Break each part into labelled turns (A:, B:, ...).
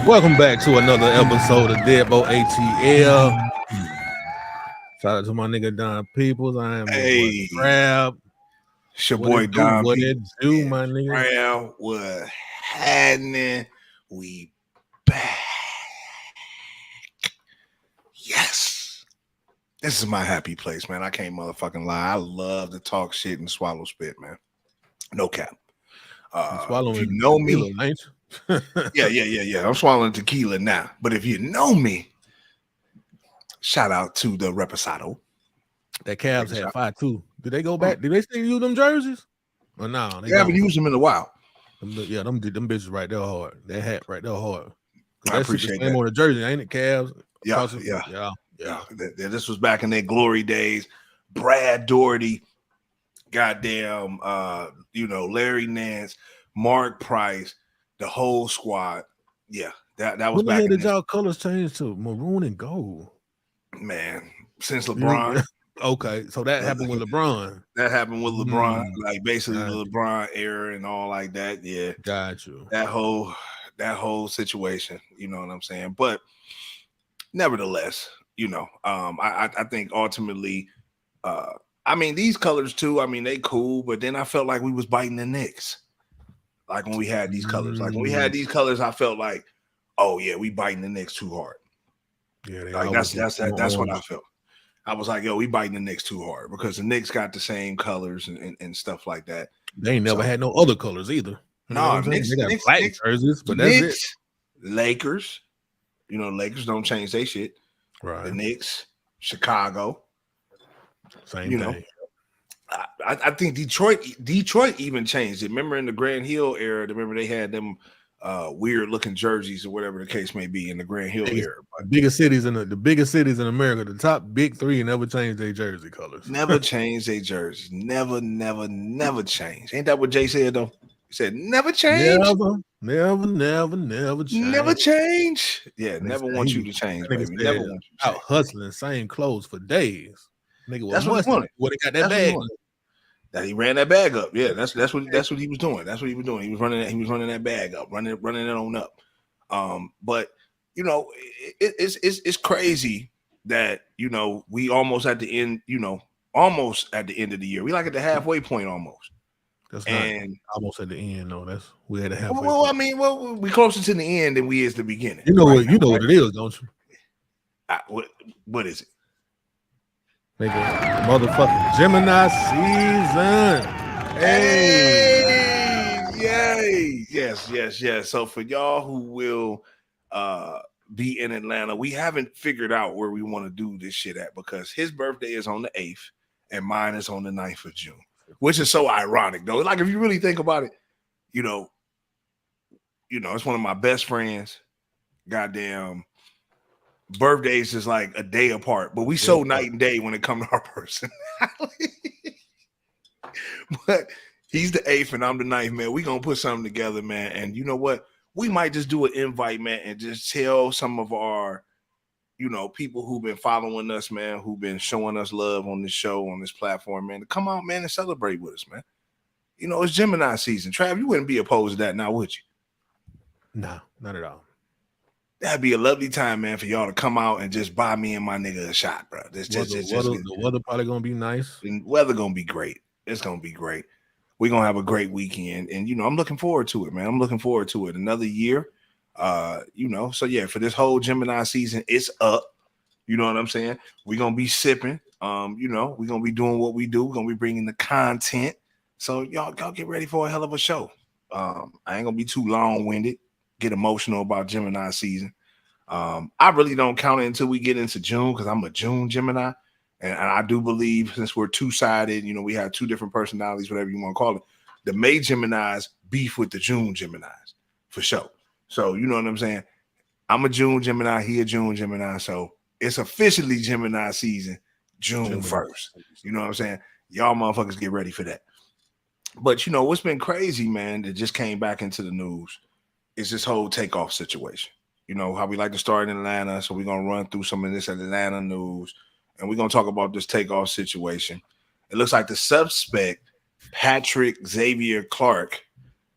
A: Welcome back to another episode of DeadBolt ATL. Shout out to my nigga Don Peoplez. I am your boy Trav.
B: It's your
A: What
B: boy
A: it do?
B: Don
A: What
B: Peoplez.
A: it do, my nigga?
B: Trav, what happening? We back. Yes. This is my happy place, man. I can't motherfucking lie. I love to talk shit and swallow spit, man. No cap.
A: Swallowing
B: if you know me,
A: ain't you?
B: yeah. I'm swallowing tequila now. But if you know me, shout out to the Reposado.
A: That Cavs had 5-2. Did they go back? Did they still use them jerseys? Or no?
B: They haven't used them in a while.
A: Them bitches right there hard. That hat right there hard.
B: I appreciate that.
A: On the jersey, ain't it, Cavs?
B: Yeah. This was back in their glory days. Brad Doherty, goddamn, Larry Nance, Mark Price, the whole squad. Yeah, that was back.
A: When did y'all colors change to maroon and gold?
B: Man, since LeBron.
A: Okay, so that happened with LeBron.
B: That happened with LeBron, like basically the LeBron era and all like that. Yeah,
A: got you.
B: That whole situation. You know what I'm saying? But nevertheless, I think ultimately, these colors too. I mean, they cool, but then I felt like we was biting the Knicks. Like when we had these colors, I felt like, oh yeah, we biting the Knicks too hard. Yeah, like that's what I felt. I was like, yo, we biting the Knicks too hard because the Knicks got the same colors and stuff like that.
A: They ain't never had no other colors either.
B: No,
A: Knicks, they got black jerseys, but that's it.
B: Lakers, Lakers don't change their shit.
A: Right.
B: The Knicks, Chicago,
A: same thing.
B: I think Detroit even changed it. Remember in the Grand Hill era, they had them weird looking jerseys or whatever the case may be in the Grand Hill era.
A: The biggest cities in America, the top big three never changed their jersey colors.
B: Never changed their jerseys. Never changed. Ain't that what Jay said though? He said never change. Never change. Never change. Yeah, never want you to change, baby. Never want you to
A: out hustling, same clothes for days. Nigga,
B: that's what he wanted.
A: What he got that bag?
B: That he ran that bag up. Yeah, that's what he was doing. That's what he was doing. He was running that bag up, running it on up. But it's crazy that we almost at the end. Almost at the end of the year. We like at the halfway point almost.
A: That's not almost at the end. No, we had a halfway.
B: Well, we closer to the end than we is the beginning.
A: You know what it is, don't you?
B: What is it?
A: Nigga, motherfucking Gemini season.
B: Hey, yay. Yes. So for y'all who will be in Atlanta, we haven't figured out where we want to do this shit at because his birthday is on the 8th and mine is on the 9th of June, which is so ironic though. Like if you really think about it, it's one of my best friends. Goddamn. Birthdays is like a day apart, but we so night and day when it comes to our personality. But he's the 8th and I'm the 9th, man. We gonna put something together, man. And you know what? We might just do an invite, man, and just tell some of our, people who've been following us, man, who've been showing us love on this show, on this platform, man, to come out, man, and celebrate with us, man. It's Gemini season. Trav, you wouldn't be opposed to that now, would you?
A: No, not at all.
B: That'd be a lovely time, man, for y'all to come out and just buy me and my nigga a shot, bro.
A: The weather probably gonna be nice.
B: The weather gonna be great. It's gonna be great. We're gonna have a great weekend, and I'm looking forward to it, man. I'm looking forward to it. Another year, So yeah, for this whole Gemini season, it's up. You know what I'm saying? We're gonna be sipping. We're gonna be doing what we do. We're gonna be bringing the content. So y'all get ready for a hell of a show. I ain't gonna be too long-winded. Get emotional about Gemini season. I really don't count it until we get into June because I'm a June Gemini. And I do believe since we're two-sided, we have two different personalities, whatever you want to call it. The May Geminis beef with the June Geminis for sure. So you know what I'm saying? I'm a June Gemini, he a June Gemini. So it's officially Gemini season, June 1st. You know what I'm saying? Y'all motherfuckers get ready for that. But what's been crazy, man, that just came back into the news is this whole takeoff situation. How we like to start in Atlanta. So we're going to run through some of this Atlanta news and we're going to talk about this takeoff situation. It looks like the suspect Patrick Xavier Clark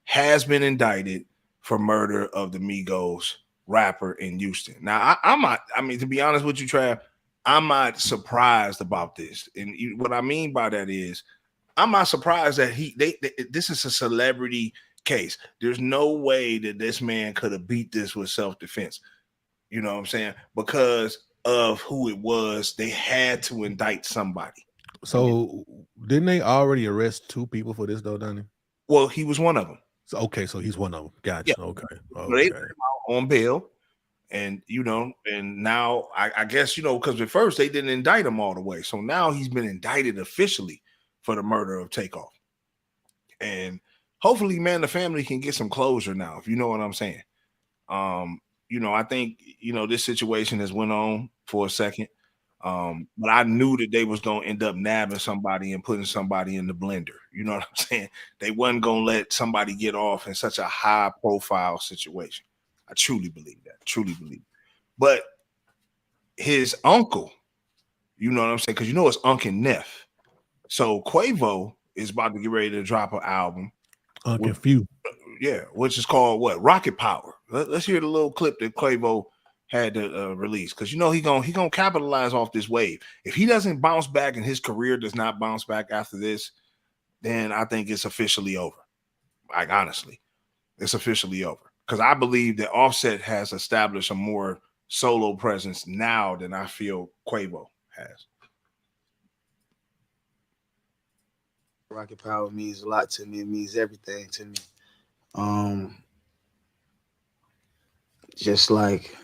B: has been indicted for murder of the Migos rapper in Houston. Now, I'm not. I mean, to be honest with you, Trav, I'm not surprised about this. And what I mean by that is, I'm not surprised that this is a celebrity case. There's no way that this man could have beat this with self-defense. You know what I'm saying? Because of who it was, they had to indict somebody.
A: So didn't they already arrest 2 people for this though, Donnie?
B: Well, he was one of them.
A: So okay, so he's one of them. Gotcha. Yeah. Okay.
B: So they let him out on bail. And and now I guess because at first they didn't indict him all the way. So now he's been indicted officially for the murder of Takeoff. And hopefully, man, the family can get some closure now, if you know what I'm saying. I think this situation has went on for a second. But I knew that they was gonna end up nabbing somebody and putting somebody in the blender. You know what I'm saying? They wasn't gonna let somebody get off in such a high profile situation. I truly believe that. Truly believe. But his uncle, you know what I'm saying? Because it's Uncle Neff. So Quavo is about to get ready to drop an album.
A: Uncle Few.
B: Yeah, which is called what? Rocket Power. Let's hear the little clip that Quavo had to release, because he gonna capitalize off this wave. If he doesn't bounce back and his career does not bounce back after this, then I think it's officially over. Like, honestly, it's officially over. Because I believe that Offset has established a more solo presence now than I feel Quavo has.
C: Rocket Power means a lot to me. It means everything to me. Just like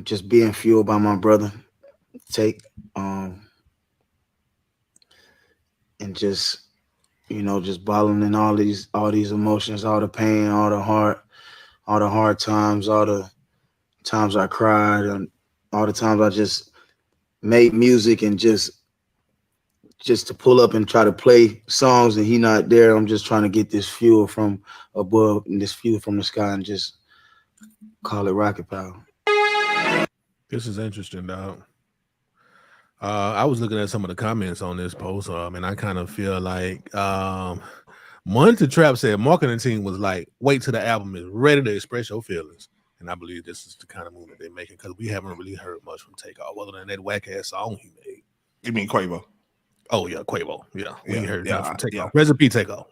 C: just being fueled by my brother, and just just bottling in all these emotions, all the pain, all the hard times, all the times I cried, and all the times I just made music, and just to pull up and try to play songs and he not there. I'm just trying to get this fuel from above and this fuel from the sky and just call it Rocket Power.
A: This is interesting, dog. I was looking at some of the comments on this post, and I kind of feel like Monte Trap said marketing team was like, wait till the album is ready to express your feelings. And I believe this is the kind of movement they're making, because we haven't really heard much from Takeoff other than that whack ass song he made.
B: You mean Quavo?
A: Oh yeah, Quavo. Yeah, we heard that from Takeoff.
B: Yeah.
A: Recipe Takeoff.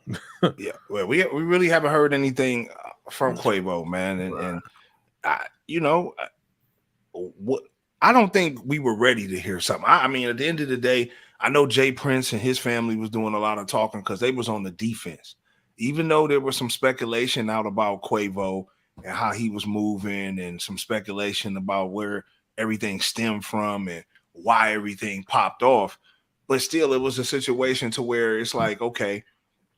B: Yeah, well, we really haven't heard anything from Quavo, man, and what I don't think we were ready to hear something. I mean, at the end of the day, I know Jay Prince and his family was doing a lot of talking because they was on the defense, even though there was some speculation out about Quavo and how he was moving, and some speculation about where everything stemmed from and why everything popped off. But still, it was a situation to where it's like, okay,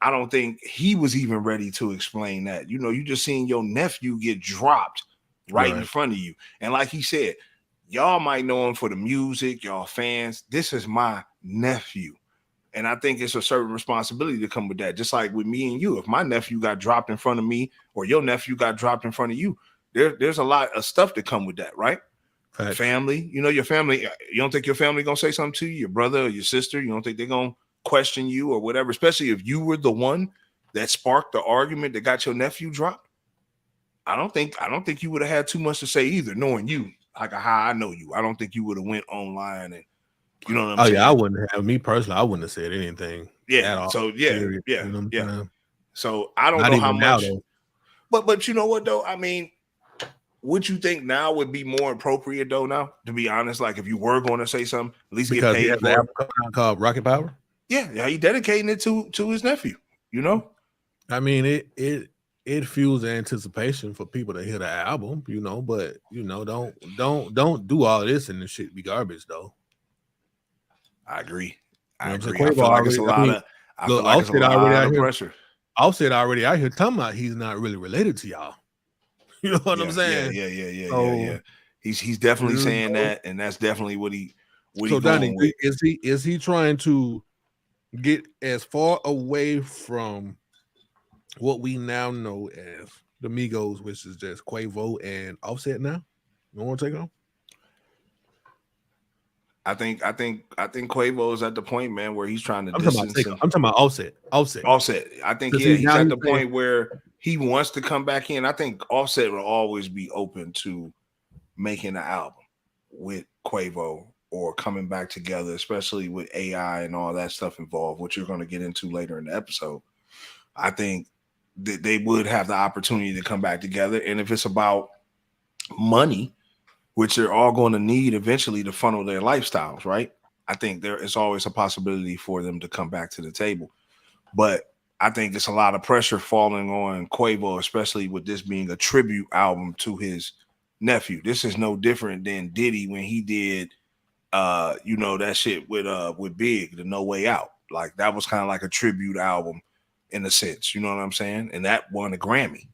B: I don't think he was even ready to explain that. You just seen your nephew get dropped right in front of you. And like he said, y'all might know him for the music, y'all fans. This is my nephew. And I think it's a certain responsibility to come with that. Just like with me and you, if my nephew got dropped in front of me, or your nephew got dropped in front of you, there's a lot of stuff to come with that, right? Right. Family, your family, you don't think your family gonna say something to you, your brother or your sister? You don't think they're gonna question you or whatever, especially if you were the one that sparked the argument that got your nephew dropped? I don't think you would have had too much to say either, knowing you, like how I know you. I don't think you would have went online and you know what I'm saying?
A: Yeah, I wouldn't have. Me personally, I wouldn't have said anything.
B: Yeah.
A: At all.
B: So yeah. So I don't
A: Not
B: know how
A: now,
B: much. But you know what though? I mean, would you think now would be more appropriate though? Now, to be honest, like if you were going to say something, at least
A: because
B: get paid
A: he has
B: for
A: an album called Rocket Power.
B: Yeah, he dedicating it to his nephew.
A: I mean, it fuels the anticipation for people to hear the album. But don't do all this and the shit be garbage though.
B: I agree.
A: I
B: feel like it's a lot of. I feel like it's a lot of pressure.
A: Offset already out here talking about he's not really related to y'all. You know what I'm saying?
B: Yeah. He's definitely saying that, and that's definitely what he.
A: So Donnie, is he trying to get as far away from what we now know as the Migos, which is just Quavo and Offset now? You want to take on?
B: I think Quavo is at the point, man, where he's trying to
A: I'm talking
B: distance.
A: I'm talking about Offset.
B: Offset. I think he's at the point where he wants to come back in. I think Offset will always be open to making an album with Quavo or coming back together, especially with AI and all that stuff involved, which you're going to get into later in the episode. I think that they would have the opportunity to come back together. And if it's about money, which they're all going to need eventually to funnel their lifestyles, right? I think there is always a possibility for them to come back to the table. But I think it's a lot of pressure falling on Quavo, especially with this being a tribute album to his nephew. This is no different than Diddy when he did that shit with Big, the No Way Out. Like that was kind of like a tribute album in a sense, you know what I'm saying? And that won a Grammy,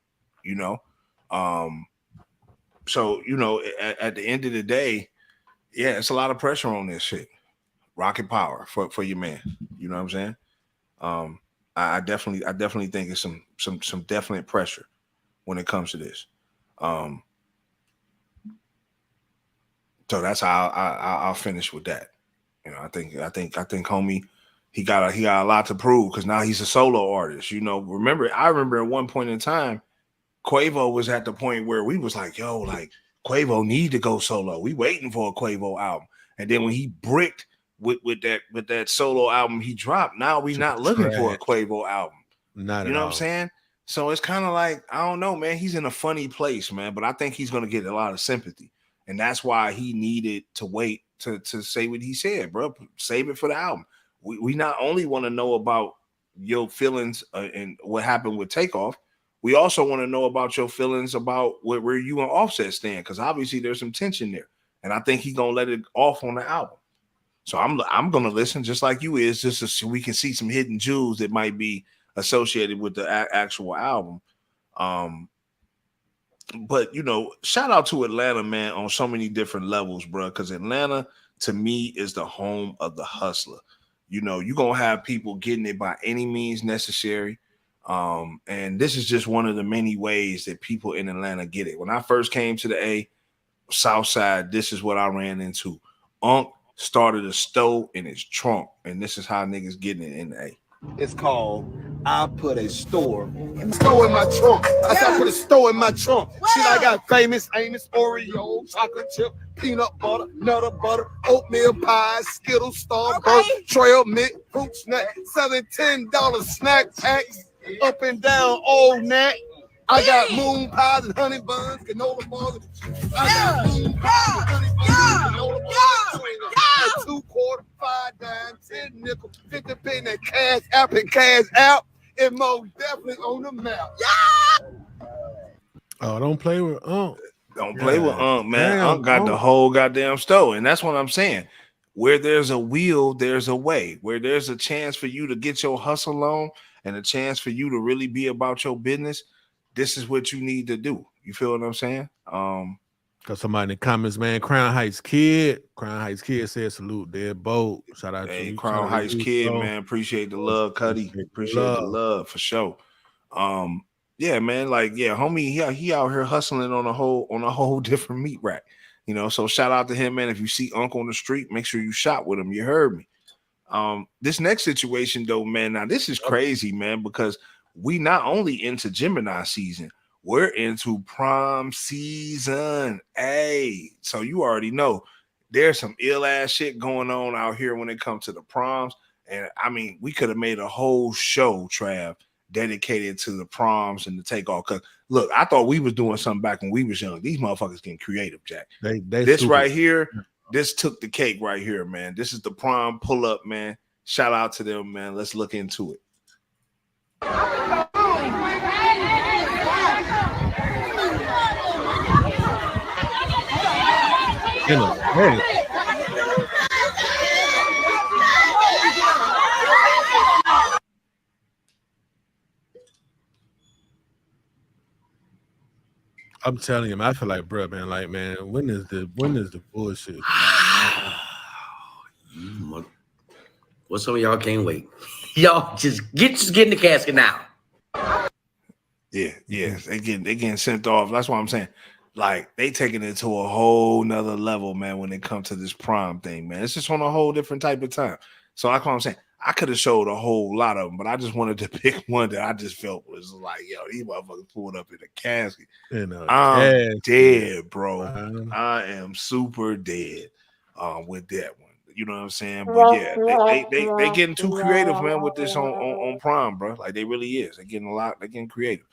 B: you know. So, at the end of the day, yeah, it's a lot of pressure on this shit. Rocket power for your man. You know what I'm saying? I definitely think it's some definite pressure when it comes to this. So that's how I'll finish with that. I think homie, he got a lot to prove because now he's a solo artist. I remember at one point in time, Quavo was at the point where we was like, yo, like Quavo need to go solo. We waiting for a Quavo album. And then when he bricked with that solo album he dropped, now we not looking for a Quavo album.
A: Not
B: you know what I'm saying? So it's kind of like, I don't know, man. He's in a funny place, man. But I think he's gonna get a lot of sympathy. And that's why he needed to wait to say what he said, bro. Save it for the album. We not only want to know about your feelings and what happened with Takeoff, we also want to know about your feelings about where you and Offset stand, because obviously there's some tension there. And I think he's gonna let it off on the album. So I'm gonna listen just like you is, just so we can see some hidden jewels that might be associated with the actual album. But shout out to Atlanta, man, on so many different levels, bro. Because Atlanta, to me, is the home of the hustler. You're gonna have people getting it by any means necessary. And this is just one of the many ways that people in Atlanta get it. When I first came to the South Side, this is what I ran into. Unc started a stove in his trunk, and this is how niggas getting it in the A.
D: It's called I Put a Store in my trunk. I said I put a store in my trunk. Shit, I got famous Amos, Oreo, chocolate chip, peanut butter, nutter butter, oatmeal pie, Skittles, Starburst, trail mix, fruit snack, selling $10 snack packs, up and down all night. I got moon pies and honey buns, canola bars. I got moon pies and honey buns, canola bars. 2 quarter, 5 dime, 10 nickel, 50 penny, cash app and cash out, and most definitely on the map.
A: Oh, don't play with Unc.
B: Don't play with Unc, man. Unc got the whole goddamn store, and that's what I'm saying. Where there's a will, there's a way. Where there's a chance for you to get your hustle on and a chance for you to really be about your business, this is what you need to do. You feel what I'm saying?
A: Got somebody in the comments, man. Crown Heights Kid said salute DeadBolt. Shout out to you.
B: Crown Heights Kid, man. Appreciate the love, Cuddy. Appreciate the love for sure. Yeah, man. Like, yeah, homie, he out here hustling on a whole different meat rack. So shout out to him, man. If you see Unc on the street, make sure you shop with him. You heard me. This next situation, though, man. Now this is crazy, man, because we not only into Gemini season, we're into prom season. Hey, so you already know there's some ill ass shit going on out here when it comes to the proms. And I mean, we could have made a whole show, Trav, dedicated to the proms and the takeoff. Cause look, I thought we was doing something back when we was young. These motherfuckers getting creative, Jack. This super. Right here, this took the cake right here, man. This is the prom pull up, man. Shout out to them, man. Let's look into it.
A: I'm telling you, man, I feel like, bro, man, like, man, when is the bullshit?
E: Well, some of y'all can't wait. Y'all just get in the casket now.
B: Yeah, they getting sent off. That's what I'm saying. like they taking it to a whole nother level, man, when it comes to this prom thing, man. It's just on a whole different type of time. So that's what I'm saying. I could have showed a whole lot of them, but I just wanted to pick one that I just felt was like, yo, these motherfuckers pulled up in a casket. I'm dead, bro.
A: Wow.
B: I am super dead with that one. You know what I'm saying? But yeah, they getting too creative, man, with this on prom, bro. Like they really is. They're getting creative.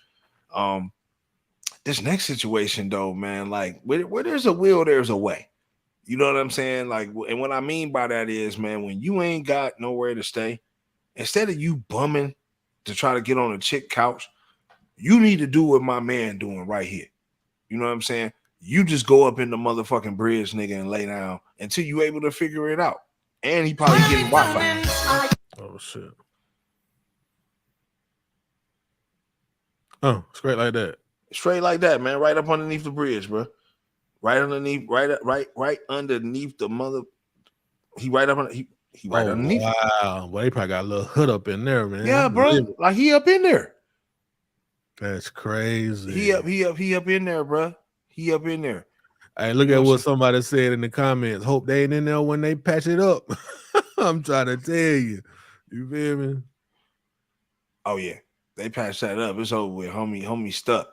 B: This next situation though, man, like where there's a will, there's a way. You know what I'm saying? Like, and what I mean by that is, man, when you ain't got nowhere to stay, instead of you bumming to try to get on a chick couch, you need to do what my man doing right here. You know what I'm saying? You just go up in the motherfucking bridge, nigga, and lay down until you able to figure it out. And he probably getting Wi-Fi.
A: Oh shit. Oh, straight like that.
B: Straight like that, man. Right up underneath the bridge, bro. Right underneath the mother. He right up on he right underneath.
A: Wow. Well, he probably got a little hood up in there, man.
B: Yeah, bro. Like he up in there.
A: That's crazy.
B: He up in there, bro. He up in there.
A: Hey, look at what somebody said in the comments. Hope they ain't in there when they patch it up. I'm trying to tell you. You feel me?
B: Oh yeah. They patched that up. It's over with. Homie stuck.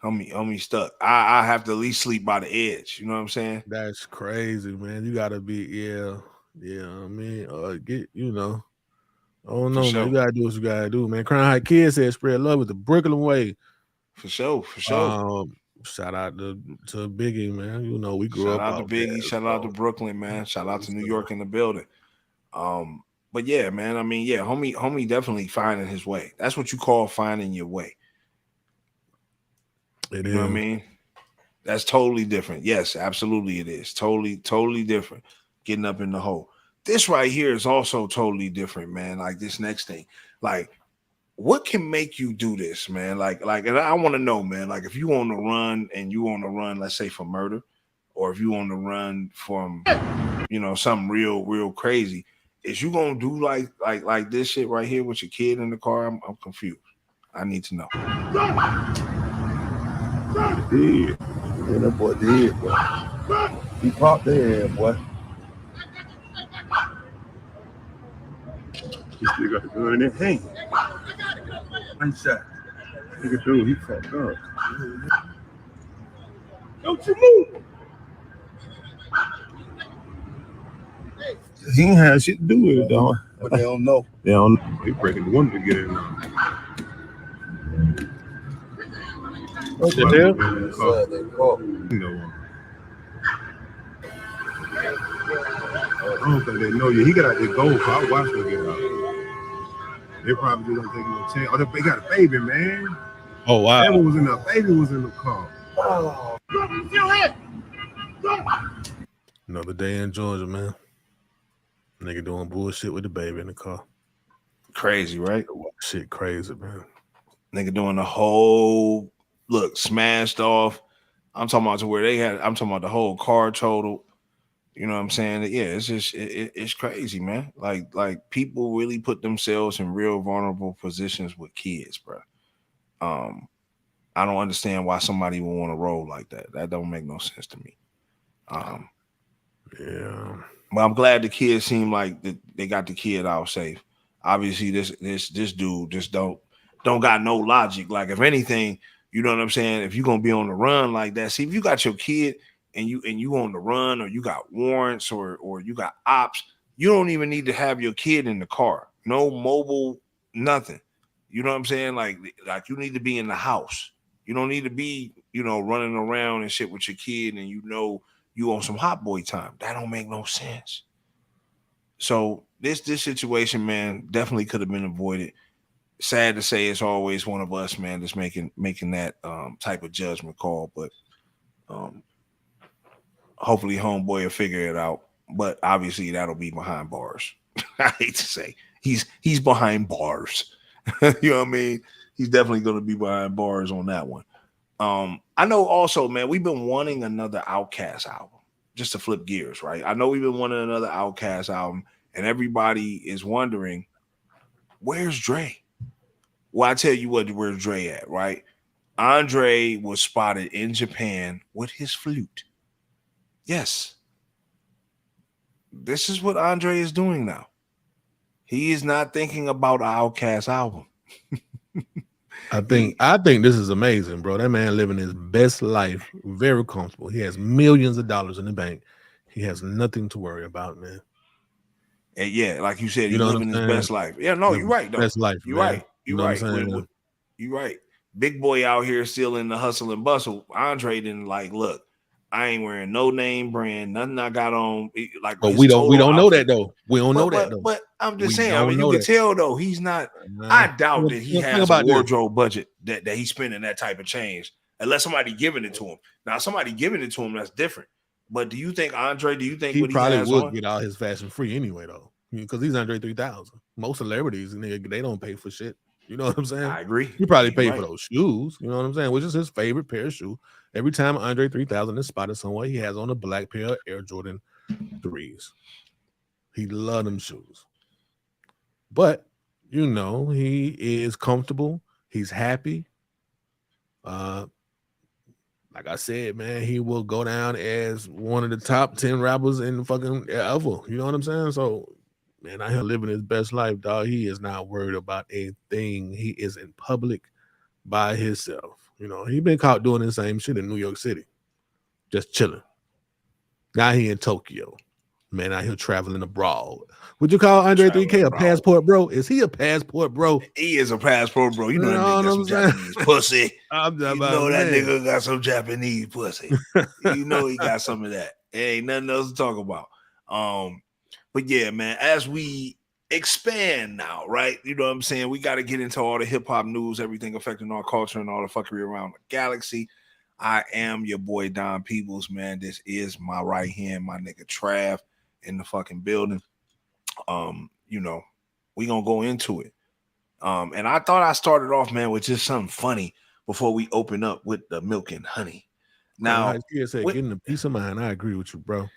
B: Homie stuck. I have to at least sleep by the edge. You know what I'm saying?
A: That's crazy, man. You gotta be, yeah. I mean, get, you know. I don't know, man. You gotta do what you gotta do, man. Crown High Kids said spread love with the Brooklyn way.
B: For sure.
A: Shout out to Biggie, man. You know, we grew up.
B: Shout out to Biggie. Shout out to Brooklyn, man. Shout out to New York in the building. But yeah, man. I mean, yeah, homie definitely finding his way. That's what you call finding your way. You know what I mean? That's totally different. Yes, absolutely it is. Totally different. Getting up in the hole. This right here is also totally different, man. Like this next thing. Like, what can make you do this, man? Like, and I want to know, man, like if you on the run and you on the run, let's say for murder, or if you on the run from, you know, something real crazy, is you gonna do like this shit right here with your kid in the car? I'm confused. I need to know.
D: Did. Man, that boy did, boy. He popped their head, boy. He still got the gun in his hand. Nice shot. Nigga, dude, he fucked up. Don't you move! He ain't had shit to do with it, though. But they don't know. They don't know. He breaking the window to get in now.
A: What the hell?
D: I don't think they know yet. He got out there gold car. I watched him get out. They probably just don't take no chance. Oh, they got a baby, man.
A: Oh wow.
D: Baby was in the car.
A: Oh. Another day in Georgia, man. Nigga doing bullshit with the baby in the car.
B: Crazy, right?
A: Shit crazy, man.
B: Nigga doing the whole look smashed off. I'm talking about to where I'm talking about the whole car total. You know what I'm saying? Yeah, it's just it's crazy, man. Like people really put themselves in real vulnerable positions with kids, bro. I don't understand why somebody would want to roll like that. That don't make no sense to me.
A: Yeah.
B: But I'm glad the kids seem like they got the kid out safe. Obviously, this dude just don't got no logic. Like if anything, you know what I'm saying? If you're gonna be on the run like that, see if you got your kid and you on the run, or you got warrants, or you got ops, you don't even need to have your kid in the car. No mobile, nothing. You know what I'm saying? Like you need to be in the house. You don't need to be, you know, running around and shit with your kid, and you know you on some hot boy time. That don't make no sense. So this situation, man, definitely could have been avoided. Sad to say, it's always one of us, man, that's making that type of judgment call. But hopefully homeboy will figure it out. But obviously that'll be behind bars. I hate to say he's behind bars. You know what I mean? He's definitely going to be behind bars on that one. I know also, man, we've been wanting another Outkast album, just to flip gears, right? I know we've been wanting another Outkast album, and everybody is wondering, where's Dre? Well, I tell you what, where's Dre at, right? Andre was spotted in Japan with his flute. Yes. This is what Andre is doing now. He is not thinking about an Outkast album.
A: I think this is amazing, bro. That man living his best life, very comfortable. He has millions of dollars in the bank. He has nothing to worry about, man.
B: And yeah, like you said,
A: You
B: he's
A: know what
B: living
A: I'm
B: his
A: saying?
B: best life. Yeah, no, you're right, though.
A: Best life,
B: you're
A: man.
B: right. You're
A: You know
B: right.
A: what I'm saying?
B: You're right. Big boy out here still in the hustle and bustle. Andre didn't like, look, I ain't wearing no name brand, nothing I got on. Like,
A: But we don't know that though. We don't know that though.
B: But I'm just
A: We
B: saying, I
A: don't
B: mean, you
A: know
B: can
A: that.
B: tell though, he's not. I doubt that he
A: Think
B: has a
A: about this.
B: wardrobe budget that he's spending that type of change, unless somebody giving it to him. Now, somebody giving it to him, that's different. But do you think Andre? Do you think
A: He
B: what
A: probably
B: he has
A: would
B: on?
A: get all his fashion free anyway though, because he's Andre 3000. Most celebrities, nigga, they don't pay for shit. You know what I'm saying?
B: I agree.
A: He probably
B: You're
A: paid
B: right.
A: for those shoes. You know what I'm saying? Which is his favorite pair of shoes. Every time Andre 3000 is spotted somewhere, he has on a black pair of Air Jordan 3s. He love them shoes. But you know, he is comfortable. He's happy. Like I said, man, he will go down as one of the top 10 rappers in fucking ever. You know what I'm saying? So, man, out here living his best life, dog. He is not worried about a thing. He is in public by himself. You know, he been caught doing the same shit in New York City, just chilling. Now he in Tokyo. Man, out here traveling abroad. Would you call Andre 3K a passport bro? Is he a passport bro?
B: He is a passport bro. You know that nigga got some Japanese pussy. You know that nigga got some Japanese pussy. You know he got some of that. There ain't nothing else to talk about. But yeah, man, as we expand now, right? You know what I'm saying? We got to get into all the hip hop news, everything affecting our culture and all the fuckery around the galaxy. I am your boy Don Peoplez, man. This is my right hand, my nigga Trav in the fucking building. You know, we gonna go into it. And I thought I started off, man, with just something funny before we open up with the milk and honey. Now,
A: getting a peace of mind. I agree with you, bro.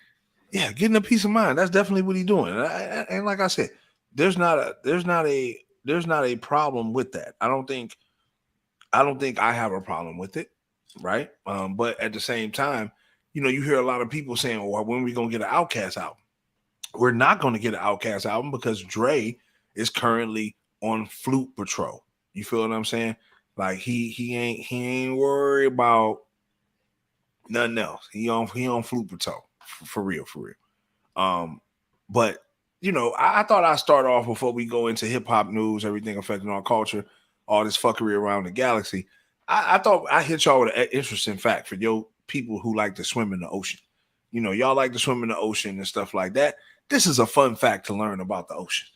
B: Yeah, getting a peace of mind. That's definitely what he's doing. And like I said, there's not a problem with that. I don't think I have a problem with it, right? But at the same time, you know, you hear a lot of people saying, "Well, when are we gonna get an Outkast album?" We're not going to get an Outkast album because Dre is currently on Flute Patrol. You feel what I'm saying? Like he ain't worried about nothing else. He on Flute Patrol for real. But you know, I thought I'd start off before we go into hip hop news, everything affecting our culture, all this fuckery around the galaxy. I thought I hit y'all with an interesting fact for your people who like to swim in the ocean. You know, y'all like to swim in the ocean and stuff like that. This is a fun fact to learn about the ocean.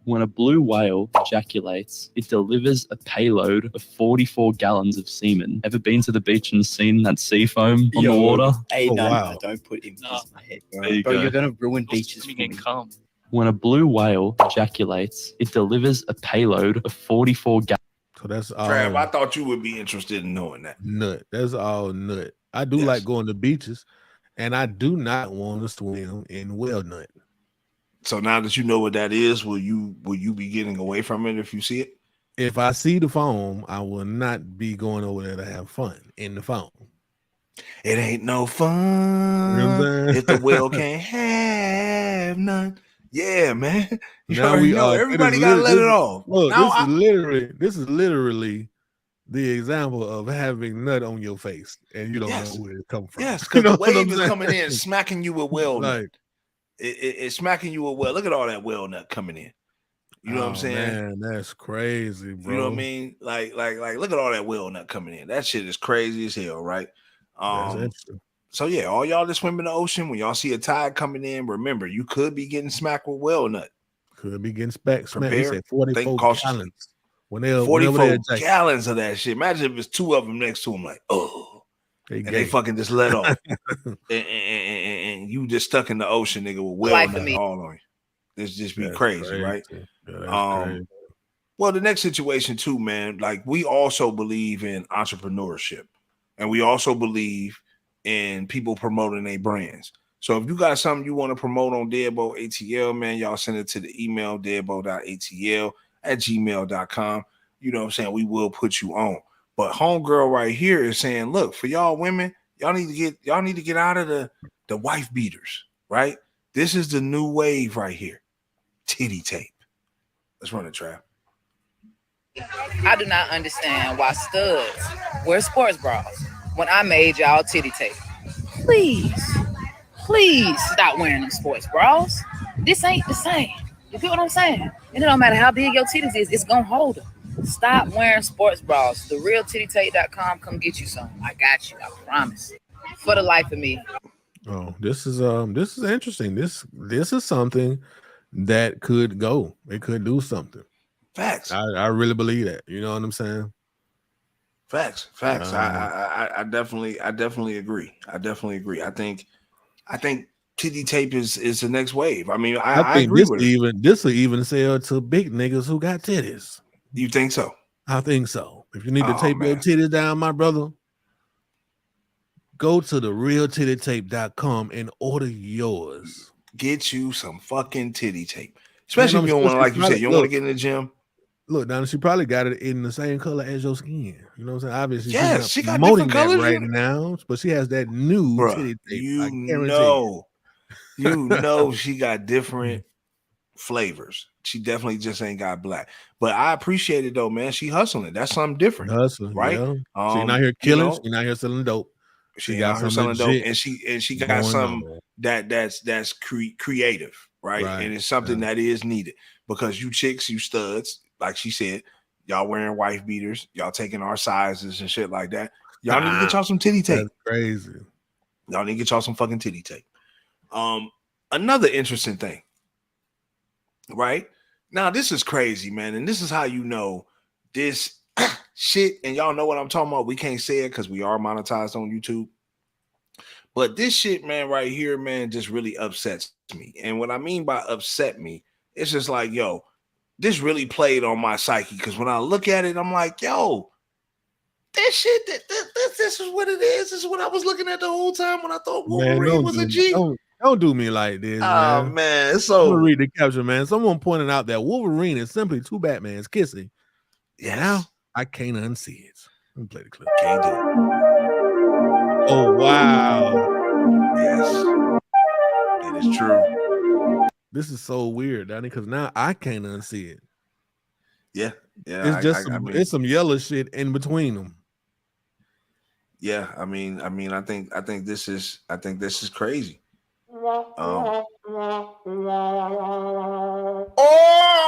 F: When a blue whale ejaculates, it delivers a payload of 44 gallons of semen. Ever been to the beach and seen that sea foam on the water?
G: Hey, no, don't put images in my head, bro. You're going to ruin beaches for me.
F: When a blue whale ejaculates, it delivers a payload of 44 gallons.
A: So that's all.
B: Trav, I thought you would be interested in knowing that.
A: Nut. That's all nut. I do like going to beaches, and I do not want to swim in whale nut.
B: So now that you know what that is, will you be getting away from it if you see it?
A: If I see the foam, I will not be going over there to have fun in the foam.
B: It ain't no fun, you know, if the whale can't have none. Yeah, man. Everybody gotta let it off.
A: Look, this is literally the example of having nut on your face and you don't know where it come from.
B: Yes, because the wave is coming in, smacking you with whale nut. It's smacking you with whale. Look at all that whale nut coming in. You know what I'm saying?
A: Man, that's crazy, bro.
B: You know what I mean? Like, look at all that whale nut coming in. That shit is crazy as hell, right? So yeah, all y'all that swim in the ocean, when y'all see a tide coming in, remember you could be getting smacked with whale nut.
A: Could be getting smacked. He said 44 gallons.
B: 44 gallons of that shit. Imagine if it's two of them next to him, like, oh, they fucking just let off, and you just stuck in the ocean, nigga, with whale nut all on you. This just be crazy, right? Yeah, well, the next situation too, man. Like we also believe in entrepreneurship, and we also believe in people promoting their brands. So if you got something you want to promote on DeadBolt ATL, man, y'all send it to the email deadbolt.atl@gmail.com. you know what I'm saying, we will put you on. But homegirl right here is saying, look, for y'all women, y'all need to get out of the wife beaters, right? This is the new wave right here. Titty tape. Let's run it, Trav.
H: I do not understand why studs wear sports bras when I made y'all titty tape. Please stop wearing them sports bras. This ain't the same. You get what I'm saying? And it don't matter how big your titties is, it's gonna hold them. Stop wearing sports bras. TheRealTittyTape.com, come get you some. I got you, I promise. For the life of me.
A: Oh, this is interesting. This is something that could go. It could do something.
B: Facts.
A: I really believe that. You know what I'm saying?
B: Facts. I definitely agree. I think titty tape is the next wave. I mean, I
A: think
B: agree with it.
A: This will even sell to big niggas who got titties.
B: You think so?
A: I think so. If you need to tape your titties down, my brother, go to therealtittytape.com and order yours.
B: Get you some fucking titty tape. Especially if you don't want to, like you said, you don't want to get in the gym.
A: Look, Donna, she probably got it in the same color as your skin. You know what I'm saying? Obviously,
B: yes,
A: she's
B: she got
A: promoting
B: different colors
A: right now, but she has that new titty tape.
B: You know she got different flavors. She definitely just ain't got black. But I appreciate it though, man. She hustling. That's something different.
A: Hustling,
B: right?
A: Yeah. She not here killing, she not here selling dope.
B: She got some selling dope, and she got some that's creative, right? And it's something that is needed because you chicks, you studs, like she said, y'all wearing wife beaters, y'all taking our sizes and shit like that. Y'all need to get y'all some titty tape.
A: That's crazy.
B: Y'all need to get y'all some fucking titty tape. Another interesting thing, right? Now this is crazy, man, and this is how you know this shit, and y'all know what I'm talking about. We can't say it because we are monetized on YouTube. But this shit, man, right here, man, just really upsets me. And what I mean by upset me, it's just like, yo, this really played on my psyche. Because when I look at it, I'm like, yo, this shit, this is what it is. This is what I was looking at the whole time when I thought Wolverine was a G.
A: Don't do me like this,
B: man. Man, so
A: I'm gonna read the caption, man. Someone pointed out that Wolverine is simply two Batmans kissing.
B: Yeah,
A: now I can't unsee it. Let me play the clip.
B: Can't do it.
A: Oh wow.
B: Yes. It is true.
A: This is so weird, Donnie, because now I can't unsee it.
B: Yeah.
A: It's just it's some yellow shit in between them.
B: Yeah, I think this is crazy. Oh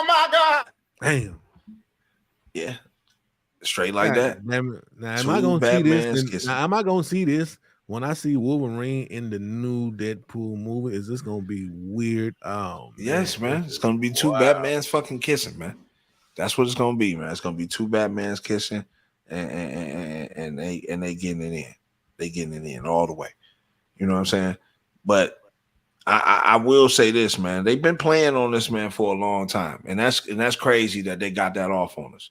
B: my God.
A: Damn.
B: Yeah. Straight like that.
A: Now, am I gonna see this? Now, am I gonna see this when I see Wolverine in the new Deadpool movie? Is this gonna be weird? Oh,
B: yes, man. It's gonna be two Batmans fucking kissing, man. That's what it's gonna be, man. It's gonna be two Batmans kissing, and they getting it in. They getting it in all the way. You know what I'm saying? But I will say this, man. They've been playing on this, man, for a long time, and that's crazy that they got that off on us.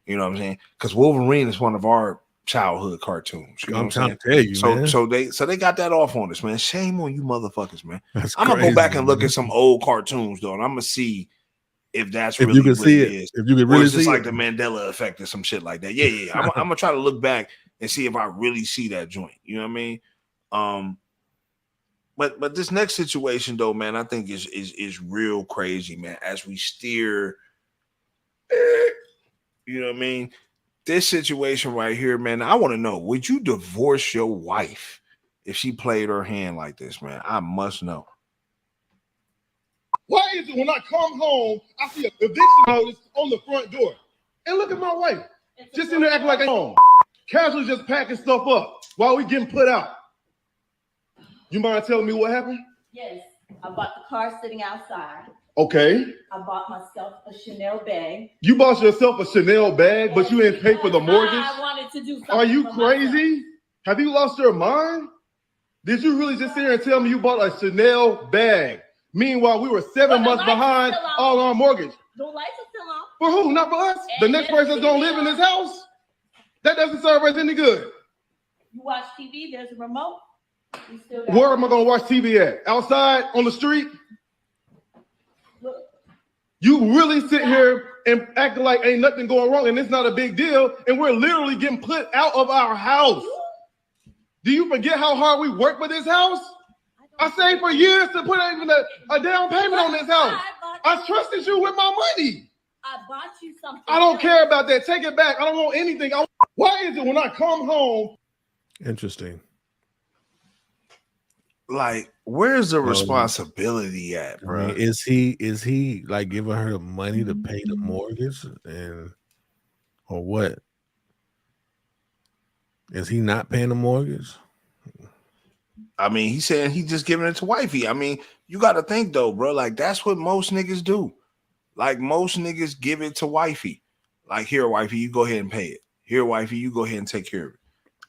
B: You know what I'm saying? Because Wolverine is one of our childhood cartoons. You know what I'm
A: trying to tell you, man.
B: So they got that off on us, man. Shame on you motherfuckers, man. I'm gonna go back and look at some old cartoons though, and I'm gonna see if that's really
A: you can
B: what
A: see
B: it
A: it.
B: is.
A: If you can really
B: or it's just
A: see
B: like
A: it.
B: the Mandela effect or some shit like that. Yeah. I'm gonna try to look back and see if I really see that joint. You know what I mean? But this next situation though, man, I think is real crazy, man. As we steer, you know what I mean? This situation right here, man. I want to know: would you divorce your wife if she played her hand like this, man? I must know.
D: Why is it when I come home, I see a eviction notice on the front door? And look at my wife, just in there acting like I'm home. Casually just packing stuff up while we getting put out. You mind telling me what happened?
I: Yes, I bought the car sitting outside.
D: Okay.
I: I bought myself a Chanel bag.
D: You bought yourself a Chanel bag, but you didn't pay for the mortgage?
I: I wanted to do something.
D: Are you crazy? Have you lost your mind? Did you really just sit here and tell me you bought a Chanel bag? Meanwhile, we were 7 months behind all our mortgage.
I: The lights are still on.
D: For who? Not for us. The next person's gonna live in this house. That doesn't serve us any good.
I: You watch TV, there's a remote. You still
D: Where am I gonna watch TV at? Outside on the street?
I: Look.
D: You really sit here and act like ain't nothing going wrong and it's not a big deal, and we're literally getting put out of our house. Do you forget how hard we work for this house? I saved for years to put even a down payment on this house. I trusted you with my money.
I: I bought you something.
D: I don't care about that. Take it back. I don't want anything. Why is it when I come home?
A: Interesting.
B: Like, where's the responsibility at, bro?
A: I mean, is he like giving her money to pay the mortgage or what? Is he not paying the mortgage?
B: I mean, he's saying he's just giving it to wifey. I mean, you got to think though, bro. Like, that's what most niggas do. Like, most niggas give it to wifey. Like, here, wifey, you go ahead and pay it. Here, wifey, you go ahead and take care of it.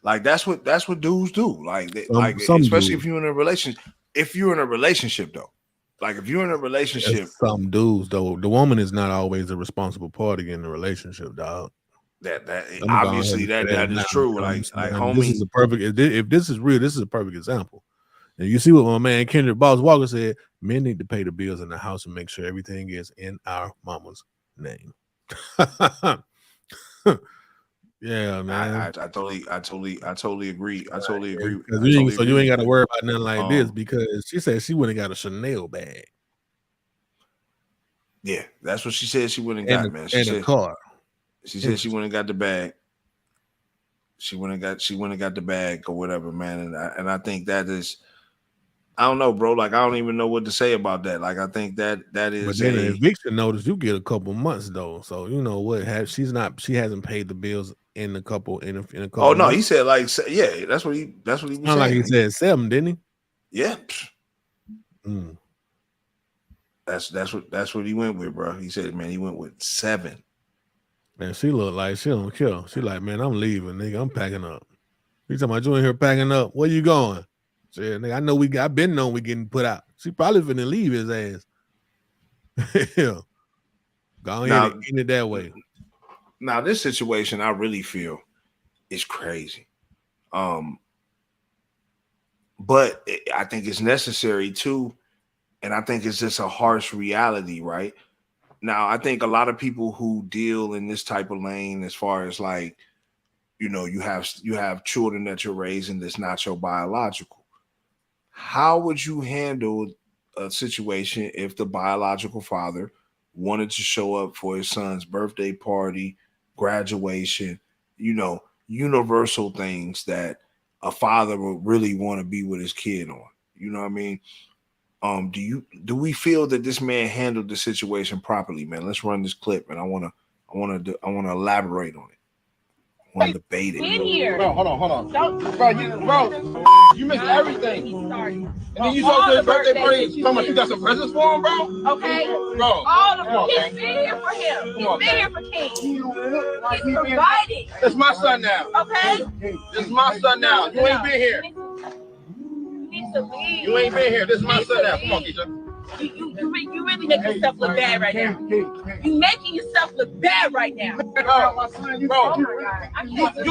B: Like, that's what dudes do. Like, especially dudes. If you're in a relationship. If you're in a relationship, though, like if you're in a relationship,
A: some dudes though, the woman is not always the responsible party in the relationship, dog.
B: That obviously that is true. Like homie,
A: this is a perfect. If this is real, this is a perfect example. And you see what my man Kendrick Boss Walker said: men need to pay the bills in the house and make sure everything is in our mama's name. Yeah, man.
B: I totally agree. I totally agree.
A: So you ain't got to worry about nothing like this because she said she wouldn't got a Chanel bag.
B: Yeah, that's what she said. She wouldn't got, man. She said
A: a car.
B: She said she wouldn't got the bag. She wouldn't got the bag or whatever, man. And I think that is, I don't know, bro. Like, I don't even know what to say about that. Like, I think that is.
A: But then an eviction notice, you get a couple months though. So you know what? She hasn't paid the bills in a couple.
B: Oh no, months. He said like, yeah, that's what he was saying.
A: Like he said 7, didn't he?
B: Yeah. That's what he went with, bro. He said, man, he went with 7.
A: Man, she look like she don't care. She like, man, I'm leaving, nigga. I'm packing up. You talking about you in here packing up? Where you going? Said, nigga, I know I've been known we getting put out. She probably finna leave his ass. Yeah. Go ahead and end it that way.
B: Now, this situation I really feel is crazy. But I think it's necessary too. And I think it's just a harsh reality, right? Now, I think a lot of people who deal in this type of lane, as far as like, you know, you have children that you're raising that's not your biological. How would you handle a situation if the biological father wanted to show up for his son's birthday party, graduation, you know, universal things that a father would really want to be with his kid on? You know what I mean? Do we feel that this man handled the situation properly, man? Let's run this clip, and I want to elaborate on it. I want to debate it.
D: Bro, hold on. You missed everything. And then you talk to his birthday party. Talking about you got some presents for him, bro.
I: Okay.
D: Bro.
I: He's been here for him. He's been here for King. He's providing.
D: It's my son now.
I: Okay.
D: This is my son now. You ain't been here.
I: You need to leave.
D: You ain't been here. This is my son now. Come on, Keisha.
I: You really making yourself look bad right now. You making yourself look bad right now.
D: Bro, you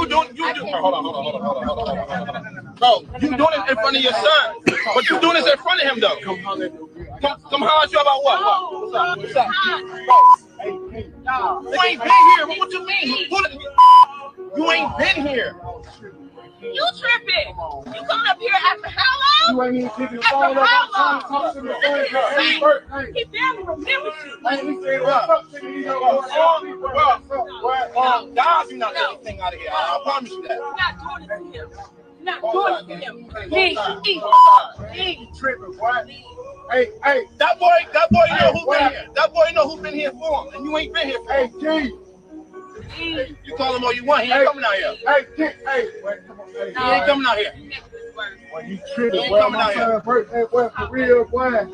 D: doing. Hold on. Bro, you doing it in front of your son, but you doing this in front of him though. Come holler at you about what? What's up? You ain't been here. What you mean? You ain't been here.
I: You tripping? You coming up here after how long?
D: You ain't even keeping the phone up.
I: He barely remembers you.
D: Dog, you're not getting anything out of here. I promise you that.
I: You're not doing it to him. You're not doing it to him. Leave.
D: Tripping, boy. Hey, that boy know who been here. That boy know who been here for him, and you ain't been here for him. Hey, you call him all you want. He ain't coming out here. He ain't coming out here. When you tripping, boy, my son's birthday, boy, for real, boy.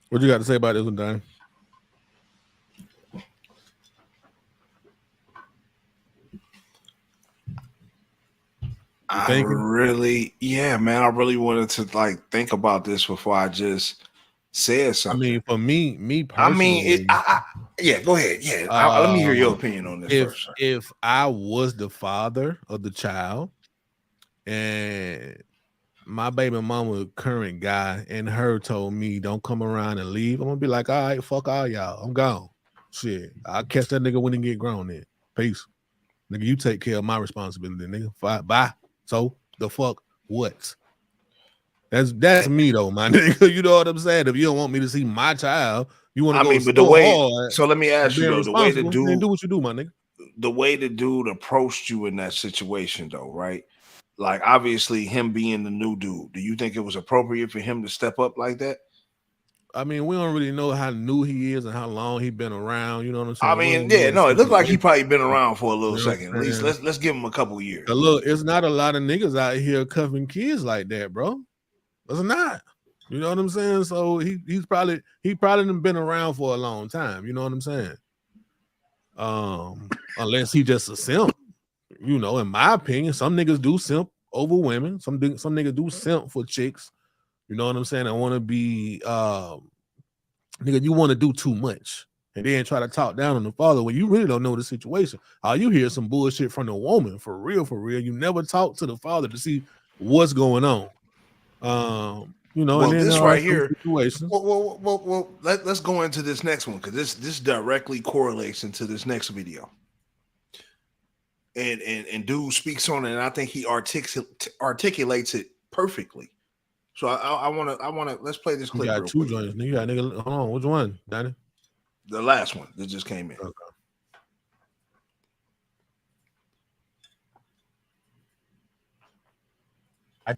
A: What you got to say about this one, Don?
B: I really wanted to like think about this before I just said something.
A: I mean, for me personally,
B: yeah, go ahead. Yeah, let me hear your opinion on this first.
A: If I was the father of the child and my baby mama current guy and her told me don't come around and leave, I'm gonna be like, all right, fuck all y'all, I'm gone. Shit, I'll catch that nigga when he get grown. Then peace, nigga. You take care of my responsibility, nigga. Bye. So the fuck what? That's me though, my nigga. You know what I'm saying? If you don't want me to see my child, you want to go.
B: But the way. So let me ask you though, the way the dude,
A: then do what you do, my nigga.
B: The way the dude approached you in that situation, though, right? Like obviously, him being the new dude. Do you think it was appropriate for him to step up like that?
A: I mean, we don't really know how new he is and how long he been around. You know what I'm saying?
B: I mean, yeah, no, it looked like he probably been around for a little second. At least let's give him a couple of years.
A: Look, it's not a lot of niggas out here cuffing kids like that, bro. It's not. You know what I'm saying? So he probably done been around for a long time. You know what I'm saying? Unless he just a simp. You know, in my opinion, some niggas do simp over women. Some niggas do simp for chicks. You know what I'm saying? I want to be nigga, you want to do too much and then try to talk down on the father when you really don't know the situation. All you hear some bullshit from the woman, for real. You never talk to the father to see what's going on. You know,
B: well,
A: and then
B: this right here.
A: Situations.
B: Well, let's go into this next one because this directly correlates into this next video. And dude speaks on it, and I think he articulates it perfectly. So I want to let's play this clip.
A: You got two joints. You got nigga. Hold on, which one, Danny?
B: The last one that just came in.
A: Okay.
J: I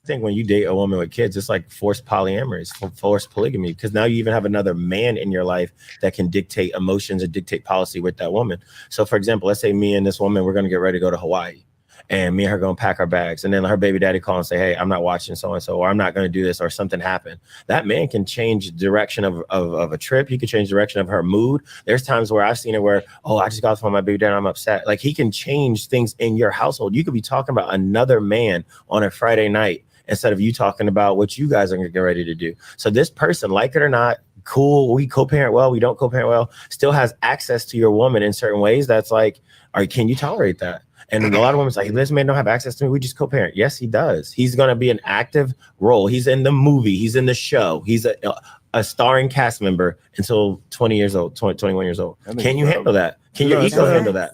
J: think when you date a woman with kids, it's like forced polyamory, it's forced polygamy, because now you even have another man in your life that can dictate emotions and dictate policy with that woman. So, for example, let's say me and this woman, we're going to get ready to go to Hawaii. And me and her going to pack our bags. And then her baby daddy call and say, hey, I'm not watching so-and-so, or I'm not going to do this, or something happened. That man can change direction of a trip. He can change direction of her mood. There's times where I've seen it where, oh, I just got off on my baby daddy, I'm upset. Like, he can change things in your household. You could be talking about another man on a Friday night instead of you talking about what you guys are going to get ready to do. So this person, like it or not, cool, we co-parent well, we don't co-parent well, still has access to your woman in certain ways. That's like, can you tolerate that? And a lot of women's like, this man don't have access to me, we just co-parent. Yes, he does. He's going to be an active role. He's in the movie. He's in the show. He's a starring cast member until 20 years old, 21 years old. Can you handle that? Can your ego handle that?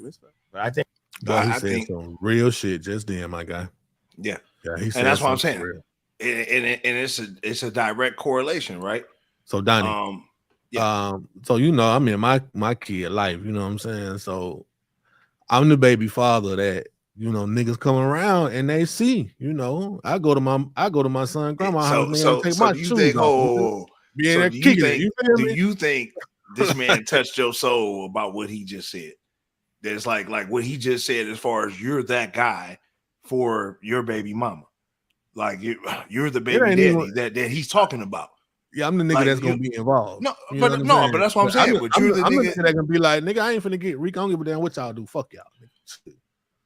J: I think.
A: I think some real shit just then, my guy.
B: Yeah.
A: Yeah,
B: and that's what I'm saying. And it's a direct correlation, right?
A: So Donnie, so you know, I'm in my kid life, you know what I'm saying? So I'm the baby father that, you know, niggas come around and they see, you know, I go to my son grandma's house and take my shoes off.
B: Do you think this man touched your soul about what he just said? That's like what he just said as far as you're that guy for your baby mama. Like you're the baby daddy that he's talking about.
A: Yeah, I'm the nigga that's gonna be involved.
B: No, but that's what I'm saying. But you're the nigga
A: that can be like, nigga, I ain't finna get Rick. I don't give a damn what y'all do. Fuck y'all. You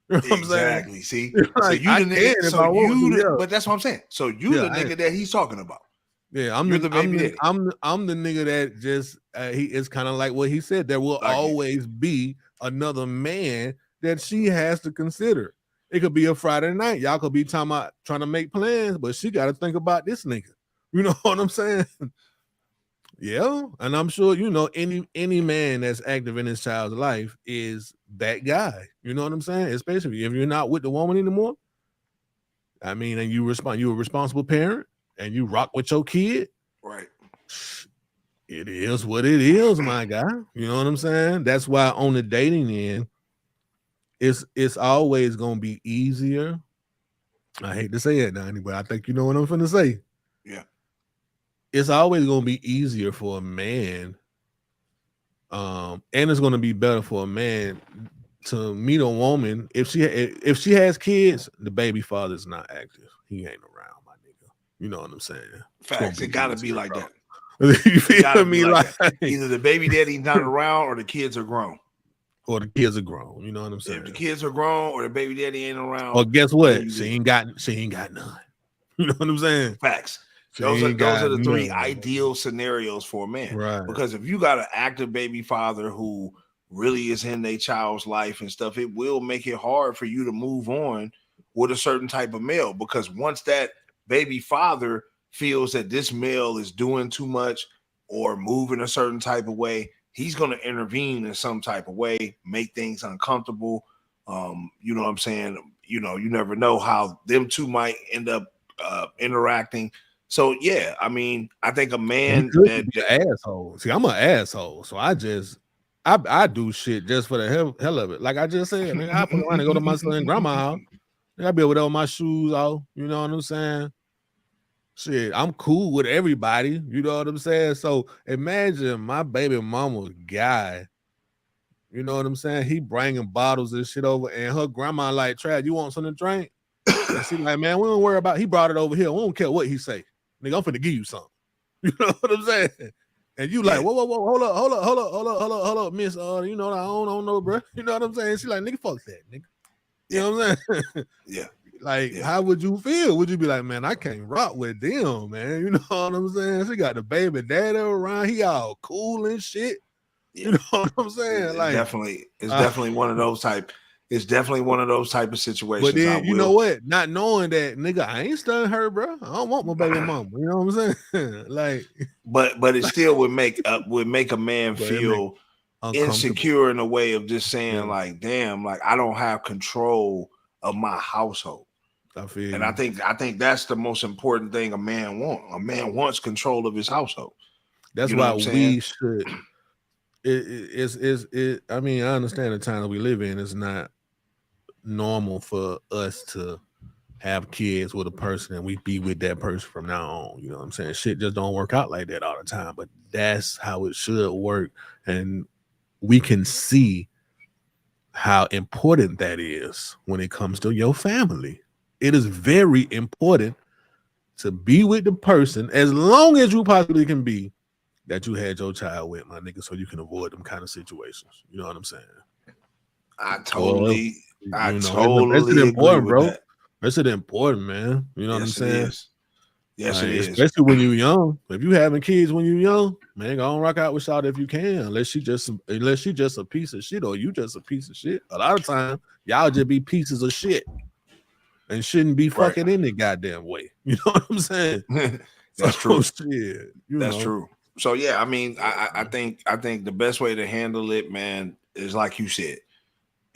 A: know what
B: exactly. See,
A: like,
B: so you the nigga. But that's what I'm saying. So you the nigga that he's talking about.
A: Yeah, I'm the nigga that just it's kind of like what he said. There will always be another man that she has to consider. It could be a Friday night. Y'all could be trying to make plans, but she got to think about this nigga. You know what I'm saying? Yeah, and I'm sure you know any man that's active in his child's life is that guy. You know what I'm saying? Especially if you're not with the woman anymore. I mean, and you're a responsible parent, and you rock with your kid.
B: Right.
A: It is what it is, my guy. You know what I'm saying? That's why on the dating end, it's always gonna be easier. I hate to say it, Donnie, but I think you know what I'm finna say.
B: Yeah.
A: It's always going to be easier for a man, and it's going to be better for a man to meet a woman if she has kids. The baby father's not active; he ain't around, my nigga. You know what I'm saying?
B: Facts. It got to be like that.
A: You feel me? Like
B: either the baby daddy's not around or the kids are grown.
A: Or the kids are grown. You know what I'm saying?
B: If the kids are grown or the baby daddy ain't around.
A: Or guess what? She ain't got none. You know what I'm saying?
B: Facts. Those are the three ideal scenarios for a man.
A: Right.
B: Because if you got an active baby father who really is in their child's life and stuff, it will make it hard for you to move on with a certain type of male. Because once that baby father feels that this male is doing too much or moving a certain type of way, he's going to intervene in some type of way, make things uncomfortable. You know what I'm saying? You know, you never know how them two might end up interacting. So yeah, I mean, I think a man
A: that an asshole. See, I'm an asshole, so I do shit just for the hell of it. Like I just said, nigga, I fuck around and go to my son and grandma's house. I be able to with my shoes off. You know what I'm saying? Shit, I'm cool with everybody. You know what I'm saying? So imagine my baby mama's guy. You know what I'm saying? He bringing bottles and shit over, and her grandma like, Trav, you want something to drink? And she like, man, we don't worry about. He brought it over here. We don't care what he say. Nigga, I'm finna give you something. You know what I'm saying? And you like, whoa, hold up, miss. You know, I don't know, bro. You know what I'm saying? She like, nigga, fuck that, nigga. You know what I'm saying?
B: Yeah.
A: Like, how would you feel? Would you be like, man, I can't rock with them, man? You know what I'm saying? She got the baby daddy around. He all cool and shit. Yeah. You know what I'm saying?
B: It's definitely one of those type. It's definitely one of those type of situations.
A: But then you know what? Not knowing that, nigga, I ain't stunned her, bro. I don't want my baby mama. You know what I'm saying? Like,
B: but it still would make a man feel insecure in a way of just saying like, damn, like I don't have control of my household. I feel, and I think that's the most important thing a man wants. A man wants control of his household.
A: That's why we should. I mean, I understand the time that we live in. It's not normal for us to have kids with a person and we be with that person from now on. You know what I'm saying? Shit just don't work out like that all the time. But that's how it should work, and we can see how important that is when it comes to your family. It is very important to be with the person as long as you possibly can be that you had your child with, my nigga, so you can avoid them kind of situations. You know what I'm saying?
B: I totally
A: that's
B: agree
A: important,
B: with
A: bro.
B: that.
A: That's important, man. You know what I'm saying?
B: Yes, it is.
A: Especially when you're young. If you having kids when you're young, man, go on rock out with Shawty if you can. Unless she just a piece of shit or you just a piece of shit. A lot of time, y'all just be pieces of shit and shouldn't be fucking in the goddamn way. You know what I'm saying?
B: That's true.
A: Shit,
B: That's true. So yeah, I mean, I think the best way to handle it, man, is like you said.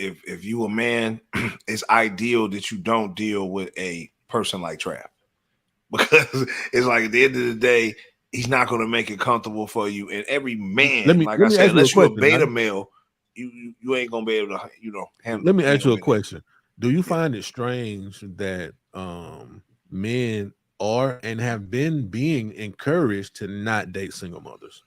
B: If you a man, it's ideal that you don't deal with a person like Trav, because it's like at the end of the day, he's not going to make it comfortable for you. And every man, like I said, unless you're a beta male, you ain't gonna be able to, handle.
A: Let me ask you a question. Do you find it strange that men are and have been being encouraged to not date single mothers?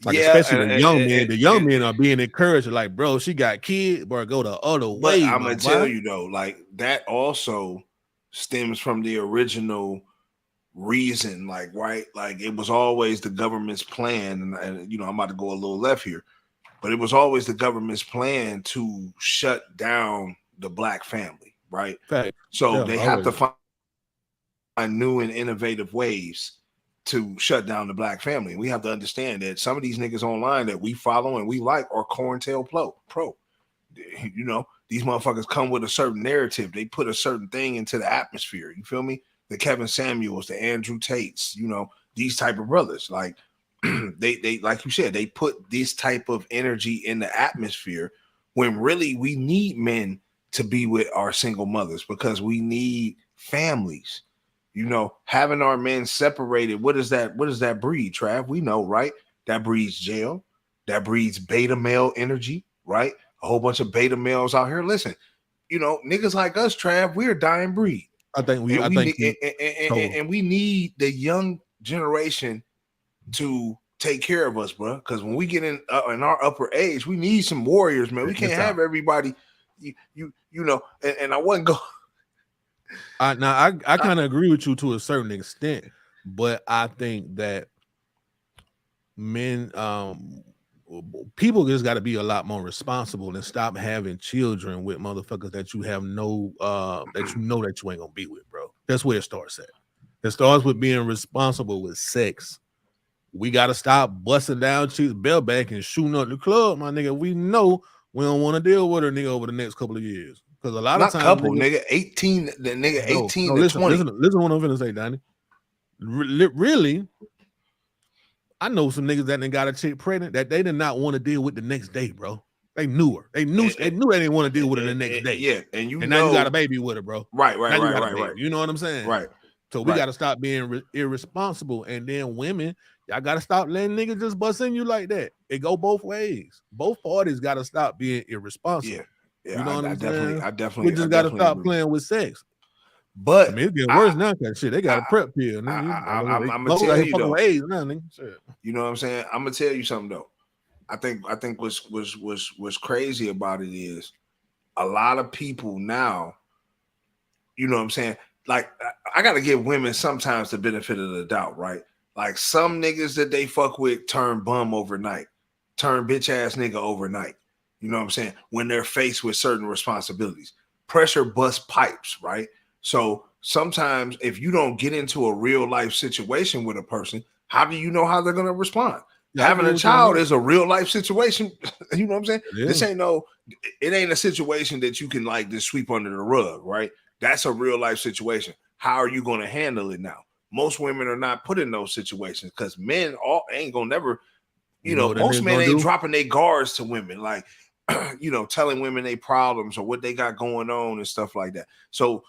A: Like, especially the young men. The young men are being encouraged, like, bro, she got kids, bro, go the other way.
B: I'm gonna tell you though, like that also stems from the original reason, like, right? Like it was always the government's plan, and I'm about to go a little left here, but it was always the government's plan to shut down the black family, right?
A: Fact.
B: So they have to find new and innovative ways to shut down the black family. We have to understand that some of these niggas online that we follow and we like are COINTELPRO pro. These motherfuckers come with a certain narrative. They put a certain thing into the atmosphere. You feel me? The Kevin Samuels, the Andrew Tates, these type of brothers. Like they like you said, they put this type of energy in the atmosphere when really we need men to be with our single mothers because we need families. Having our men separated, what does that breed, Trav? We know, right? That breeds jail. That breeds beta male energy, right? A whole bunch of beta males out here. Listen, niggas like us, Trav, we're a dying breed.
A: And
B: we need the young generation to take care of us, bro. Because when we get in our upper age, we need some warriors, man. We can't have everybody, and I wasn't going.
A: I kind of agree with you to a certain extent, but I think that men, people just got to be a lot more responsible and stop having children with motherfuckers that you have that you ain't gonna be with, bro. That's where it starts at. It starts with being responsible with sex. We got to stop busting down cheeks, bell back, and shooting up the club, my nigga. We know we don't want to deal with her nigga over the next couple of years. Because a lot
B: Not
A: of times,
B: couple, nigga, 18, the nigga 18 to 20.
A: Listen what I'm finna say, Donnie. Really, I know some niggas that got a chick pregnant that they did not want to deal with the next day, bro. They knew her. They knew they didn't want to deal with her the next day.
B: Yeah, and
A: now you got a baby with her, bro.
B: Right.
A: You know what I'm saying?
B: Right.
A: So we got to stop being irresponsible, and then women, y'all got to stop letting niggas just bust in you like that. It go both ways. Both parties got to stop being irresponsible.
B: Yeah,
A: you know what I'm saying?
B: I definitely.
A: We just got to stop playing with sex.
B: But
A: I mean, it's getting worse now. Cause shit, they got a prep pill.
B: I'm gonna tell you though.
A: AIDS now, nigga. Shit.
B: You know what I'm saying? I'm gonna tell you something though. I think what's crazy about it is a lot of people now. You know what I'm saying? Like I gotta give women sometimes the benefit of the doubt, right? Like some niggas that they fuck with turn bum overnight, turn bitch ass nigga overnight. You know what I'm saying? When they're faced with certain responsibilities, pressure bust pipes, right? So sometimes if you don't get into a real life situation with a person, how do you know how they're gonna respond? Yeah, having a child is a real life situation. You know what I'm saying? Yeah. It ain't a situation that you can like just sweep under the rug, right? That's a real life situation. How are you going to handle it now? Most women are not put in those situations because men ain't gonna never, most men ain't dropping their guards to women, like, telling women their problems or what they got going on and stuff like that. So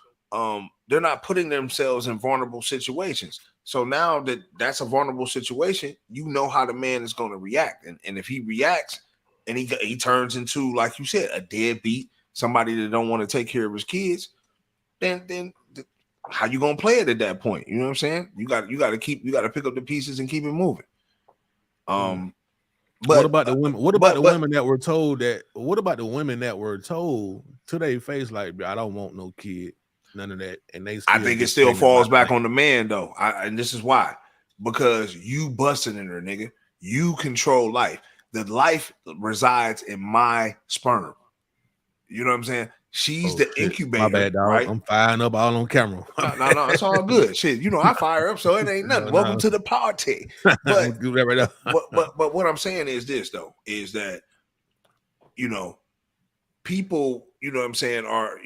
B: they're not putting themselves in vulnerable situations. So now that's a vulnerable situation, you know how the man is going to react. And if he reacts and he turns into, like you said, a deadbeat, somebody that don't want to take care of his kids, then how you gonna play it at that point? You know what I'm saying? You got to pick up the pieces and keep it moving. But
A: what about the women? What about the women that were told that? What about the women that were told to their face like, I don't want no kid, none of that, and they?
B: I think it still falls back on the man though, and this is why, because you busting in her, nigga. You control life. The life resides in my sperm. You know what I'm saying? She's the incubator.
A: My bad, dog. Right? I'm firing up all on camera.
B: No, it's all good. Shit, I fire up, so it ain't nothing. Welcome to the party. But, but what I'm saying is this, though, is that, people, you know what I'm saying, are,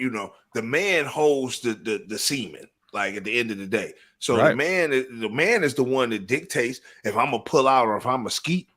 B: the man holds the semen, like at the end of the day. So right. the man is the one that dictates if I'm gonna pull out or if I'm gonna skeet.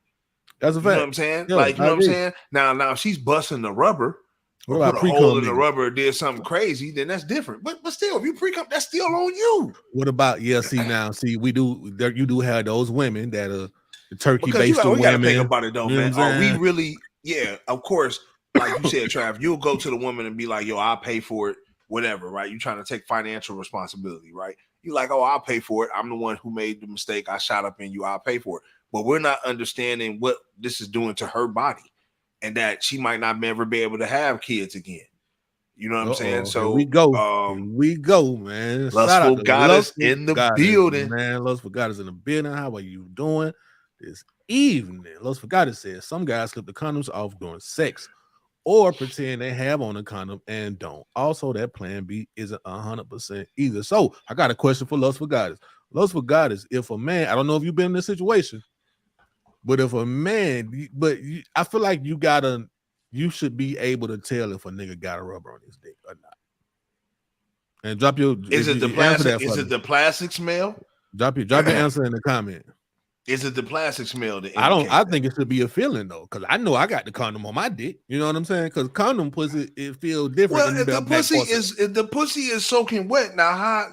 A: That's a fact.
B: You know what I'm saying? Yeah, like, you know what I'm saying? Now if she's busting the rubber, or put a hole in the rubber or did something crazy, then that's different. But still, if you pre-cum, that's still on you.
A: What about you do have those women that are the turkey based women.
B: We gotta think about it though, man. Are we really? Yeah, of course. Like you said, Trav, you'll go to the woman and be like, "Yo, I'll pay for it, whatever." Right? You trying to take financial responsibility, right? You like, "Oh, I'll pay for it. I'm the one who made the mistake. I shot up in you. I'll pay for it." But we're not understanding what this is doing to her body. And that she might not ever be able to have kids again. You know what I'm saying? So
A: we go, man.
B: Lustful Goddess in the building,
A: man. Lustful Goddess in the building. How are you doing this evening? Lustful Goddess says some guys slip the condoms off during sex, or pretend they have on a condom and don't. Also, that plan B isn't 100% either. So I got a question for Lustful Goddess. Lustful Goddess, if a man, I don't know if you've been in this situation. But if a man, I feel like you should be able to tell if a nigga got a rubber on his dick or not. And drop your.
B: Is it the plastic? Is it the plastic smell?
A: Drop your answer in the comment.
B: Is it the plastic smell?
A: I think it should be a feeling though, because I know I got the condom on my dick. You know what I'm saying? Because condom pussy, it feels different.
B: Well, if the pussy is soaking wet, now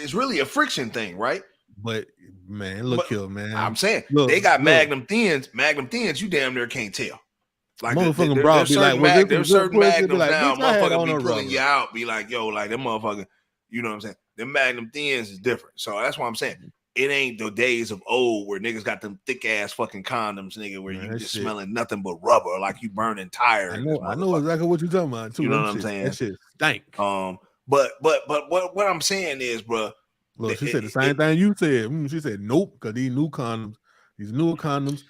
B: it's really a friction thing, right?
A: But man, look here, man.
B: I'm saying they got Magnum thins. Magnum thins, you damn near can't tell. Like
A: motherfucking bro, be like,
B: there's certain Magnums now. Motherfucker be pulling you out, be like, yo, like them motherfucker. You know what I'm saying? Them Magnum thins is different. So that's why I'm saying it ain't the days of old where niggas got them thick ass fucking condoms, nigga, where you just smelling nothing but rubber, like you burning tires.
A: I know exactly what you're talking about too.
B: You know what I'm saying?
A: That shit stank.
B: But what I'm saying is, bro.
A: Look, she said the same thing you said. She said nope, because these newer condoms.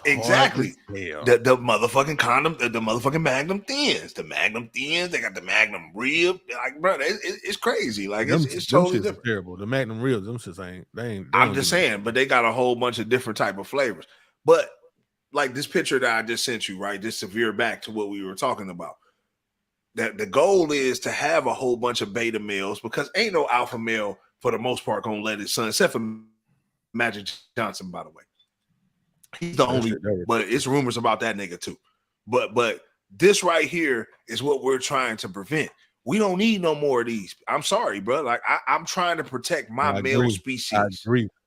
B: Exactly. The motherfucking condom, the motherfucking Magnum thins. The Magnum thins, they got the Magnum rib. Like, bro, it's crazy. Like, it's totally different.
A: Terrible. The Magnum ribs, them shits ain't.
B: I'm just saying, but they got a whole bunch of different type of flavors. But like this picture that I just sent you, right? Just to veer back to what we were talking about. That the goal is to have a whole bunch of beta males, because ain't no alpha male for the most part gonna let his son, except for Magic Johnson, by the way. He's the only, but it's rumors about that nigga too. But this right here is what we're trying to prevent. We don't need no more of these. I'm sorry, bro. Like I'm trying to protect my male species.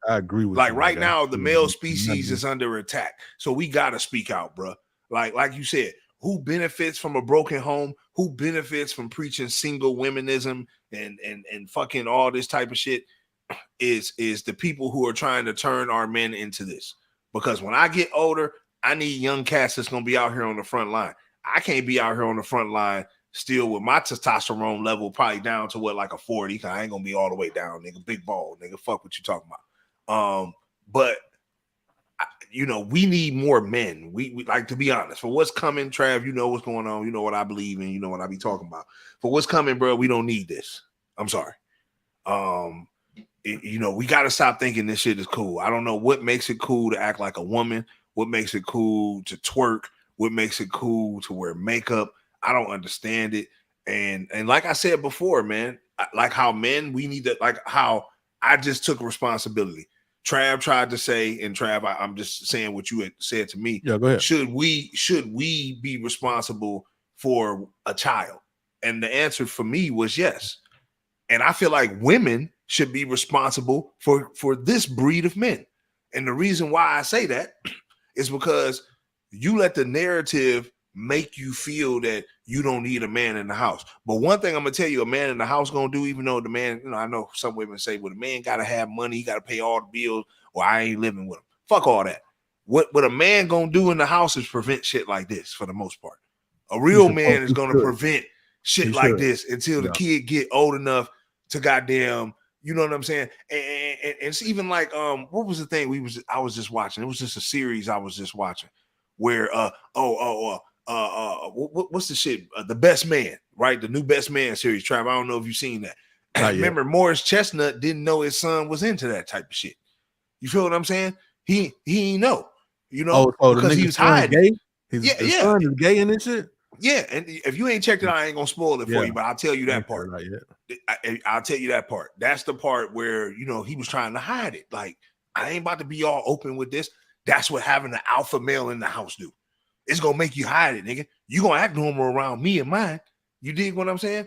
A: I agree with
B: like
A: you.
B: right now, the male species is under attack. So we gotta speak out, bro. Like you said, who benefits from a broken home? Who benefits from preaching single womenism and fucking all this type of shit? Is the people who are trying to turn our men into this. Because when I get older, I need young cats that's gonna be out here on the front line. I can't be out here on the front line still with my testosterone level probably down to what, like a 40. Cause I ain't gonna be all the way down, nigga. Big ball, nigga. Fuck what you talking about. But you know, we need more men. We like, to be honest, for what's coming, Trav, you know what's going on. You know what I believe in. You know what I be talking about. For what's coming, bro, we don't need this. I'm sorry. You know, we got to stop thinking this shit is cool. I don't know what makes it cool to act like a woman. What makes it cool to twerk? What makes it cool to wear makeup? I don't understand it. And like I said before, man, like how men, we need to, like how I just took responsibility. Trav tried to say, and Trav, I'm just saying what you had said to me.
A: Yeah, go ahead.
B: Should we be responsible for a child? And the answer for me was yes. And I feel like women should be responsible for this breed of men. And the reason why I say that is because you let the narrative make you feel that you don't need a man in the house. But one thing I'm gonna tell you, a man in the house gonna do, even though the man, you know, I know some women say, well, the man gotta have money, he gotta pay all the bills, or I ain't living with him. Fuck all that. What a man gonna do in the house is prevent shit like this for the most part. A real man is gonna prevent shit like this until the kid get old enough to goddamn, you know what I'm saying? And it's even like, what was the thing I was just watching? It was just a series I was just watching where what's the shit? The Best Man, right? The new Best Man series. Trav, I don't know if you've seen that. Remember, Morris Chestnut didn't know his son was into that type of shit. You feel what I'm saying? He ain't know, you know, because he was hiding.
A: His son is gay in this shit.
B: Yeah, and if you ain't checked it out, I ain't gonna spoil it for you, but I'll tell you that part. I'll tell you that part. That's the part where, you know, he was trying to hide it. Like, I ain't about to be all open with this. That's what having an alpha male in the house do. It's gonna make you hide it, nigga. You gonna act normal around me and mine. You dig what I'm saying?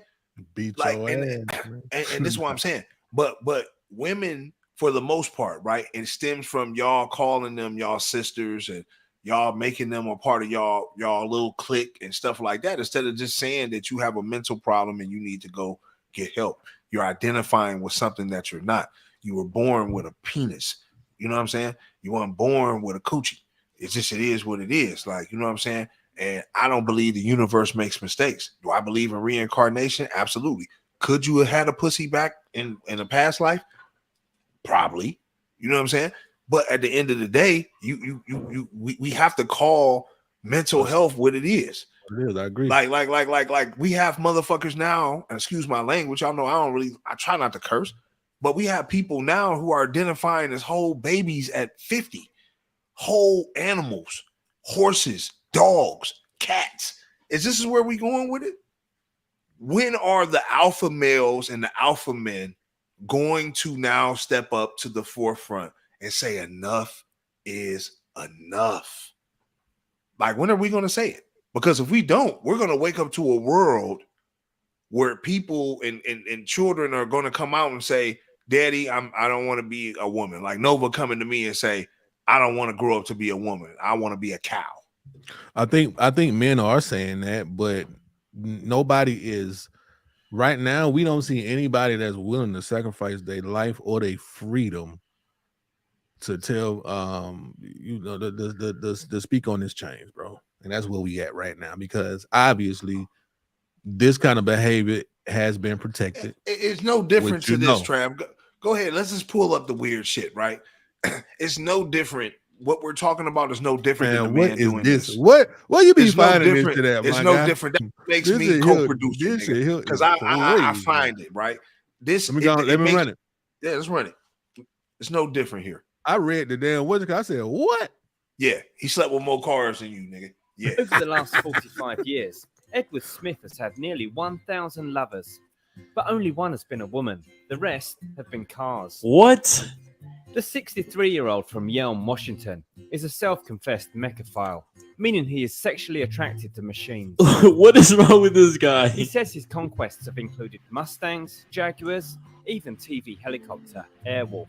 A: Beat
B: like,
A: your
B: and this is what I'm saying. But women, for the most part, right? It stems from y'all calling them y'all sisters and y'all making them a part of y'all little clique and stuff like that, instead of just saying that you have a mental problem and you need to go get help. You're identifying with something that you're not. You were born with a penis. You know what I'm saying? You weren't born with a coochie. It's just, it is what it is. Like, you know what I'm saying? And I don't believe the universe makes mistakes. Do I believe in reincarnation? Absolutely. Could you have had a pussy back in a past life? Probably. You know what I'm saying? But at the end of the day, we have to call mental health what it is.
A: It is, I agree.
B: Like we have motherfuckers now, and excuse my language, y'all know I try not to curse, but we have people now who are identifying as whole babies at 50, whole animals, horses, dogs, cats. Is this where we going with it? When are the alpha males and the alpha men going to now step up to the forefront and say enough is enough? Like, when are we going to say it? Because if we don't, we're going to wake up to a world where people and children are going to come out and say, Daddy, I don't want to be a woman. Like Nova coming to me and say, I don't want to grow up to be a woman. I want to be a cow.
A: I think men are saying that, but nobody is. Right now, we don't see anybody that's willing to sacrifice their life or their freedom to tell to speak on this change, bro. And that's where we at right now, because obviously this kind of behavior has been protected.
B: It's no different to this, Trav. Go ahead. Let's just pull up the weird shit, right? It's no different. What we're talking about is no different than the man doing this.
A: What you be finding into that?
B: It's no different. That makes me co-producer, because I find it, right. This
A: let me run it.
B: Yeah, let's run it. It's no different here.
A: I read the damn what's it called? I said, what?
B: Yeah, he slept with more cars than you, nigga. Yeah.
K: Over the last 45 years, Edward Smith has had nearly 1,000 lovers, but only one has been a woman. The rest have been cars.
L: What?
K: The 63-year-old from Yelm, Washington, is a self-confessed mechaphile, meaning he is sexually attracted to machines.
L: What is wrong with this guy?
K: He says his conquests have included Mustangs, Jaguars, even TV helicopter Airwolf.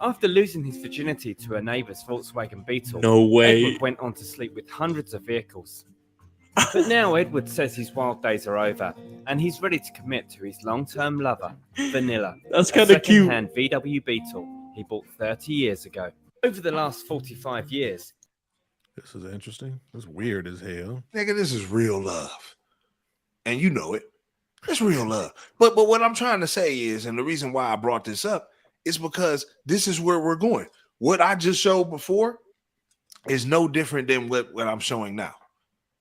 K: After losing his virginity to a neighbour's Volkswagen Beetle,
L: No way.
K: Edward went on to sleep with hundreds of vehicles. But now Edward says his wild days are over, and he's ready to commit to his long-term lover, Vanilla.
L: That's kind of cute.
K: Second-hand VW Beetle he bought 30 years ago. Over the last 45 years.
A: This is interesting. It's weird as hell.
B: Nigga, this is real love. And you know it. It's real love. But what I'm trying to say is, and the reason why I brought this up is because this is where we're going. What I just showed before is no different than what I'm showing now.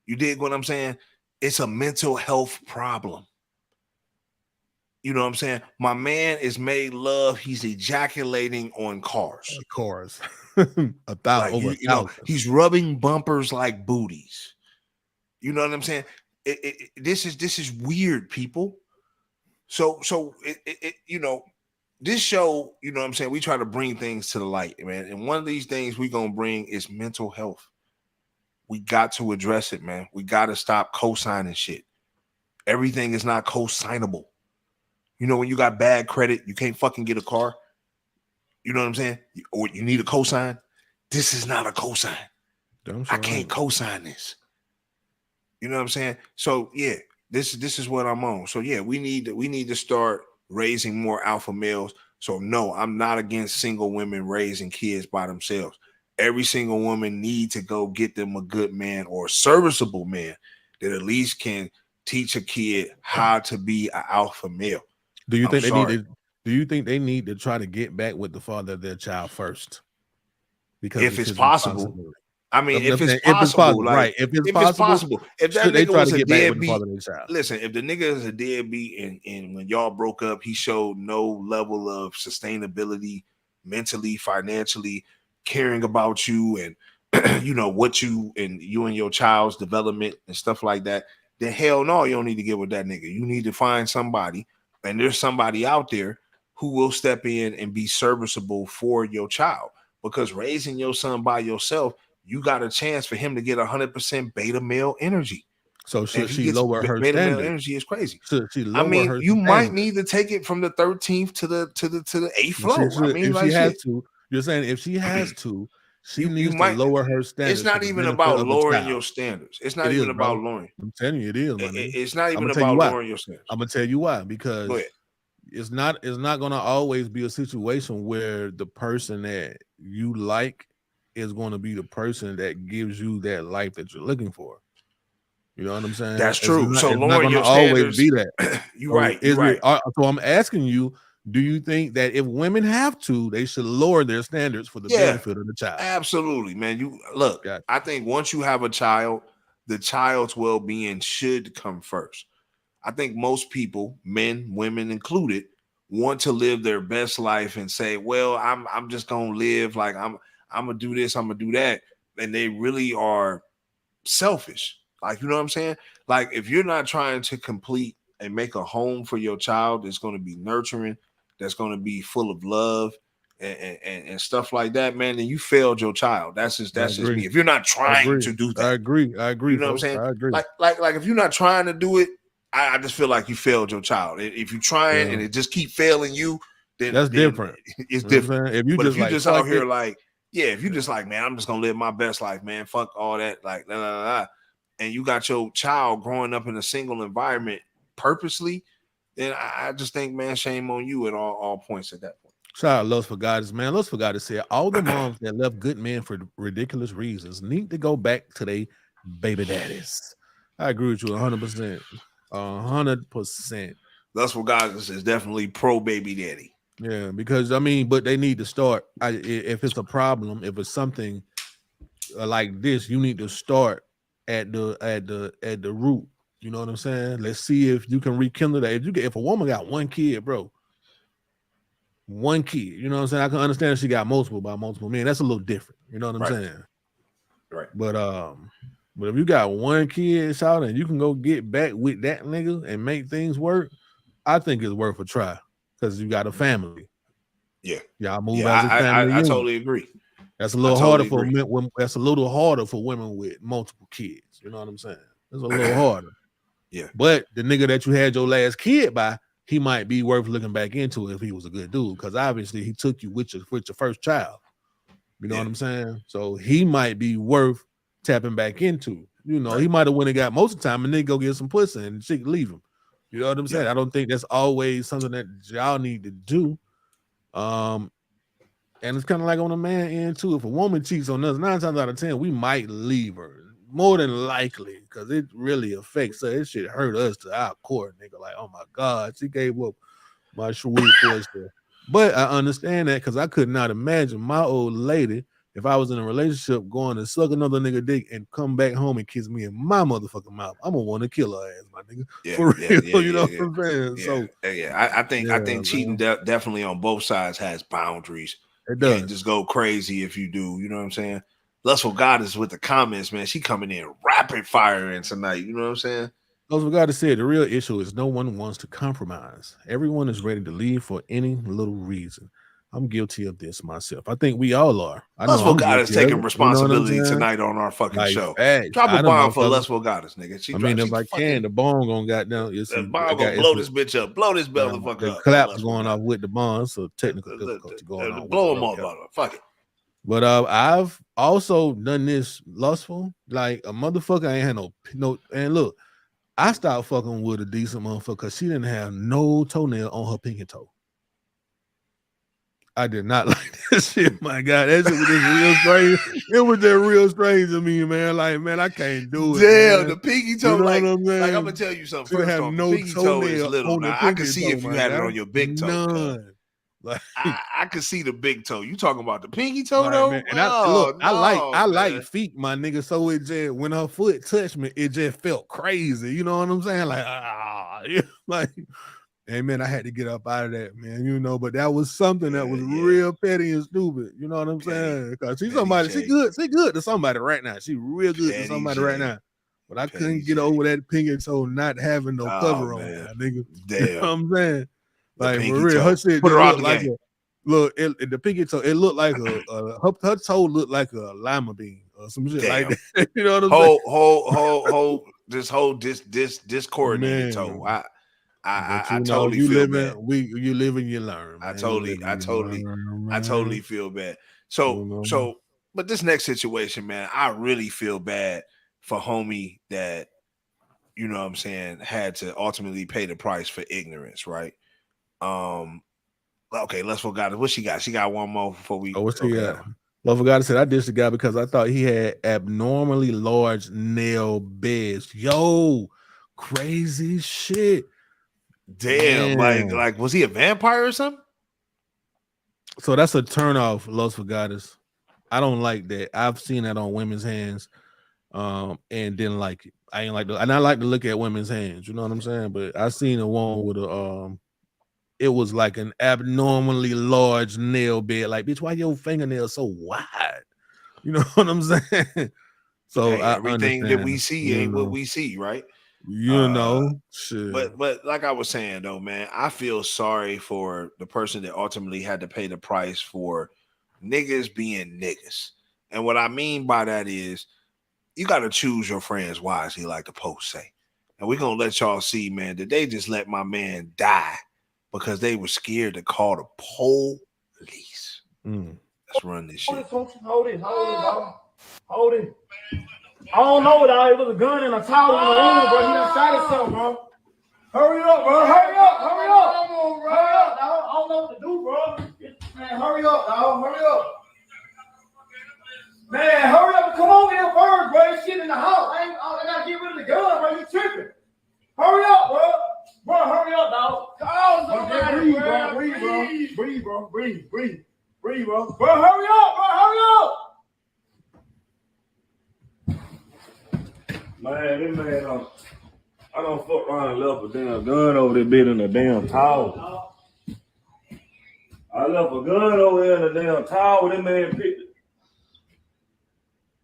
B: You dig what I'm saying? It's a mental health problem. You know what I'm saying? My man is made love. He's ejaculating on cars.
A: Cars.
B: Like,
A: over
B: you know, he's rubbing bumpers like booties. You know what I'm saying? This is weird, people. So you know, this show, you know what I'm saying? We try to bring things to the light, man. And one of these things we're gonna bring is mental health. We got to address it, man. We got to stop co-signing shit. Everything is not co-signable. You know, when you got bad credit, you can't fucking get a car. You know what I'm saying? Or you need a cosign. This is not a cosign. I can't cosign this. You know what I'm saying? So yeah, this is what I'm on. So yeah, we need to start raising more alpha males. So no, I'm not against single women raising kids by themselves. Every single woman need to go get them a good man or a serviceable man that at least can teach a kid how to be an alpha male.
A: Do you think they need to try to get back with the father of their child first? Because
B: if it's possible, I mean, if it's possible, like,
A: right? If it's possible,
B: if that nigga was a deadbeat, listen. If the nigga is a deadbeat, and when y'all broke up, he showed no level of sustainability, mentally, financially, caring about you, and you know what you and your child's development and stuff like that, then hell no, you don't need to get with that nigga. You need to find somebody. And there's somebody out there who will step in and be serviceable for your child, because raising your son by yourself, you got a chance for him to get 100% beta male energy.
A: So should she lower her
B: beta
A: standard?
B: Male energy is crazy.
A: She lower her
B: you
A: standard?
B: might need to take it from the 13th to the 8th floor.
A: If she has to, you're saying if she has to, she needs to lower her standards.
B: It's not even about lowering your standards. It's not even about lowering.
A: I'm telling you, it is.
B: It's not even about lowering your standards.
A: I'm gonna tell you why. Because it's not gonna always be a situation where the person that you like is going to be the person that gives you that life that you're looking for. You know what I'm saying?
B: That's true. So lowering your
A: standards, always be that.
B: You're right. You're right.
A: So I'm asking you, do you think that if women have to, they should lower their standards for the benefit of the child?
B: Absolutely, man. You look, I think once you have a child, the child's well-being should come first. I think most people, men, women included, want to live their best life and say, well, I'm just gonna live like I'm gonna do this, I'm gonna do that. And they really are selfish. Like, you know what I'm saying? Like, if you're not trying to complete and make a home for your child that's going to be nurturing, that's going to be full of love and stuff like that, man, then you failed your child. That's just me. If you're not trying to do that, I agree.
A: You
B: know what I'm saying?
A: I agree.
B: Like if you're not trying to do it, I just feel like you failed your child. If you're trying and it just keep failing you, then
A: that's different.
B: It's different.
A: If you just
B: out here like, if you just like, man, I'm just gonna live my best life, man. Fuck all that, like, and you got your child growing up in a single environment purposely, then I just think, man, shame on you at all points at that point.
A: Shout out Lust for Goddess, man. Lust for Goddess said all the moms that left good men for ridiculous reasons need to go back to their baby daddies. I agree with you 100%. 100%.
B: Lust for Goddess is definitely pro baby daddy.
A: Yeah, because I mean, but they need to start. If it's a problem, if it's something like this, you need to start at the root. You know what I'm saying? Let's see if you can rekindle that. If a woman got one kid, bro, one kid, you know what I'm saying? I can understand if she got multiple men. That's a little different. You know what I'm saying?
B: Right.
A: But if you got one kid out and you can go get back with that nigga and make things work, I think it's worth a try because you got a family.
B: Yeah.
A: Y'all move as a family.
B: I totally agree.
A: That's a little harder for women. That's a little harder for women with multiple kids. You know what I'm saying? It's a little harder.
B: Yeah.
A: But the nigga that you had your last kid by, he might be worth looking back into if he was a good dude. Because obviously he took you with your first child. You know what I'm saying? So he might be worth tapping back into. You know, he might have went and got most of the time and then go get some pussy and she could leave him. You know what I'm saying? I don't think that's always something that y'all need to do. And it's kind of like on a man end too. If a woman cheats on us, 9 times out of 10, we might leave her. More than likely, because it really affects her. It should hurt us to our core, nigga. Like, oh my God, she gave up my sweet voice there. But I understand that because I could not imagine my old lady, if I was in a relationship, going to suck another nigga dick and come back home and kiss me in my motherfucking mouth. I'm gonna want to kill her ass, my nigga. For real, you know what I'm saying?
B: So I think cheating definitely on both sides has boundaries.
A: It does.
B: You can't just go crazy if you do. You know what I'm saying? Lustful Goddess with the comments, man. She coming in rapid firing tonight. You know what I'm saying?
A: Lustful Goddess said the real issue is no one wants to compromise. Everyone is ready to leave for any little reason. I'm guilty of this myself. I think we all are.
B: Lustful Goddess taking responsibility tonight on our fucking show. Drop a bomb for Lustful Goddess, nigga.
A: If I can, the bomb gonna goddamn.
B: The bomb gonna blow this bitch up. Blow this motherfucker
A: the
B: up.
A: Clap's going off with the bomb, so technical difficulty going on.
B: Blow them all, fuck it.
A: But I've also done this lustful, like a motherfucker ain't had no. And look, I stopped fucking with a decent motherfucker because she didn't have no toenail on her pinky toe. I did not like that shit. My God, that shit was just real strange. It was just real strange to me, man. Like, man, I can't do it.
B: Damn,
A: man.
B: the pinky toe,
A: you know
B: like
A: I'm
B: gonna tell you something. First off, the pinky toe is little. Now I can see if you had it on your big toe.
A: None.
B: Like, I can see the big toe. You talking about the pinky toe though?
A: Man. And I like feet, my nigga. So it just when her foot touched me, it just felt crazy. You know what I'm saying? Like, like, hey man, I had to get up out of that, man. You know, but that was something that was real petty and stupid. You know what I'm saying? Because she's somebody, she good to somebody right now. She real good to somebody right now. But I couldn't get over that pinky toe not having no cover on, nigga.
B: Damn.
A: You know what I'm saying? Like for
B: toe.
A: real, her shit
B: Put her out
A: looked like the pinky toe. It looked like her toe looked like a lima bean or some shit like that. You know what I'm saying?
B: This discoordinated toe. I totally
A: you
B: feel
A: live
B: bad.
A: You live and you learn.
B: Man. I totally feel bad. So, but this next situation, man, I really feel bad for homie that, you know what I'm saying, had to ultimately pay the price for ignorance, right? Okay, let's forget it. What she got? She got one more before we.
A: Oh, what she got? Well, I forgot to say I dissed the guy because I thought he had abnormally large nail beds. Yo, crazy shit.
B: Damn, like was he a vampire or something?
A: So that's a turn off, Lustful Goddess. I don't like that. I've seen that on women's hands, and didn't like it. I ain't like to, and I like to look at women's hands. You know what I'm saying? But I seen a woman with a it was like an abnormally large nail bed. Like, bitch, why your fingernails so wide? You know what I'm saying? So
B: everything that we see ain't what we see, right?
A: You know, shit.
B: But like I was saying though, man, I feel sorry for the person that ultimately had to pay the price for niggas being niggas. And what I mean by that is you got to choose your friends wisely, like the post say. And we're gonna let y'all see, man, that they just let my man die because they were scared to call the police. Let's run this shit.
M: Hold it, dog. Hold it. I don't know, dog. It was a gun and a towel in the room, bro. He done shot himself, bro. Hurry up, bro. Hurry up. Hurry up. Hurry up, dog. I don't know what to do, bro. Man, hurry up, dog. Hurry up. Man, hurry up and come over here first, bro. This shit in the house. I gotta get rid of the gun, bro. You tripping. Hurry up, bro. Bro, hurry up, dog. Breathe, bro. Breathe, bro. Breathe, bro. Bro, hurry up, bro. Hurry up. Man, this man, I don't fuck around and left a damn gun over there bit in a damn towel. I left a gun over here in a damn towel. This man picked it.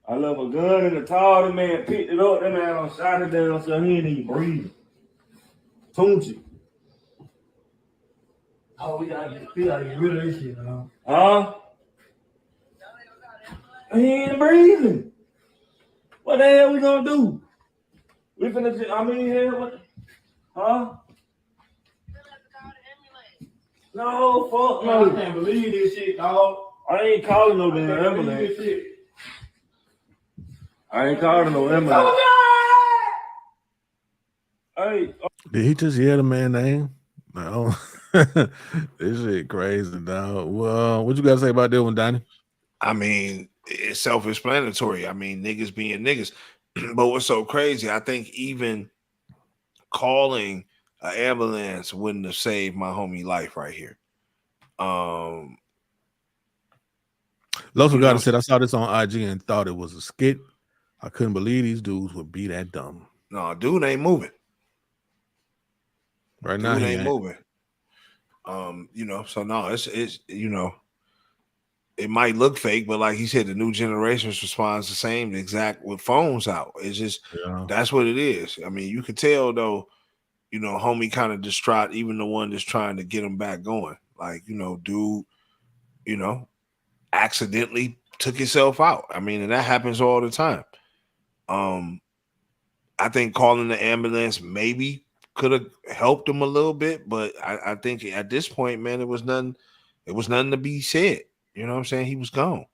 M: I left a gun in the towel. The man picked it up. That man on shot it down, so he ain't even breathing. Tunchi. Oh, we gotta get rid of this shit, huh? He ain't breathing. What the hell we gonna do? We finna, what? Huh? No, fuck no. I can't believe this shit, dog. I ain't calling no damn ambulance. I ain't calling no ambulance. Hey.
A: Did he just hear the man's name? No. This shit crazy, dog. Well, what you gotta say about that one, Donnie?
B: I mean, it's self-explanatory. I mean, niggas being niggas. But what's so crazy, I think even calling an ambulance wouldn't have saved my homie life right here.
A: Los Regardless said, I saw this on IG and thought it was a skit. I couldn't believe these dudes would be that dumb.
B: No, dude ain't moving.
A: Right now,
B: dude
A: he
B: ain't moving. So no, it's it might look fake, but like he said, the new generation's responds the same exact with phones out. It's just that's what it is. I mean, you can tell though, homie kind of distraught, even the one that's trying to get him back going. Like, dude, accidentally took himself out. I mean, and that happens all the time. I think calling the ambulance maybe could have helped him a little bit, but I think at this point, man, it was nothing to be said. You know what I'm saying? He was gone.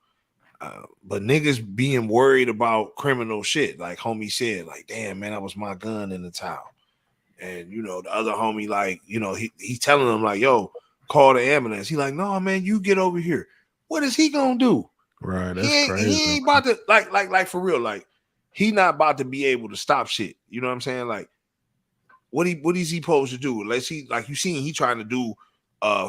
B: But niggas being worried about criminal shit, like homie said, like, damn, man, that was my gun in the towel. And, the other homie, like, he's telling them, like, yo, call the ambulance. He like, no, man, you get over here. What is he going to do?
A: Right, that's crazy.
B: He ain't about to, like, for real, like, he not about to be able to stop shit. You know what I'm saying? Like, what is he supposed to do? Let's see, like you seen, he trying to do,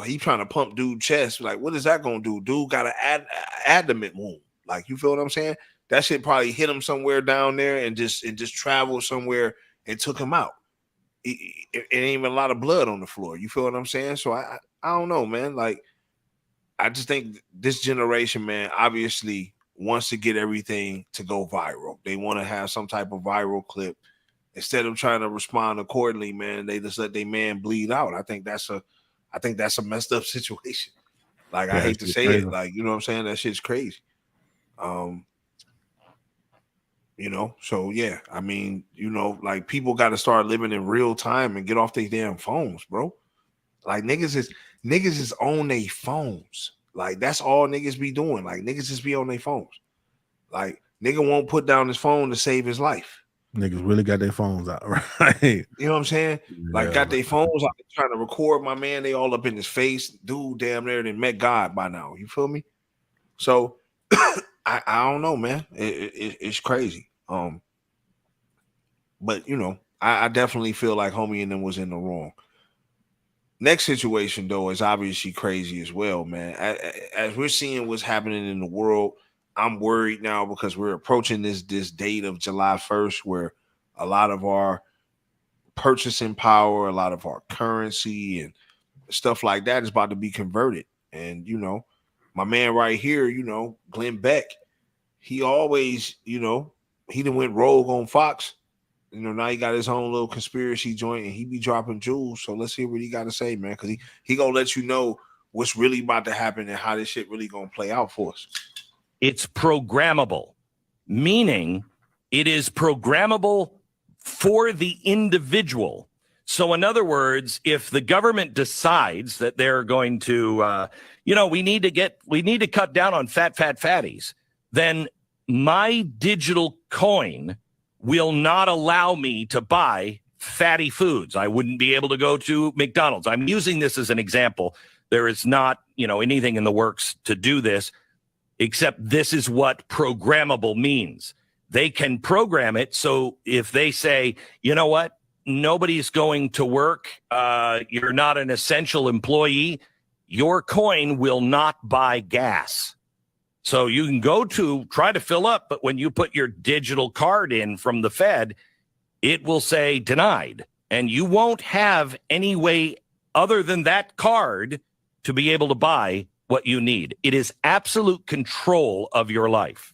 B: he trying to pump dude chest. Like, what is that gonna do? Dude got an adamant wound. Like, you feel what I'm saying? That shit probably hit him somewhere down there and just traveled somewhere and took him out. It ain't even a lot of blood on the floor. You feel what I'm saying? So I don't know, man. Like, I just think this generation, man, obviously wants to get everything to go viral. They want to have some type of viral clip. Instead of trying to respond accordingly, man, they just let their man bleed out. I think that's a messed up situation. Like, I hate to say it, like, you know what I'm saying? That shit's crazy. So yeah, I mean, like, people got to start living in real time and get off their damn phones, bro. Like, niggas is on their phones. Like, that's all niggas be doing. Like, niggas just be on their phones. Like, nigga won't put down his phone to save his life.
A: Niggas really got their phones out, right?
B: You know what I'm saying? Like, got their phones out, trying to record my man. They all up in his face. Dude, damn near they met God by now. You feel me? So I don't know, man. It's crazy. But I definitely feel like homie and them was in the wrong. Next situation though is obviously crazy as well, man. As we're seeing what's happening in the world, I'm worried now because we're approaching this date of July 1st, where a lot of our purchasing power, a lot of our currency and stuff like that is about to be converted. And, my man right here, Glenn Beck, he always, he done went rogue on Fox. Now he got his own little conspiracy joint and he be dropping jewels. So let's hear what he got to say, man, because he gonna let you know what's really about to happen and how this shit really gonna play out for us.
N: It's programmable, meaning it is programmable for the individual. So in other words, if the government decides that they're going to, we need to cut down on fatties, then my digital coin will not allow me to buy fatty foods. I wouldn't be able to go to McDonald's. I'm using this as an example. There is not, anything in the works to do this, except this is what programmable means. They can program it. So if they say, you know what, nobody's going to work, you're not an essential employee, your coin will not buy gas. So you can go to try to fill up, but when you put your digital card in from the Fed, it will say denied. And you won't have any way other than that card to be able to buy what you need. It is absolute control of your life.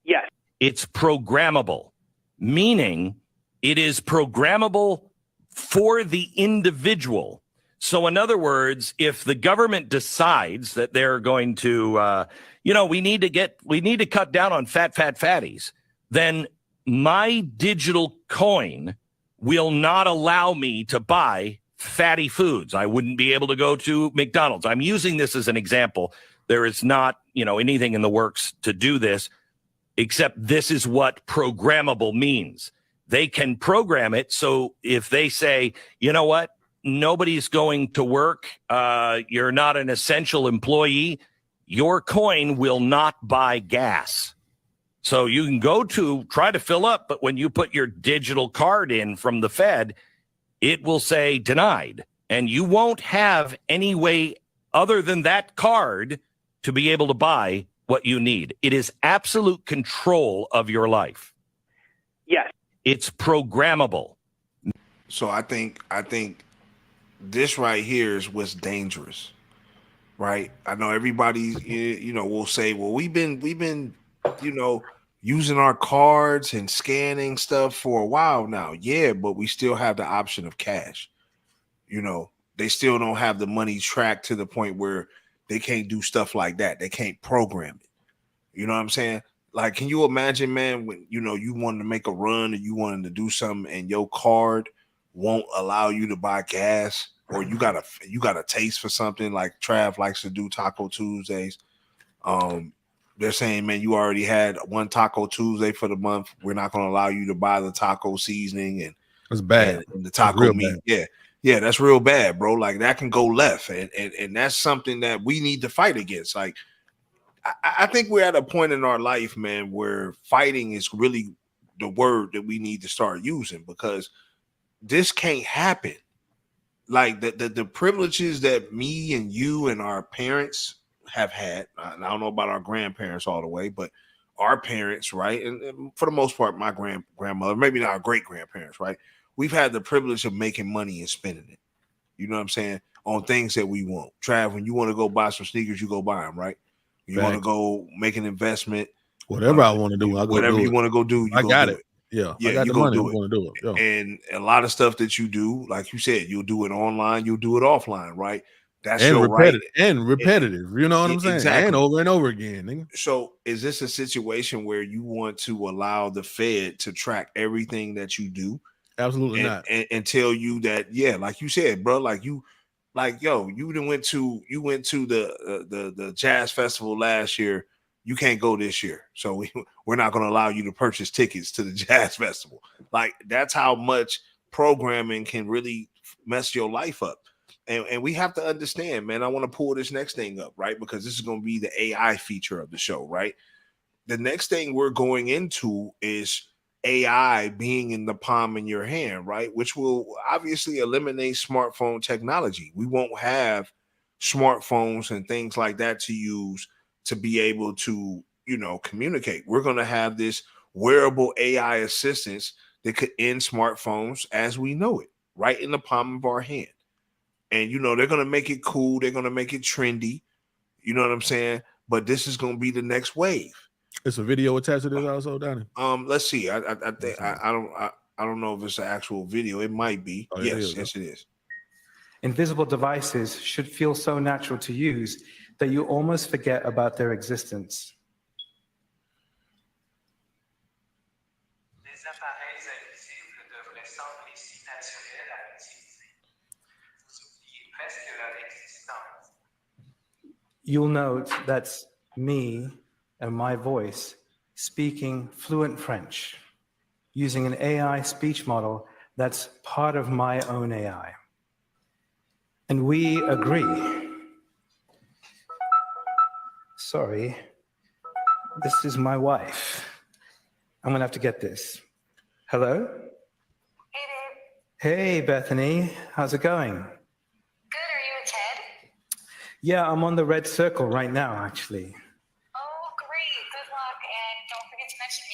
O: Yes.
N: It's programmable, meaning it is programmable for the individual. So in other words, if the government decides that they're going to, we need to cut down on fatties, then my digital coin will not allow me to buy fatty foods. I wouldn't be able to go to McDonald's. I'm using this as an example. There is not, anything in the works to do this, except this is what programmable means. They can program it. So if they say, you know what, nobody's going to work, you're not an essential employee, your coin will not buy gas. So you can go to try to fill up, but when you put your digital card in from the Fed, it will say denied. And you won't have any way other than that card to be able to buy what you need. It is absolute control of your life.
O: Yes.
N: It's programmable.
B: So I think this right here is what's dangerous, right? I know everybody, will say, well, we've been, using our cards and scanning stuff for a while now. Yeah, but we still have the option of cash. They still don't have the money tracked to the point where they can't do stuff like that. They can't program it. You know what I'm saying? Like, can you imagine, man, when, you wanted to make a run or you wanted to do something and your card won't allow you to buy gas, or you got a taste for something like Trav likes to do Taco Tuesdays. They're saying, man, you already had one Taco Tuesday for the month. We're not going to allow you to buy the taco seasoning and
A: that's bad.
B: And the taco meat. Bad. Yeah, that's real bad, bro. Like that can go left, and that's something that we need to fight against. Like, I think we're at a point in our life, man, where fighting is really the word that we need to start using, because this can't happen. Like the privileges that me and you and our parents have had, I don't know about our grandparents all the way, but our parents, right? And for the most part, my grandmother, maybe not our great grandparents, right? We've had the privilege of making money and spending it. You know what I'm saying? On things that we want. Trav, when you want to go buy some sneakers, you go buy them, right? You want to go make an investment.
A: Whatever I want to do, I'll go
B: whatever
A: do
B: you want to go do, you
A: I
B: go
A: got
B: do
A: it. Yeah,
B: yeah,
A: I got
B: you
A: the
B: go
A: money.
B: do
A: I'm going to do it. Yeah.
B: And a lot of stuff that you do, like you said, you'll do it online, you'll do it offline, right? That's
A: and
B: your
A: repetitive
B: right.
A: and repetitive. You know what I'm saying?
B: Exactly.
A: And over again, nigga.
B: So is this a situation where you want to allow the Fed to track everything that you do?
A: Absolutely not.
B: And tell you that, yeah, like you said, bro, you went to the jazz festival last year. You can't go this year. So we're not going to allow you to purchase tickets to the jazz festival. Like, that's how much programming can really mess your life up. And we have to understand, man, I want to pull this next thing up, right? Because this is going to be the AI feature of the show, right? The next thing we're going into is AI being in the palm of your hand, right? Which will obviously eliminate smartphone technology. We won't have smartphones and things like that to use to be able to, communicate. We're going to have this wearable AI assistance that could end smartphones as we know it, right in the palm of our hand. And, they're going to make it cool. They're going to make it trendy. You know what I'm saying? But this is going to be the next wave.
A: It's a video attached to this also, Donnie.
B: Let's see. I think I don't know if it's an actual video. It might be.
A: Oh,
B: yes, it is.
P: Invisible devices should feel so natural to use that you almost forget about their existence. You'll note that's me and my voice speaking fluent French using an AI speech model that's part of my own AI. And we agree. Sorry, this is my wife. I'm gonna have to get this. Hello?
Q: Hey, Dave.
P: Hey, Bethany, how's it going?
Q: Good, are you with Ted?
P: Yeah, I'm on the red circle right now, actually.
Q: Oh, great, good luck, and don't forget to mention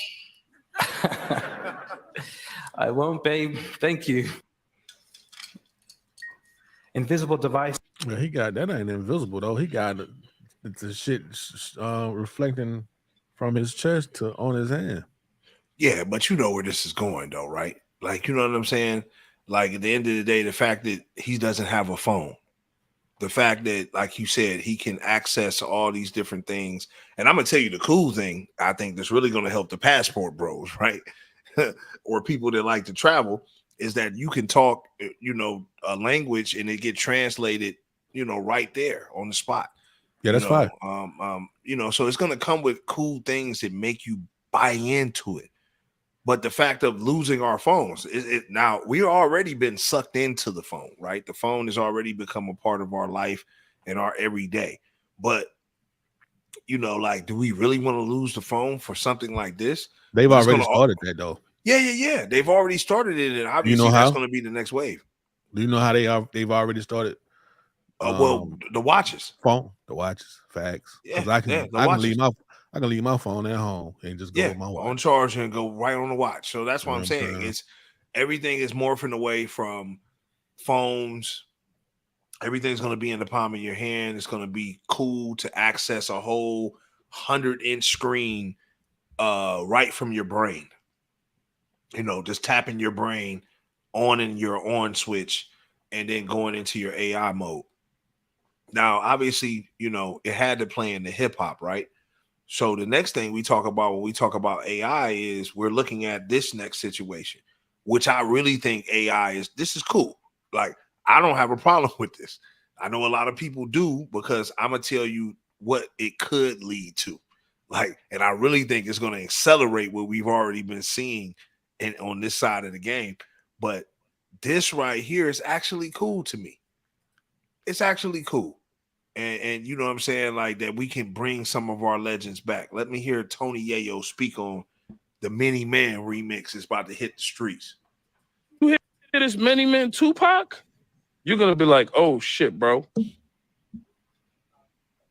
Q: me.
P: I won't, babe, thank you. Invisible device.
A: Yeah, he got that ain't invisible though. He got the shit reflecting from his chest to on his hand.
B: Yeah, but you know where this is going, though, right? Like, you know what I'm saying? Like, at the end of the day, the fact that he doesn't have a phone, the fact that, like you said, he can access all these different things. And I'm going to tell you the cool thing, I think that's really going to help the passport bros, right? Or people that like to travel, is that you can talk, you know, a language and it get translated, you know, right there on the spot.
A: Yeah, that's fine.
B: You know, so it's going to come with cool things that make you buy into it. But the fact of losing our phones, now we've already been sucked into the phone, right? The phone has already become a part of our life and our everyday. But, you know, like, do we really want to lose the phone for something like this?
A: They've already started that, though.
B: Yeah. They've already started it, and obviously
A: you know
B: that's
A: how?
B: going to be the next wave.
A: Do you know how they've already started?
B: Well, the watches,
A: the watches, facts. Because I can leave my phone at home and just go with my watch
B: on charge and go right on the watch. So that's what I'm saying. It's everything is morphing away from phones. Everything's going to be in the palm of your hand. It's going to be cool to access a whole 100-inch screen right from your brain. You know, just tapping your brain on in your on switch and then going into your AI mode. Now, obviously, you know, it had to play in the hip hop, right? So the next thing we talk about when we talk about AI is we're looking at this next situation, which I really think AI this is cool. Like, I don't have a problem with this. I know a lot of people do, because I'm going to tell you what it could lead to. Like, and I really think it's going to accelerate what we've already been seeing on this side of the game. But this right here is actually cool to me. It's actually cool. And you know what I'm saying? Like, that we can bring some of our legends back. Let me hear Tony Yayo speak on the Many Man remix is about to hit the streets.
O: You hear this Many Man Tupac? You're going to be like, oh, shit, bro.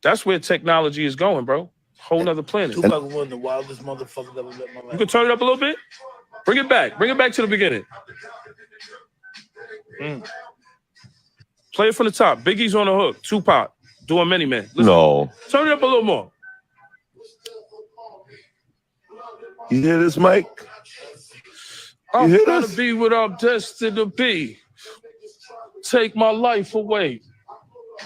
O: That's where technology is going, bro. Whole nother planet.
M: Tupac was one of the wildest motherfuckers that ever met my life.
O: You can turn it up a little bit? Bring it back. Bring it back to the beginning. Play it from the top. Biggie's on the hook. Tupac doing Many Men. Listen.
R: No.
O: Turn it up a little more.
R: You hear this, Mike?
O: I'm trying to be what I'm destined to be. Take my life away.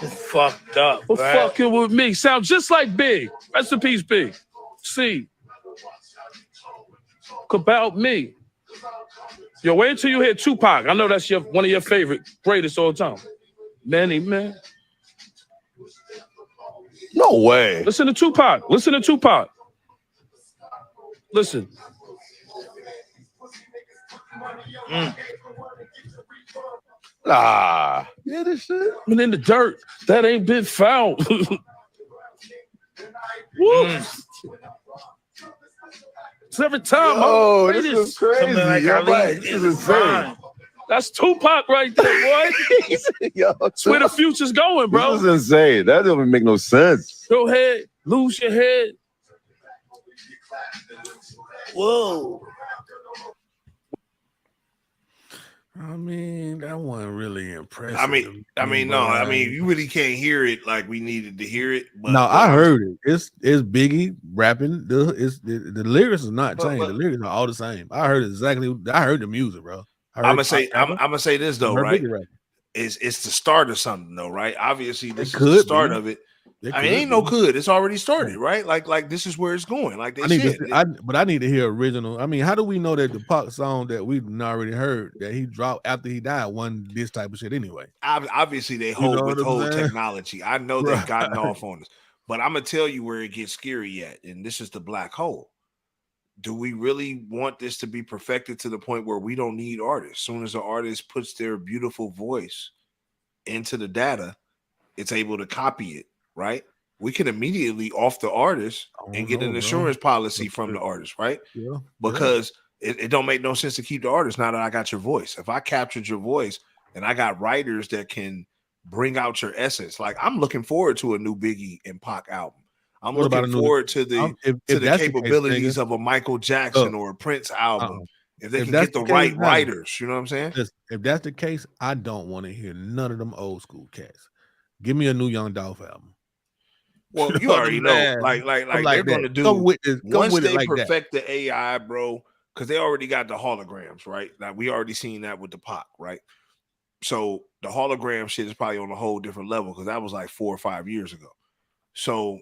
M: It's fucked up.
O: For fucking with me. Sound just like Big. Rest in peace, Big. See. About me. Yo, wait until you hear Tupac. I know that's one of your favorite, greatest all time. Many Men.
R: No way.
O: Listen to Tupac. Listen to Tupac. Listen.
R: Nah. Yeah, this shit.
O: I'm in the dirt. That ain't been found. Woo. It's every time.
R: Oh, this is crazy.
O: Like
R: This is insane.
O: That's Tupac right there, boy.
R: Yo,
O: That's where the future's going, bro.
R: This is insane. That doesn't make no sense.
O: Go ahead. Lose your head.
M: Whoa.
A: I mean, that wasn't really impressive.
B: I mean, you really can't hear it like we needed to hear it. But
A: no, I heard it. It's Biggie rapping. The lyrics is not changed. The lyrics are all the same. I heard exactly. I heard the music, bro. I'm
B: gonna say this though, right? It's the start of something though, right? Obviously, this is the start of it. I mean, ain't no could. It's already started, right? Like this is where it's going. Like they said.
A: But I need to hear original. I mean, how do we know that the Pac song that we've already heard that he dropped after he died wasn't this type of shit anyway?
B: Obviously, they withhold technology. I know they've gotten off on this, but I'm gonna tell you where it gets scary at, and this is the black hole. Do we really want this to be perfected to the point where we don't need artists? As soon as the artist puts their beautiful voice into the data, it's able to copy it, right? We can immediately off the artist and get an insurance policy from the artist, right?
A: Yeah.
B: Because it don't make no sense to keep the artist now that I got your voice. If I captured your voice and I got writers that can bring out your essence, like I'm looking forward to a new Biggie and Pac album. I'm looking forward to the capabilities of a Michael Jackson or a Prince album. If they can get the right writers, you know what I'm saying?
A: If that's the case, I don't want to hear none of them old school cats. Give me a new Young Dolph album.
B: Well, you already know, like they're going to do once they perfect the AI, bro. because they already got the holograms, right? Now we already seen that with the Pac, right? So the hologram shit is probably on a whole different level because that was like 4 or 5 years ago. So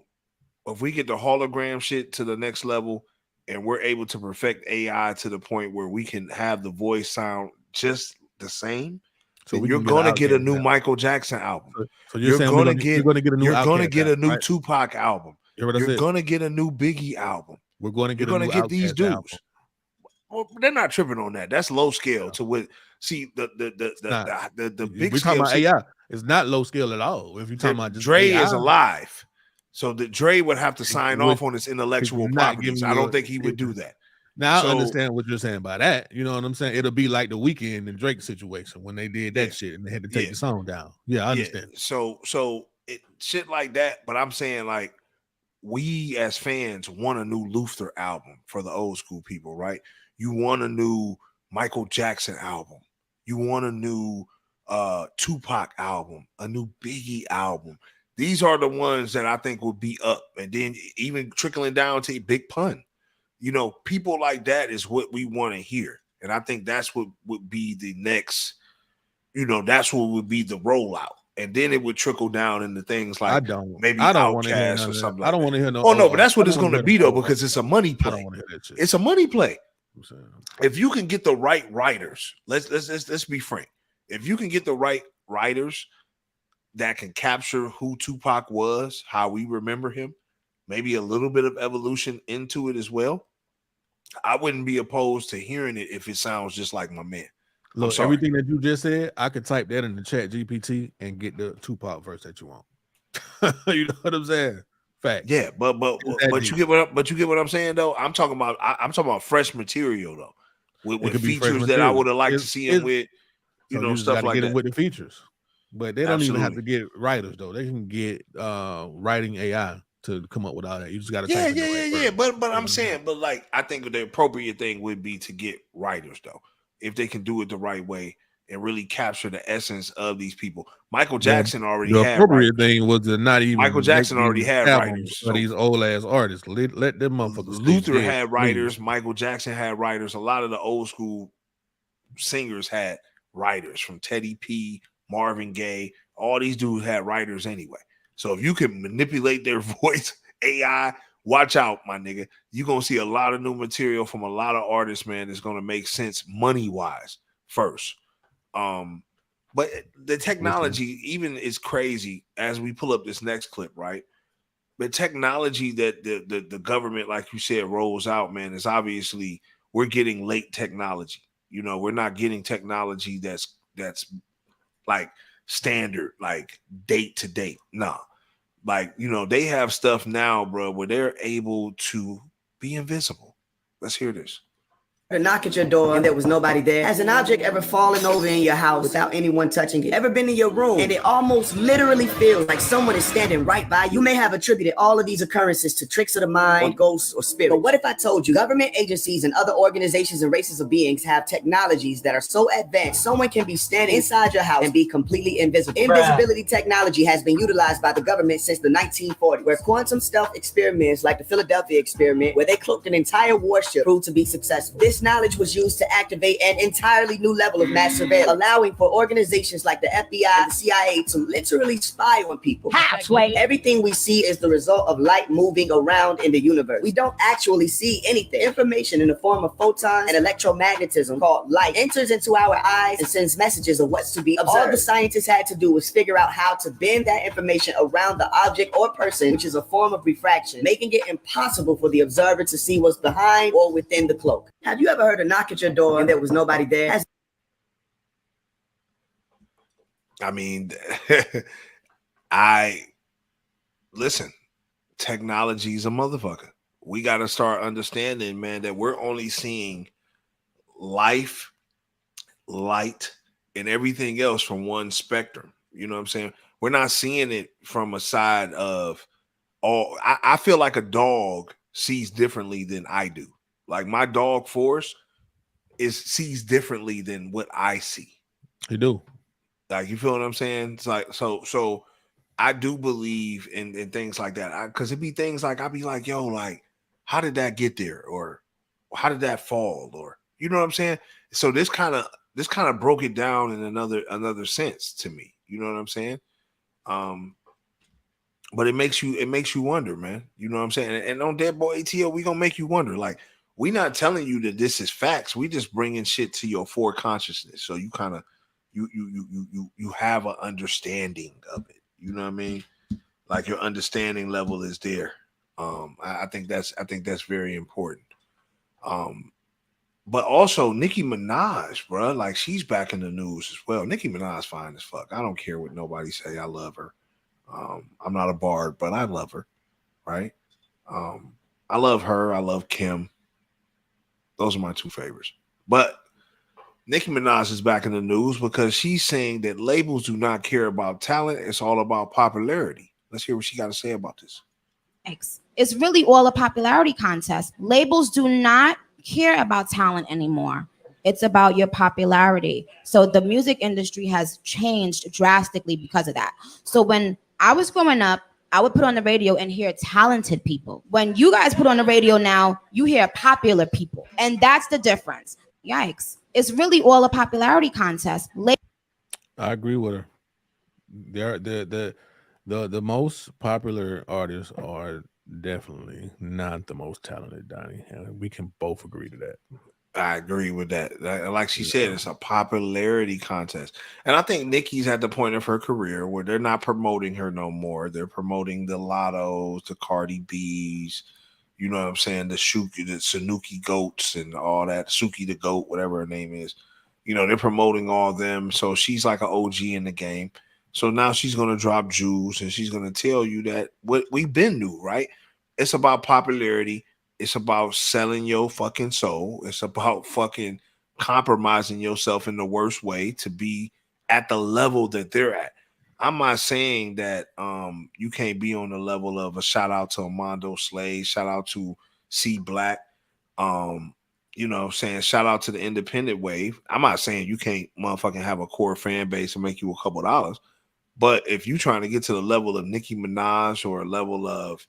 B: if we get the hologram shit to the next level and we're able to perfect AI to the point where we can have the voice sound just the same,
A: So
B: then
A: we
B: you're
A: can get
B: going to
A: an
B: get a
A: Outkast
B: new
A: album.
B: Michael Jackson album.
A: So you're saying
B: gonna
A: you're going to get a new
B: you're going to
A: Outkast
B: get a
A: album,
B: new
A: right?
B: Tupac album.
A: You heard what I
B: You're
A: said?
B: going to get a new Biggie album.
A: We're going to
B: You're
A: get a
B: going
A: new
B: to get these
A: Outkast
B: dudes.
A: album.
B: Well, they're not tripping on that. That's low scale to what. See the big
A: We're talking
B: scale.
A: about AI. It's not low scale at all. If you're talking about just
B: Dre
A: AI,
B: is alive, so the Dre would have to sign off on his intellectual properties. I don't think he would do that.
A: Now
B: So,
A: I understand what you're saying by that. You know what I'm saying? It'll be like the Weeknd and Drake situation when they did that shit and they had to take the song down. Yeah, I understand.
B: So shit like that. But I'm saying like we as fans want a new Luther album for the old school people, right? You want a new Michael Jackson album. You want a new Tupac album, a new Biggie album. These are the ones that I think will be up. And then even trickling down to Big Pun. You know, people like that is what we want to hear. And I think that's what would be the next, that's what would be the rollout. And then it would trickle down into things like maybe Outkast or something.
A: I don't want to hear no.
B: Oh no, but that's what it's going to be though, because it's a money play.
A: I don't want to hear that shit.
B: It's a money play. If you can get the right writers, let's be frank. If you can get the right writers that can capture who Tupac was, how we remember him, maybe a little bit of evolution into it as well, I wouldn't be opposed to hearing it if it sounds just like my man.
A: Look, everything that you just said, I could type that in the chat GPT and get the Tupac verse that you want. You know what I'm saying? Fact.
B: Yeah, but you get what I'm saying though. I'm talking about fresh material though, with features that I would have liked to see him with, stuff like that.
A: With the features, but they don't even have to get writers though. They can get writing AI to come up with all that. You just got to
B: yeah. But I'm saying, but like I think the appropriate thing would be to get writers though, if they can do it the right way and really capture the essence of these people. Michael Jackson already had.
A: The appropriate thing was to not even.
B: Michael Jackson already had writers.
A: So these old ass artists, let them motherfuckers.
B: Luther had writers. Michael Jackson had writers. A lot of the old school singers had writers, from Teddy P, Marvin Gaye. All these dudes had writers anyway. So if you can manipulate their voice, AI, watch out, my nigga. You're going to see a lot of new material from a lot of artists, man. It's going to make sense money-wise first. But the technology even is crazy as we pull up this next clip, right? The technology that the government, like you said, rolls out, man, is obviously we're getting late technology. We're not getting technology that's like standard, like date to date. Nah. Like, they have stuff now, bro, where they're able to be invisible. Let's hear this.
S: A knock at your door and there was nobody there. Has an object ever fallen over in your house without anyone touching it? Ever been in your room and it almost literally feels like someone is standing right by you? You may have attributed all of these occurrences to tricks of the mind, or ghosts, or spirits. But what if I told you government agencies and other organizations and races of beings have technologies that are so advanced someone can be standing inside your house and be completely invisible? Invisibility technology has been utilized by the government since the 1940s, where quantum stealth experiments like the Philadelphia experiment, where they cloaked an entire warship, proved to be successful. This knowledge was used to activate an entirely new level of mass surveillance, allowing for organizations like the FBI and the CIA to literally spy on people. Halfway. Everything we see is the result of light moving around in the universe. We don't actually see anything. Information in the form of photons and electromagnetism called light enters into our eyes and sends messages of what's to be observed. All the scientists had to do was figure out how to bend that information around the object or person, which is a form of refraction, making it impossible for the observer to see what's behind or within the cloak. Have you ever heard a knock at your door and there was nobody there?
B: I mean, listen, technology is a motherfucker. We got to start understanding, man, that we're only seeing life, light, and everything else from one spectrum. You know what I'm saying? We're not seeing it from a side of I feel like a dog sees differently than I do. Like my dog Force sees differently than what I see.
A: You do.
B: Like, you feel what I'm saying? It's like, so I do believe in things like that. Cause it'd be things like, I'd be like, yo, like, how did that get there? Or how did that fall, or you know what I'm saying? So this kind of broke it down in another sense to me. You know what I'm saying? But it makes you wonder, man. You know what I'm saying? And on DeadBolt ATL, we gonna make you wonder. Like, we not telling you that this is facts. We just bringing shit to your foreconsciousness, so you kind of you have an understanding of it. You know what I mean? Like, your understanding level is there. I think that's very important. But also Nicki Minaj, bro, like, she's back in the news as well. Nicki Minaj fine as fuck. I don't care what nobody say. I love her. I'm not a bard, but I love her, right? I love her. I love Kim. Those are my two favorites. But Nicki Minaj is back in the news because she's saying that labels do not care about talent. It's all about popularity. Let's hear what she got to say about this.
T: It's really all a popularity contest. Labels do not care about talent anymore. It's about your popularity. So the music industry has changed drastically because of that. So when I was growing up, I would put on the radio and hear talented people. When you guys put on the radio now, you hear popular people. And that's the difference. Yikes. It's really all a popularity contest.
A: I agree with her. The most popular artists are definitely not the most talented, Donnie. And we can both agree to that.
B: I agree with that. Like she said, it's a popularity contest. And I think Nicki's at the point of her career where they're not promoting her no more. They're promoting the Lottos, the Cardi B's, you know what I'm saying, the Sanuki Goats and all that, Suki the Goat, whatever her name is. You know, they're promoting all them. So she's like an OG in the game. So now she's going to drop jewels and she's going to tell you that what we've been knew, right? It's about popularity. It's about selling your fucking soul. It's about fucking compromising yourself in the worst way to be at the level that they're at. I'm not saying that you can't be on the level of a shout out to Armando Slade, shout out to C Black, you know what I'm saying, shout out to the independent wave. I'm not saying you can't motherfucking have a core fan base and make you a couple dollars. But if you're trying to get to the level of Nicki Minaj or a level of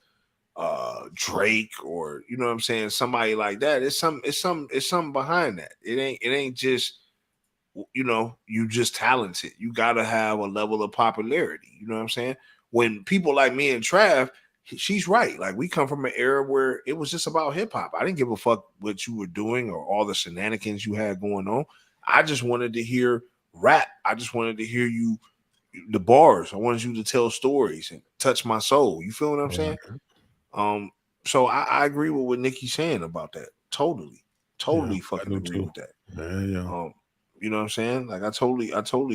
B: Drake, or you know what I'm saying, somebody like that, it's something behind that. It ain't just, you know, you just talented. You gotta have a level of popularity. You know what I'm saying? When people like me and Trav, she's right. Like, we come from an era where it was just about hip hop. I didn't give a fuck what you were doing or all the shenanigans you had going on. I just wanted to hear rap. I just wanted to hear you, the bars. I wanted you to tell stories and touch my soul. You feel what I'm saying? So I agree with what Nicki's saying about that. Totally fucking agree with that. You know what I'm saying? Like, I totally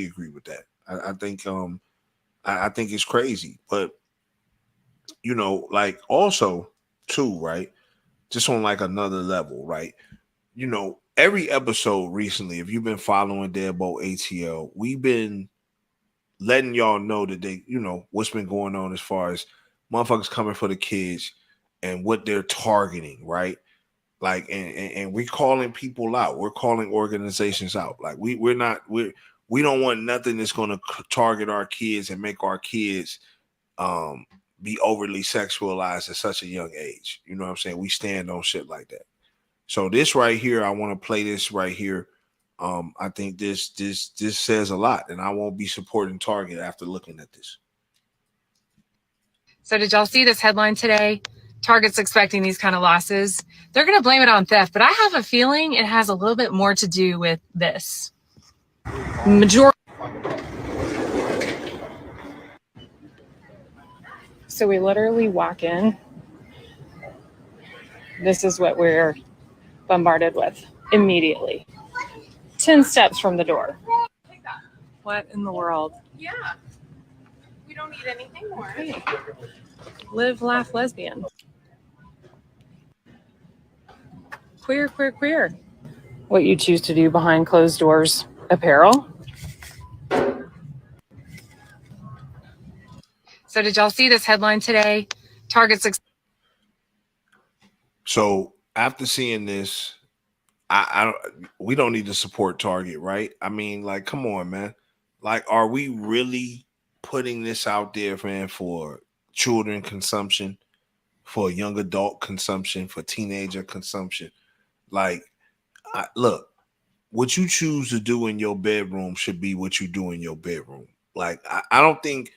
B: agree with that. I think I think it's crazy. But you know, like, also too, right? Just on like another level, right? You know, every episode recently, if you've been following DeadBolt ATL, we've been letting y'all know that they, you know, what's been going on as far as motherfuckers coming for the kids and what they're targeting, right? Like, and we're calling people out. We're calling organizations out. Like, we don't want nothing that's going to target our kids and make our kids be overly sexualized at such a young age. You know what I'm saying? We stand on shit like that. So this right here, I want to play this right here. I think this says a lot, and I won't be supporting Target after looking at this.
U: So did y'all see this headline today? Target's expecting these kind of losses. They're going to blame it on theft, but I have a feeling it has a little bit more to do with this. So we literally walk in. This is what we're bombarded with immediately. 10 steps from the door. What in the world?
I: Yeah. We don't need anything more.
U: Hey. Live, laugh, lesbian. Queer, queer, queer. What you choose to do behind closed doors apparel. So did y'all see this headline today? Target's.
B: So after seeing this, we don't need to support Target, right? I mean, like, come on, man. Like, are we really putting this out there, man, for children consumption, for young adult consumption, for teenager consumption? Like, look, what you choose to do in your bedroom should be what you do in your bedroom. Like, I don't think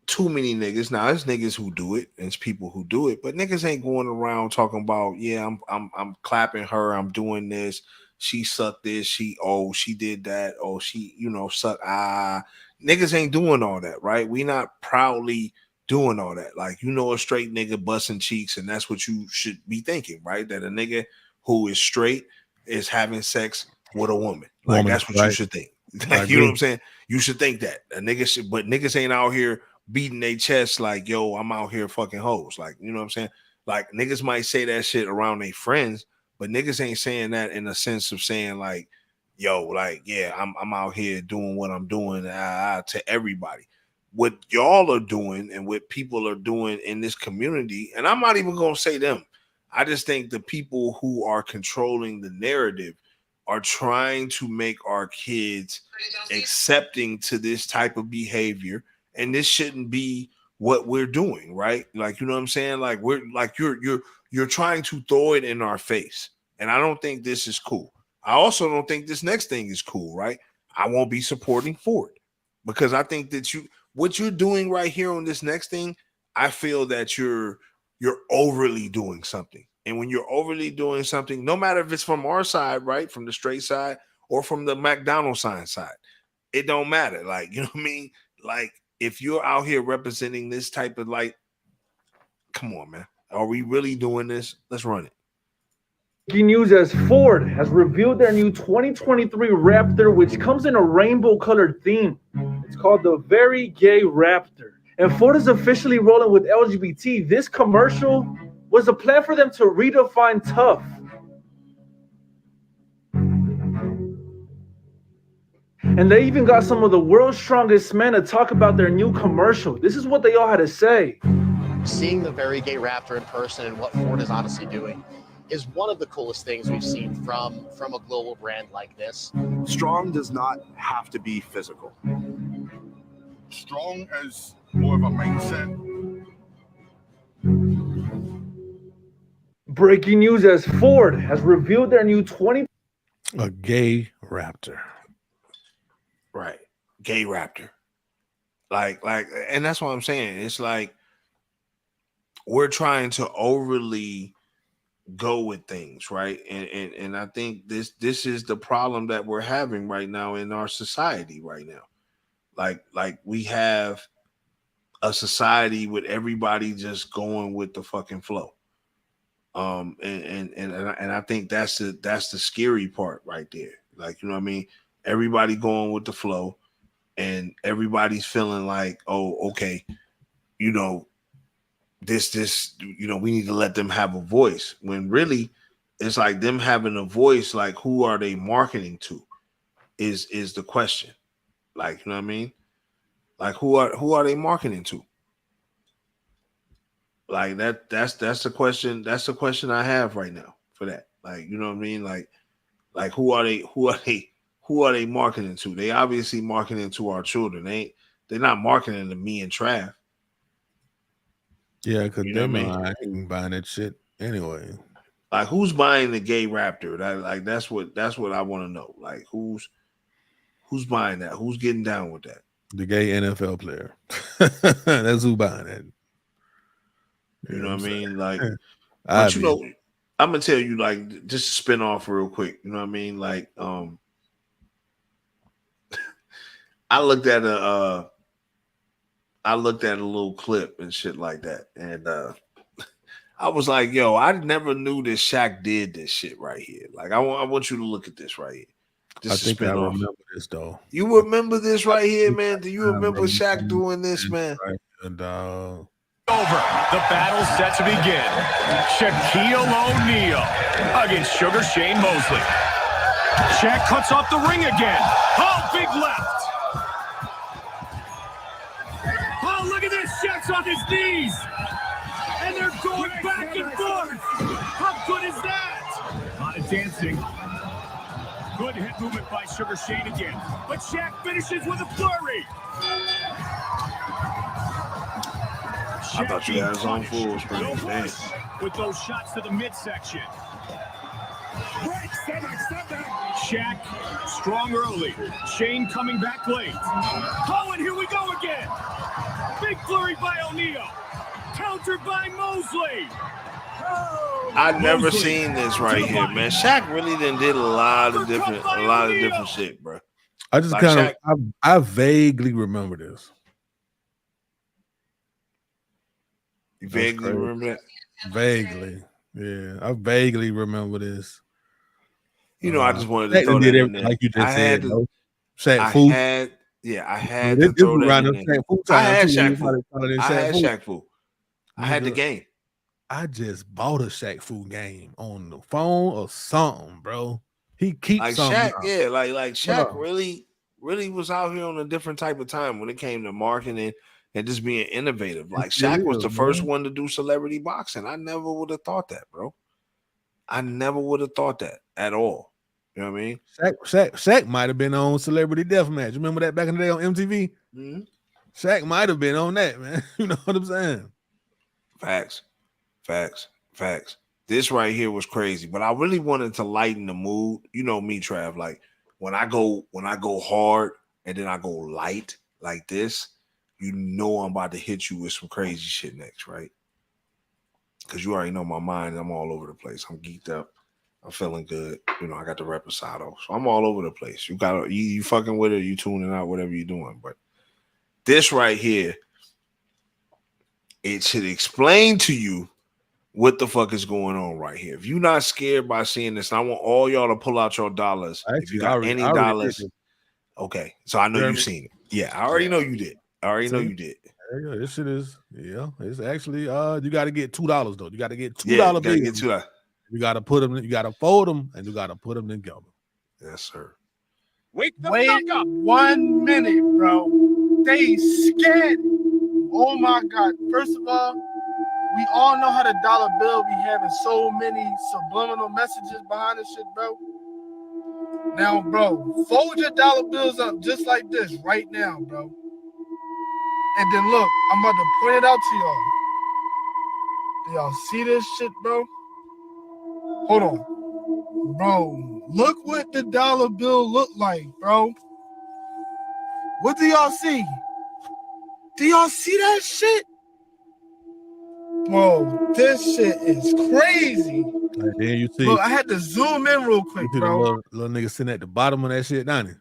B: too many niggas. Now, there's niggas who do it, and it's people who do it, but niggas ain't going around talking about, yeah, I'm clapping her, I'm doing this, she sucked this, she did that, she, suck niggas ain't doing all that, right? We not proudly doing all that. Like, a straight nigga busting cheeks, and that's what you should be thinking, right? That a nigga who is straight is having sex with a woman. Like, that's what you should think. Like, you know what I'm saying? You should think that a nigga should, but niggas ain't out here beating their chest like, yo, I'm out here fucking hoes. Like, you know what I'm saying? Like, niggas might say that shit around their friends, but niggas ain't saying that in a sense of saying like, yo, like, yeah, I'm out here doing what I'm doing to everybody. What y'all are doing and what people are doing in this community, and I'm not even gonna say them. I just think the people who are controlling the narrative are trying to make our kids accepting to this type of behavior, and this shouldn't be what we're doing, right? Like, you know what I'm saying? Like, we're like, you're trying to throw it in our face, and I don't think this is cool. I also don't think this next thing is cool, right? I won't be supporting for it because I think that what you're doing right here on this next thing, I feel that you're overly doing something. And when you're overly doing something, no matter if it's from our side, right, from the straight side or from the McDonald's sign side, it don't matter. Like, you know what I mean? Like, if you're out here representing this type of, like, come on, man. Are we really doing this? Let's run it.
M: Breaking news as Ford has revealed their new 2023 Raptor, which comes in a rainbow-colored theme. It's called the Very Gay Raptor. And Ford is officially rolling with LGBT. This commercial was a plan for them to redefine tough. And they even got some of the world's strongest men to talk about their new commercial. This is what they all had to say.
C: Seeing the Very Gay Raptor in person and what Ford is honestly doing is one of the coolest things we've seen from a global brand like this.
V: Strong does not have to be physical. Strong as more of a mindset.
M: Breaking news as Ford has revealed their new
A: A gay Raptor.
B: Right. Gay Raptor. Like, and that's what I'm saying. It's like we're trying to overly go with things, right? And I think this is the problem that we're having right now in our society right now. Like we have a society with everybody just going with the fucking flow. And I think that's the scary part right there. Like, you know what I mean? Everybody going with the flow, and everybody's feeling like, oh, okay, this, we need to let them have a voice. When really, it's like them having a voice. Like, who are they marketing to? Is the question. Like, you know what I mean? Like, who are they marketing to? Like that's the question. That's the question I have right now for that. Like, you know what I mean? Like who are they marketing to? They obviously marketing to our children. They're not marketing to me and Trav.
A: Yeah, because I ain't buying that shit anyway.
B: Like, who's buying the gay Raptor? That's what I want to know. Like, who's buying that? Who's getting down with that?
A: The gay NFL player. That's who buying it.
B: You know what I mean? Like, but I'm gonna tell you, like, just spin off real quick. You know what I mean? Like, I looked at a little clip and shit like that, and I was like, yo, I never knew that Shaq did this shit right here. Like, I want you to look at this right here.
A: I think I remember this though.
B: You remember this right here, man? Do you remember Shaq doing this, man?
A: Right. And
W: over. The battle's set to begin. Shaquille O'Neal against Sugar Shane Mosley. Shaq cuts off the ring again. Oh, big left. Oh, look at this. Shaq's on his knees. And they're going back and forth. How good is that? A lot of dancing. Good hip movement by Sugar Shane again. But Shaq finishes with a flurry.
B: I thought you had his own full screen.
W: With those shots to the midsection. Shaq, strong early. Shane coming back late. Oh, and here we go again. Big flurry by O'Neal. Countered by Mosley.
B: I've never seen this right here, man. Shaq really did a lot of different shit, bro.
A: I just
B: Like
A: kind
B: Shaq,
A: of I vaguely remember this.
B: you
A: That's
B: vaguely
A: crazy.
B: remember that?
A: Vaguely, yeah, I vaguely remember this.
B: You know, I just wanted to
A: Shaq
B: throw
A: did
B: that in
A: everything
B: there.
A: like you
B: I
A: just
B: had
A: said,
B: to.
A: though. Shaq
B: I
A: Fu.
B: had
A: This
B: to throw
A: was
B: that
A: around
B: in
A: the
B: there.
A: Shaq Fu
B: I
A: time
B: had
A: too.
B: Shaq
A: You
B: Fu.
A: probably call it
B: I had
A: Fu.
B: Shaq Fu. I had the
A: Nigga,
B: game.
A: I just bought a Shaq Fu game on the phone or something, bro. He keeps
B: Like
A: something.
B: Shaq, yeah, like Shaq
A: Bro.
B: really was out here on a different type of time when it came to marketing and just being innovative. Like
A: It
B: Shaq was
A: is,
B: the first
A: man.
B: one to do celebrity boxing. I never would have thought that, bro. I never would have thought that at all. You know what I mean?
A: Shaq might have been on Celebrity Deathmatch. Remember that back in the day on MTV?
B: Mm-hmm.
A: Shaq might have been on that, man. You know what I'm saying?
B: Facts. This right here was crazy, but I really wanted to lighten the mood. You know me, Trav. Like when I go hard and then I go light like this, you know I'm about to hit you with some crazy shit next, right? Because you already know my mind. I'm all over the place. I'm geeked up. I'm feeling good. You know, I got the reposado. So I'm all over the place. You fucking with it, you tuning out, whatever you're doing. But this right here, it should explain to you what the fuck is going on right here. If you're not scared by seeing this, and I want all y'all to pull out your dollars.
A: Actually,
B: if you got any
A: I already
B: dollars,
A: did
B: okay. So I know
A: Jeremy?
B: you've seen it. Yeah, I already know you did. I already know
A: See?
B: you did.
A: Yeah, this shit is, it's actually you gotta get $2 though. You gotta get $2
B: Yeah, you gotta
A: bills.
B: get $2.
A: You gotta put them, you gotta fold them, and you gotta put them together.
B: Yes, sir.
W: Wake the
M: Wait
W: fuck up.
M: 1 minute, bro. They scared. Oh my God. First of all, we all know how the dollar bill be having so many subliminal messages behind this shit, bro. Now, bro, fold your dollar bills up just like this right now, bro. And then look, I'm about to point it out to y'all. Do y'all see this shit, bro? Hold on. Bro, look what the dollar bill look like, bro. What do y'all see? Do y'all see that shit? Bro, this shit is crazy.
A: And then you see,
M: Look, I had to zoom in real quick,
A: you see
M: bro.
A: the little nigga sitting at the bottom of that shit, don't he?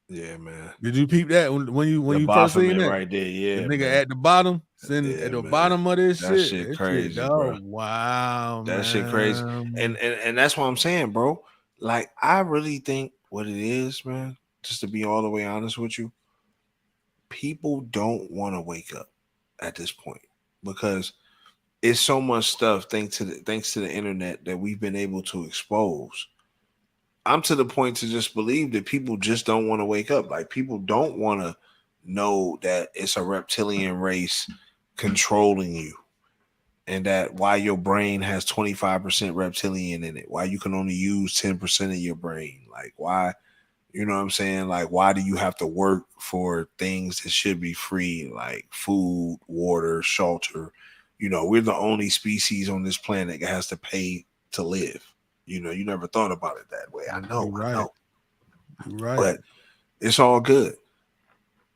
B: Yeah, man.
A: Did you peep that when you
B: The
A: first seen
B: Baphomet
A: that?
B: right there, yeah.
A: The nigga
B: man.
A: at the bottom, sitting
B: Yeah,
A: at the
B: man.
A: bottom of this
B: That
A: shit.
B: shit
A: That
B: crazy,
A: shit,
B: bro.
A: Wow,
B: That
A: man.
B: shit crazy. And that's what I'm saying, bro. Like, I really think what it is, man, just to be all the way honest with you, people don't want to wake up at this point because it's so much stuff thanks to the internet that we've been able to expose. I'm to the point to just believe that people just don't want to wake up. Like, people don't want to know that it's a reptilian race controlling you, and that why your brain has 25% reptilian in it, why you can only use 10% of your brain, like why, you know what I'm saying? Like, why do you have to work for things that should be free, like food, water, shelter? You know, we're the only species on this planet that has to pay to live. You know, you never thought about it that way. I know,
A: You're right.
B: I know.
A: You're right.
B: But it's all good.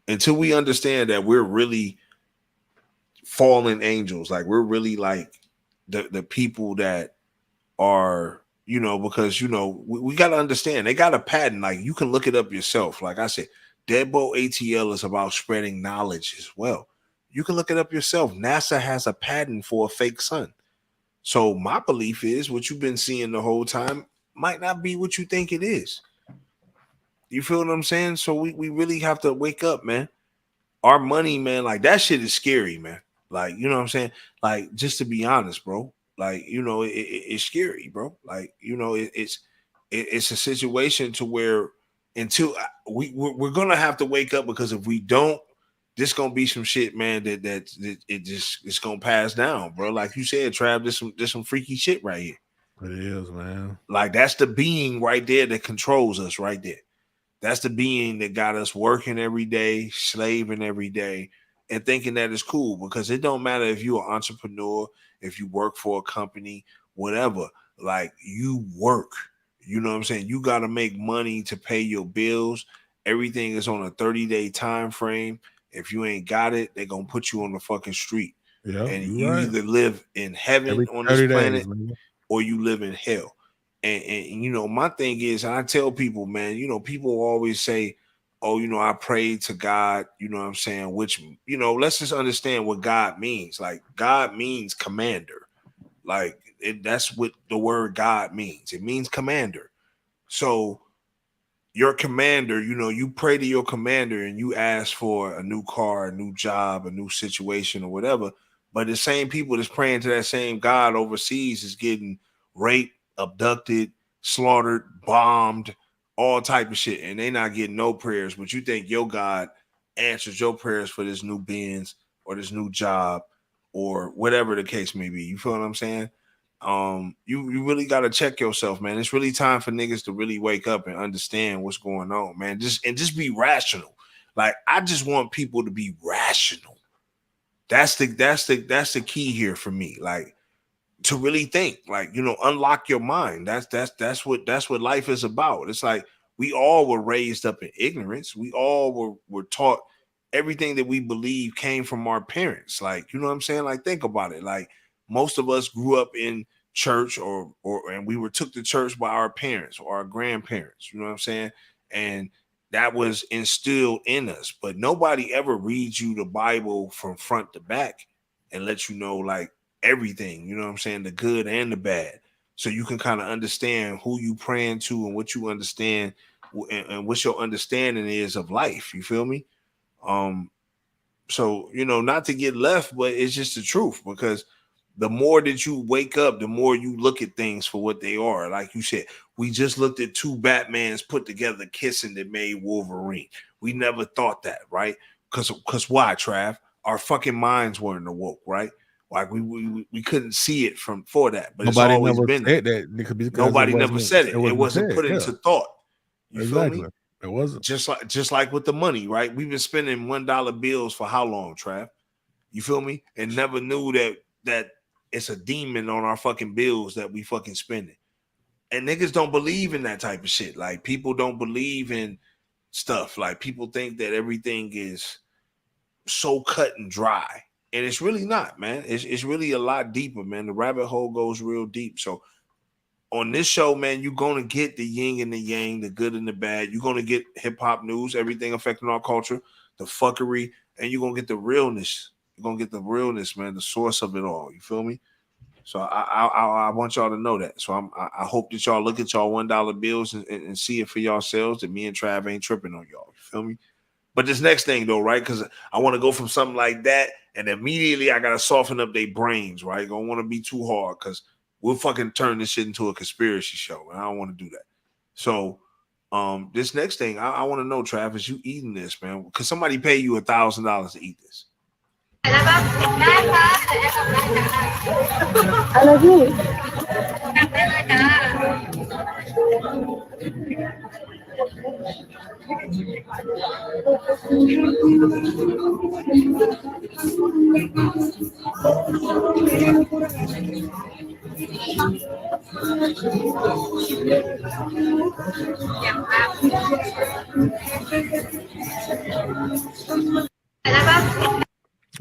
B: Until we understand that we're really fallen angels, like we're really like the people that are, you know, because, you know, we got to understand they got a patent. Like, you can look it up yourself. Like I said, DeadBolt ATL is about spreading knowledge as well. You can look it up yourself. NASA has a patent for a fake sun. So my belief is what you've been seeing the whole time might not be what you think it is. You feel what I'm saying? So we really have to wake up, man. Our money, man, like that shit is scary, man. Like, you know what I'm saying? Like, just to be honest, bro. Like, you know, it's scary, bro. Like, you know, it's a situation to where until we're gonna have to wake up, because if we don't, this gonna be some shit, man. That it just it's gonna pass down, bro. Like you said, Trav, there's some freaky shit right here.
A: It is, man.
B: Like, that's the being right there that controls us right there. That's the being that got us working every day, slaving every day, and thinking that it's cool, because it don't matter if you're an entrepreneur, if you work for a company, whatever. Like, you work. You know what I'm saying? You got to make money to pay your bills. Everything is on a 30-day time frame. If you ain't got it, they're going to put you on the fucking street.
A: Yeah,
B: And
A: you
B: you
A: right.
B: either live in heaven
A: Every
B: on this
A: 30
B: planet
A: days, man.
B: or you live in hell. And you know, my thing is, and I tell people, man, you know, people always say, oh, you know, I prayed to God, you know what I'm saying? Which, you know, let's just understand what God means. Like, God means commander. Like, that's what the word God means. It means commander. So your commander, you know, you pray to your commander and you ask for a new car, a new job, a new situation or whatever. But the same people that's praying to that same God overseas is getting raped, abducted, slaughtered, bombed, all type of shit. And they not getting no prayers. But you think your God answers your prayers for this new Benz or this new job or whatever the case may be. You feel what I'm saying? You really got to check yourself, man. It's really time for niggas to really wake up and understand what's going on, man. Just be rational. Like, I just want people to be rational. That's the key here for me. Like, to really think, like, you know, unlock your mind. That's what life is about. It's like we all were raised up in ignorance. We all were taught everything that we believe came from our parents. Like, you know what I'm saying? Like, think about it. Like, most of us grew up in church or and we were took to church by our parents or our grandparents. You know what I'm saying? And that was instilled in us. But nobody ever reads you the Bible from front to back and lets you know, like, everything, you know what I'm saying, the good and the bad, so you can kind of understand who you praying to and what you understand and what your understanding is of life. You feel me? So, you know, not to get left, but it's just the truth, because the more that you wake up, the more you look at things for what they are. Like you said, we just looked at two Batmans put together kissing that made Wolverine. We never thought that, right? Because why, Trav? Our fucking minds weren't awoke, right? Like we couldn't see it for that, but
A: Nobody
B: it's always
A: never
B: been
A: said
B: there.
A: that because
B: Nobody never said it. It wasn't
A: said,
B: put
A: yeah.
B: into thought. You
A: Exactly.
B: feel me?
A: It wasn't.
B: Just like with the money, right? We've been spending $1 bills for how long, Trav? You feel me? And never knew that it's a demon on our fucking bills that we fucking spending. And niggas don't believe in that type of shit. Like, people don't believe in stuff. Like, people think that everything is so cut and dry. And it's really not, man. It's really a lot deeper, man. The rabbit hole goes real deep. So on this show, man, you're gonna get the yin and the yang, the good and the bad. You're gonna get hip-hop news, everything affecting our culture, the fuckery, and you're gonna get the realness. You're gonna get the realness, man, the source of it all. You feel me? So I want y'all to know that. So I hope that y'all look at y'all $1 bills and see it for yourselves, that me and Trav ain't tripping on y'all. You feel me? But this next thing, though, right? Because I want to go from something like that, and immediately I got to soften up their brains, right? Don't want to be too hard, because we'll fucking turn this shit into a conspiracy show, and I don't want to do that. So this next thing, I want to know, Travis, you eating this, man? Because somebody pay you $1,000 to eat this.
E: I love you.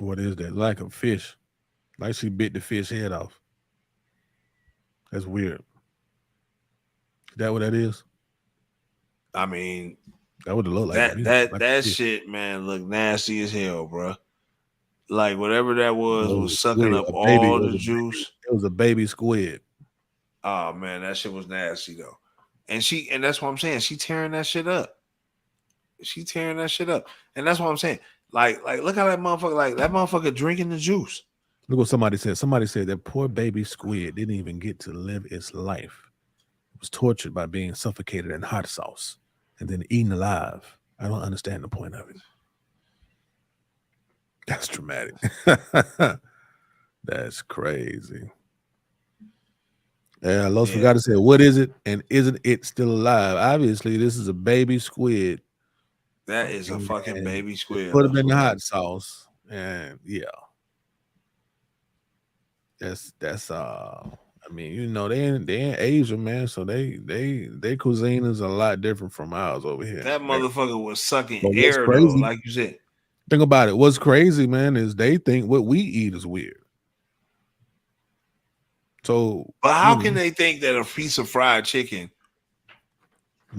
A: What is that? Like a fish. Like she bit the fish head off. That's weird. Is that what that is?
B: I mean,
A: that would look like
B: that shit, man, look nasty as hell, bro. Like, whatever that was sucking up all the juice.
A: It was a baby squid.
B: Oh man, that shit was nasty though. And that's what I'm saying. She tearing that shit up. And that's what I'm saying. Like, look how that motherfucker drinking the juice.
A: Look what somebody said. Somebody said that poor baby squid didn't even get to live its life. It was tortured by being suffocated in hot sauce and then eaten alive. I don't understand the point of it. That's dramatic. That's crazy. Yeah, Los forgot to say, what is it? And isn't it still alive? Obviously, this is a baby squid.
B: That is a fucking baby squid.
A: Put them in the hot sauce. And yeah. That's I mean, you know, they in Asia, man, so their cuisine is a lot different from ours over here.
B: That motherfucker was sucking
A: But what's
B: air though,
A: crazy?
B: like you said.
A: Think about it. What's crazy, man, is they think what we eat is weird. So,
B: But how can they think that a piece of fried chicken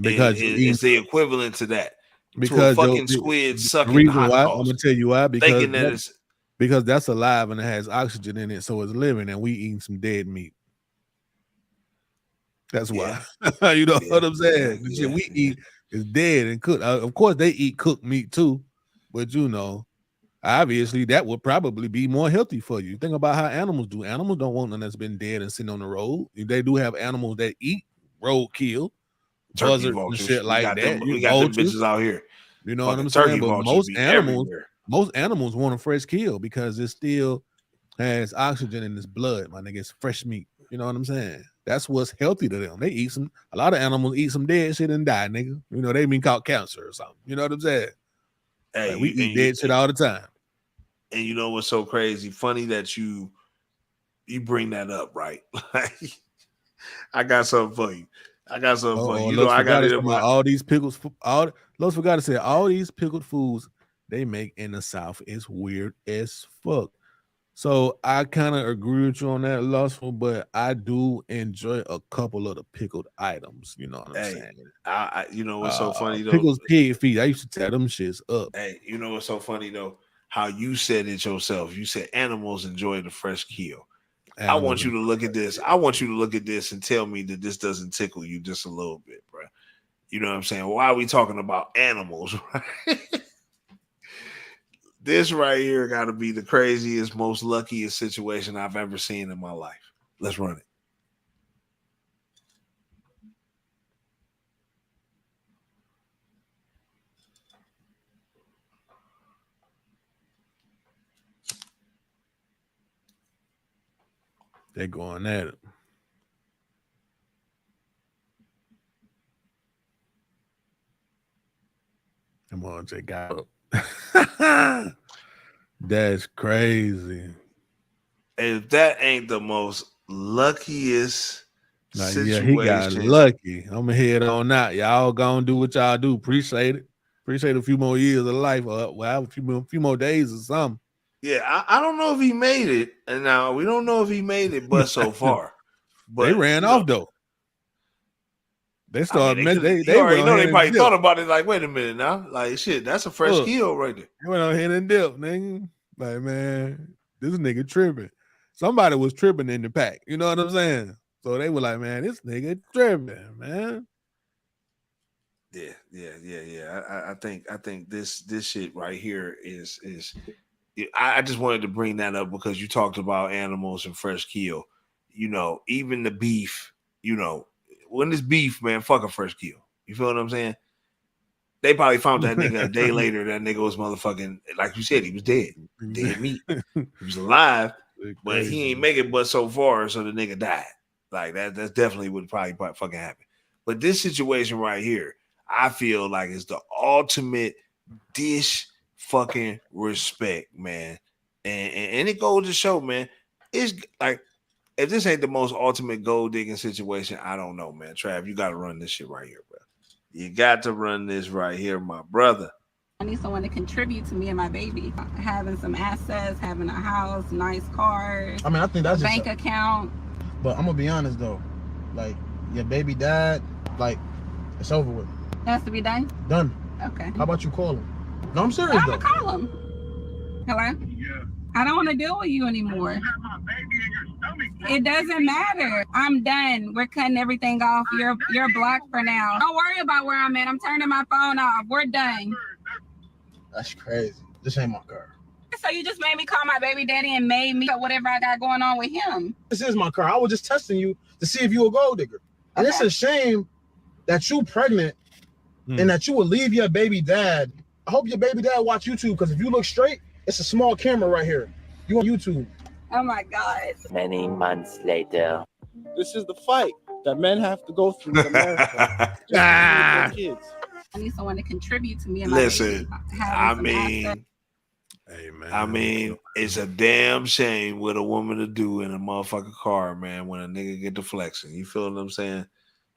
A: because
B: is the equivalent to that?
A: Because
B: to a fucking
A: the
B: squid sucking
A: reason
B: hot
A: why,
B: sauce.
A: I'm gonna tell you why,
B: Thinking that it's
A: because that's alive and it has oxygen in it, so it's living, and we eating some dead meat. That's why. You know what I'm saying? The shit we eat is dead and cooked. Of course, they eat cooked meat too, but you know, obviously that would probably be more healthy for you. Think about how animals do. Animals don't want nothing that's been dead and sitting on the road. They do have animals that eat roadkill,
B: turkey
A: buzzards and
B: vultures.
A: shit like that.
B: We got them bitches out here.
A: You know what
B: Fucking
A: I'm saying?
B: turkey
A: But
B: vultures be everywhere.
A: most animals want a fresh kill because it still has oxygen in its blood, my nigga. It's fresh meat. You know what I'm saying? That's what's healthy to them. They eat a lot of animals eat some dead shit and die, nigga. You know, they been caught cancer or something. You know what I'm saying?
B: Hey,
A: like we eat dead shit all the time.
B: And you know what's so crazy? Funny that you bring that up, right? I got something for you. You know, I got it in my
A: all these pickles. Let's forgot to say all these pickled foods they make in the South is weird as fuck. So I kind of agree with you on that, Lustful, but I do enjoy a couple of the pickled items. You know what I'm saying?
B: You know what's so funny though?
A: Pickles pig feet. I used to tear them shits up.
B: Hey, you know what's so funny though? How you said it yourself. You said animals enjoy the fresh kill. I want you to look at this. I want you to look at this and tell me that this doesn't tickle you just a little bit, bro. You know what I'm saying? Why are we talking about animals, right? This right here got to be the craziest, most luckiest situation I've ever seen in my life. Let's run it.
A: They're going at it. Come on, check out. That's crazy.
B: If that ain't the most luckiest situation.
A: Yeah, he got lucky. I'm gonna head on out. Y'all gonna do what y'all do. Appreciate it. Appreciate a few more years of life. Well, a few more days or something.
B: Yeah, I don't know if he made it, and now we don't know if he made it, but so far, but
A: they ran off though. They started.
B: They already know. They probably thought about it. Like, wait a minute now. Like, shit, that's a fresh kill right there.
A: They went on ahead and dip, nigga. Like, man, this nigga tripping. Somebody was tripping in the pack. You know what I'm saying? So they were like, man, this nigga tripping, man.
B: Yeah. I think this shit right here is. I just wanted to bring that up because you talked about animals and fresh kill. You know, even the beef. You know, when it's beef, man, fuck a fresh kill. You feel what I'm saying? They probably found that nigga a day later. That nigga was motherfucking, like you said, he was dead. Dead meat. He was alive, but he ain't make it but so far, so the nigga died. Like that's definitely what probably fucking happened. But this situation right here, I feel like is the ultimate dish fucking respect, man. And it goes to show, man, it's like if this ain't the most ultimate gold digging situation, I don't know, man. Trav, you got to run this shit right here, bro. You got to run this right here, my brother.
E: I need someone to contribute to me and my baby. Having some assets, having a house, nice cars.
F: I mean, I think that's
E: a bank account.
F: But I'm gonna be honest though, like your baby dad, like it's over with.
E: It has to be done.
F: Done.
E: Okay.
F: How about you call him? No, I'm serious
E: I'm
F: though.
E: gonna call him. Hello. Yeah. I don't want to deal with you anymore. It doesn't matter. I'm done. We're cutting everything off. You're blocked for now. Don't worry about where I'm at. I'm turning my phone off. We're done.
F: That's crazy. This ain't my car.
E: So you just made me call my baby daddy and made me whatever I got going on with him.
F: This is my car. I was just testing you to see if you a gold digger. And it's a shame that you pregnant and that you would leave your baby dad. I hope your baby dad watch YouTube because if you look straight, it's a small camera right here. You on YouTube.
E: Oh my God.
G: Many months later.
X: This is the fight that men have to go through in America. Kids.
E: I need someone to contribute to me and
B: Listen,
E: my baby.
B: I mean,
A: Hey man,
B: I mean, it's a damn shame what a woman to do in a motherfucking car, man. When a nigga get to flexing, you feel what I'm saying?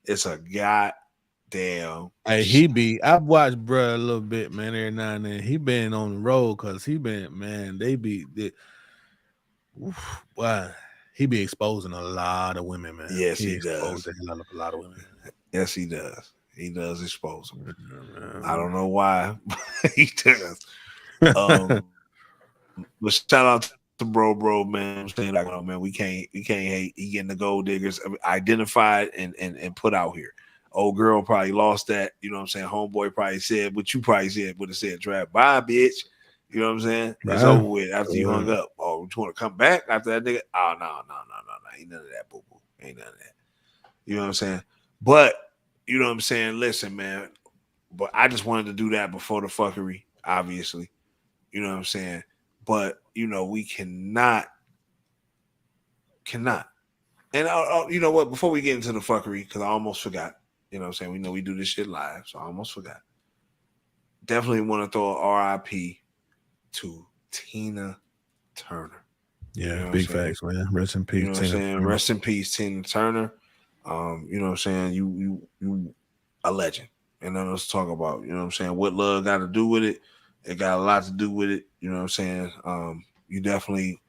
B: It's a goddamn.
A: Hey, I've watched bruh a little bit, man, every now and then. He been on the road because he been, man, wow, he be exposing a lot of women, man.
B: Yes, he
A: exposed
B: does.
A: the hell up a lot of women.
B: Yes, he does. He does expose them. I don't know why, but he does. But shout out to bro, man. I'm saying, like, man, we can't hate. He getting the gold diggers identified and put out here. Old girl probably lost that. You know what I'm saying? Homeboy probably said what you probably would have said, Trav, bye, bitch. You know what I'm saying?
A: Right.
B: It's over with after you hung up. Oh, you want to come back after that nigga? Oh, no. Ain't none of that, boo boo. Ain't none of that. You know what I'm saying? But you know what I'm saying? Listen, man. But I just wanted to do that before the fuckery, obviously. You know what I'm saying? But you know, we cannot. And you know what? Before we get into the fuckery, because I almost forgot. You know what I'm saying? We know we do this shit live, so I almost forgot. Definitely want to throw a RIP to Tina Turner.
A: Yeah,
B: you know
A: big facts, man. Rest in peace,
B: You know what I'm
A: Tina
B: saying?
A: Turner.
B: Rest in peace, Tina Turner. You know what I'm saying? You a legend. And then let's talk about, you know what I'm saying, what love got to do with it. It got a lot to do with it. You know what I'm saying? You definitely,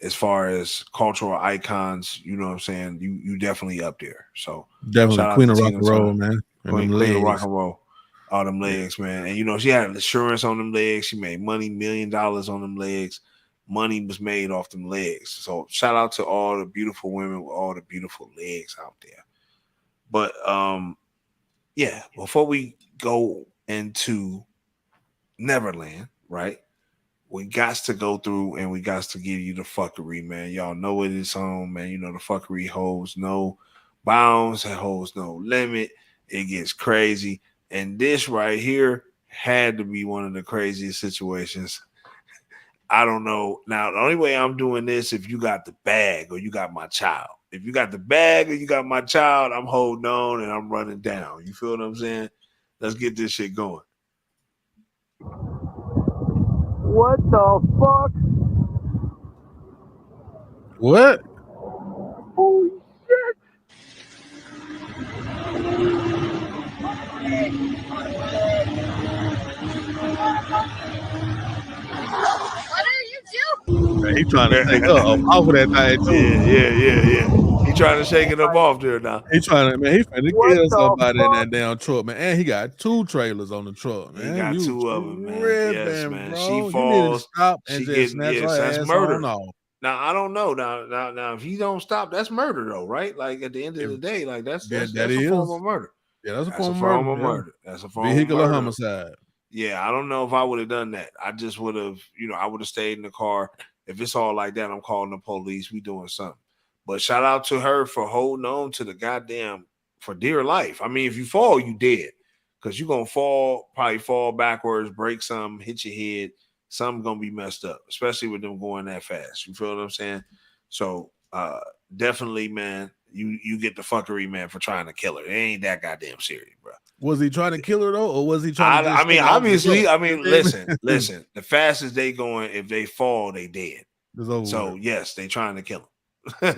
B: as far as cultural icons, you know what I'm saying, you definitely up there. So
A: Definitely
B: shout out
A: Queen
B: to
A: of Rock
B: Tina
A: and Roll,
B: Turner.
A: man. And
B: Queen
A: them
B: of Rock
A: legs.
B: and Roll. All them legs, man. And you know, she had insurance on them legs. She made money, $1 million on them legs. Money was made off them legs. So shout out to all the beautiful women with all the beautiful legs out there. But yeah, before we go into Neverland, right? We got to go through and we got to give you the fuckery, man. Y'all know it is on, man. You know the fuckery holds no bounds, it holds no limit. It gets crazy. And this right here had to be one of the craziest situations. I don't know. Now, the only way I'm doing this, if you got the bag or you got my child. If you got the bag or you got my child, I'm holding on and I'm running down. You feel what I'm saying? Let's get this shit going.
M: What the fuck?
A: What?
M: Holy shit!
Q: What are you doing?
A: Man, he trying to take her up off of that thing too.
B: Yeah. He trying to shake it up off there now.
A: He trying to, man. He finna
M: What
A: kill
M: the
A: somebody in
M: fuck?
A: that damn truck, man. And he got 2 trailers on the truck, man.
B: He got
A: You
B: 2 of them, man. Yes,
A: tripping,
B: man.
A: bro.
B: She
A: You need to
B: falls.
A: stop and
B: She
A: just
B: getting,
A: snatch her
B: that's
A: ass
B: murder.
A: on off.
B: Now I don't know. Now, if he don't stop, that's murder though, right? Like at the end of the day, like that's a form of murder.
A: Yeah, that's a
B: That's a
A: form of
B: murder. That's a form
A: Vehicular
B: of murder.
A: homicide.
B: Yeah, I don't know if I would have done that. I just would have, I would have stayed in the car. If it's all like that, I'm calling the police. We doing something. But shout out to her for holding on to the goddamn for dear life. I mean, if you fall, you dead. Because you're gonna probably fall backwards, break something, hit your head. Something gonna be messed up, especially with them going that fast. You feel what I'm saying? So definitely, man, you get the fuckery, man, for trying to kill her. It ain't that goddamn serious, bro.
A: Was he trying to kill her though, or was he trying to?
B: I mean, obviously, listen.
A: Listen.
B: The fastest they going, if they fall, they dead. So
A: with.
B: yes, they trying to kill them.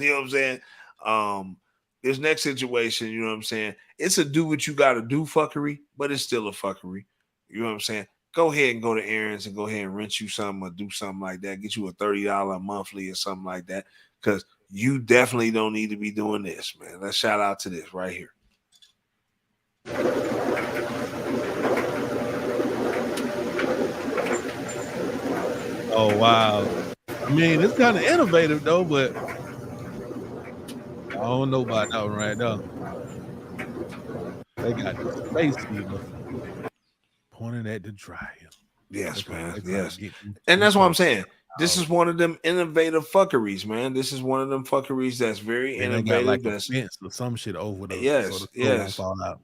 B: You know what I'm saying? This next situation, you know what I'm saying? It's a do what you got to do fuckery, but it's still a fuckery. You know what I'm saying? Go ahead and go to errands and go ahead and rent you something or do something like that. Get you a $30 monthly or something like that, because you definitely don't need to be doing this, man. Let's shout out to this right here.
A: Oh wow! I mean, it's kind of innovative though, but I don't know about that one right now. They got the space needle pointing at the dryer.
B: Yes, man. Yes, and that's what I'm saying. This is one of them innovative fuckeries, man. This is one of them fuckeries that's very
A: And
B: innovative.
A: they got like a fence or some shit over the so the snow won't fall out.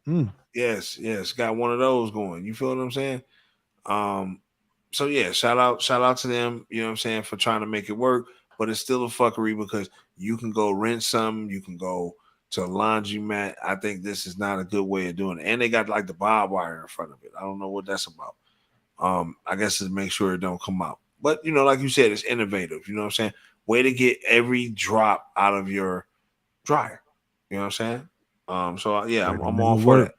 B: Yes, got one of those going. You feel what I'm saying? So yeah, shout out to them, you know what I'm saying, for trying to make it work, but it's still a fuckery because you can go rent some, you can go to a laundromat. I think this is not a good way of doing it. And they got like the barbed wire in front of it. I don't know what that's about. I guess to make sure it don't come out. But you know, like you said, it's innovative. You know what I'm saying? Way to get every drop out of your dryer. You know what I'm saying? So yeah, I'm all for that.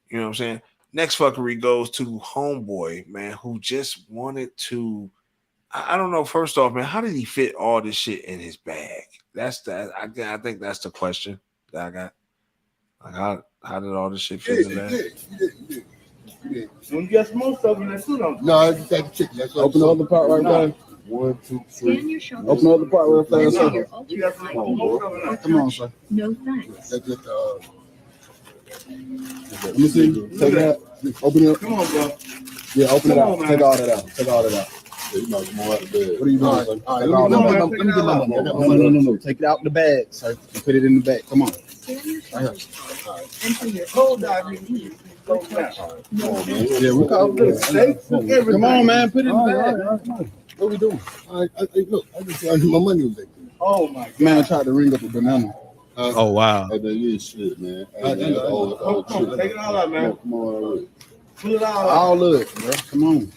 B: You know what I'm saying? Next fuckery goes to Homeboy, man, who just wanted to. I don't know. First off, man, how did he fit all this shit in his bag? That's that. I think that's the question that I got. Like, how did all this shit fit in the bag?
M: When you get some more stuff in that suit on.
D: No, I just got the chicken. Open the other part right there. 1, 2, 3. Open the other part real fast. Come on, sir.
Q: No thanks.
D: That's just let me see. Take it out. Open it up.
M: Come on, bro.
D: Yeah, open it out.
M: Man.
D: Take all that out. Take all that out. Yeah, you might come out of the bed. What are you doing, sir? All right, let me get my money. No. Take it out the bag, sir. And put it in the bag. Come on. Right here.
M: Hold on.
D: Yeah, we call it. Come on, man. Put it in the bag. What we doing? Look, I just like my money was there.
M: Oh my God.
D: Man, I tried to ring up a banana.
A: Oh wow.
D: That is shit, man.
M: Take it all out, man.
D: Come on.
M: Pull it all out.
D: All of it, bro. Come on.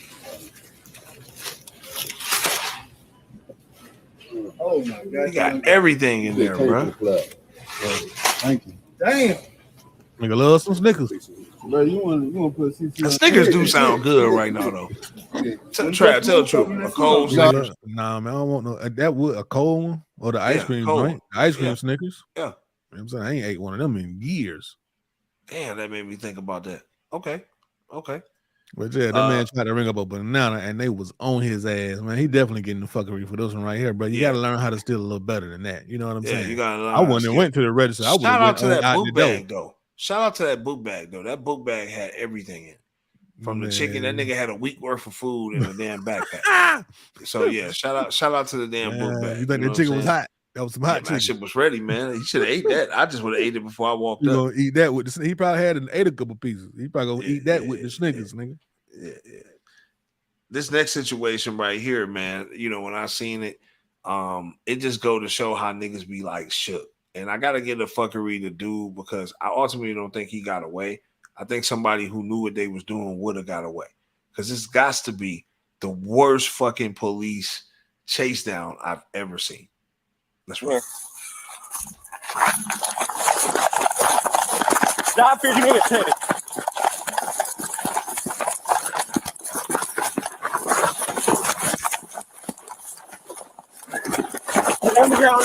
M: Oh my God.
B: You got everything in there, bro.
D: Thank you.
M: Damn.
A: Nigga love some Snickers.
D: Bro, you want to put CC?
B: Snickers do sound good right now, though. Trav, tell the truth. A cold Snickers.
A: Nah, man, I don't want no. That would a cold one or the ice cream joint. The ice cream Snickers.
B: Yeah.
A: You know what I'm saying? I ain't ate one of them in years.
B: Damn, that made me think about that. Okay.
A: But yeah, that man tried to ring up a banana and they was on his ass, man. He definitely getting the fuckery for this one right here, but you got to learn how to steal a little better than that. You know what I'm saying?
B: You gotta learn.
A: I wouldn't have went to the register.
B: Shout out to that book bag, though. Shout out to that book bag, though. That book bag had everything in it. From the chicken, that nigga had a week worth of food in a damn backpack. So yeah, shout out to the damn book bag.
A: You think the chicken was hot? That was some hot chicken.
B: That shit was ready, man. He should have ate that. I just would have ate it before I walked
A: You
B: up.
A: gonna eat that with the? He probably had and ate a couple pieces. He probably gonna eat that with the Snickers, nigga.
B: Yeah. This next situation right here, man. You know, when I seen it, it just go to show how niggas be like shook. And I gotta get the fuckery to do because I ultimately don't think he got away. I think somebody who knew what they was doing would have got away. Because this got to be the worst fucking police chase down I've ever seen. Let's roll.
H: Stop 50 minutes. Underground.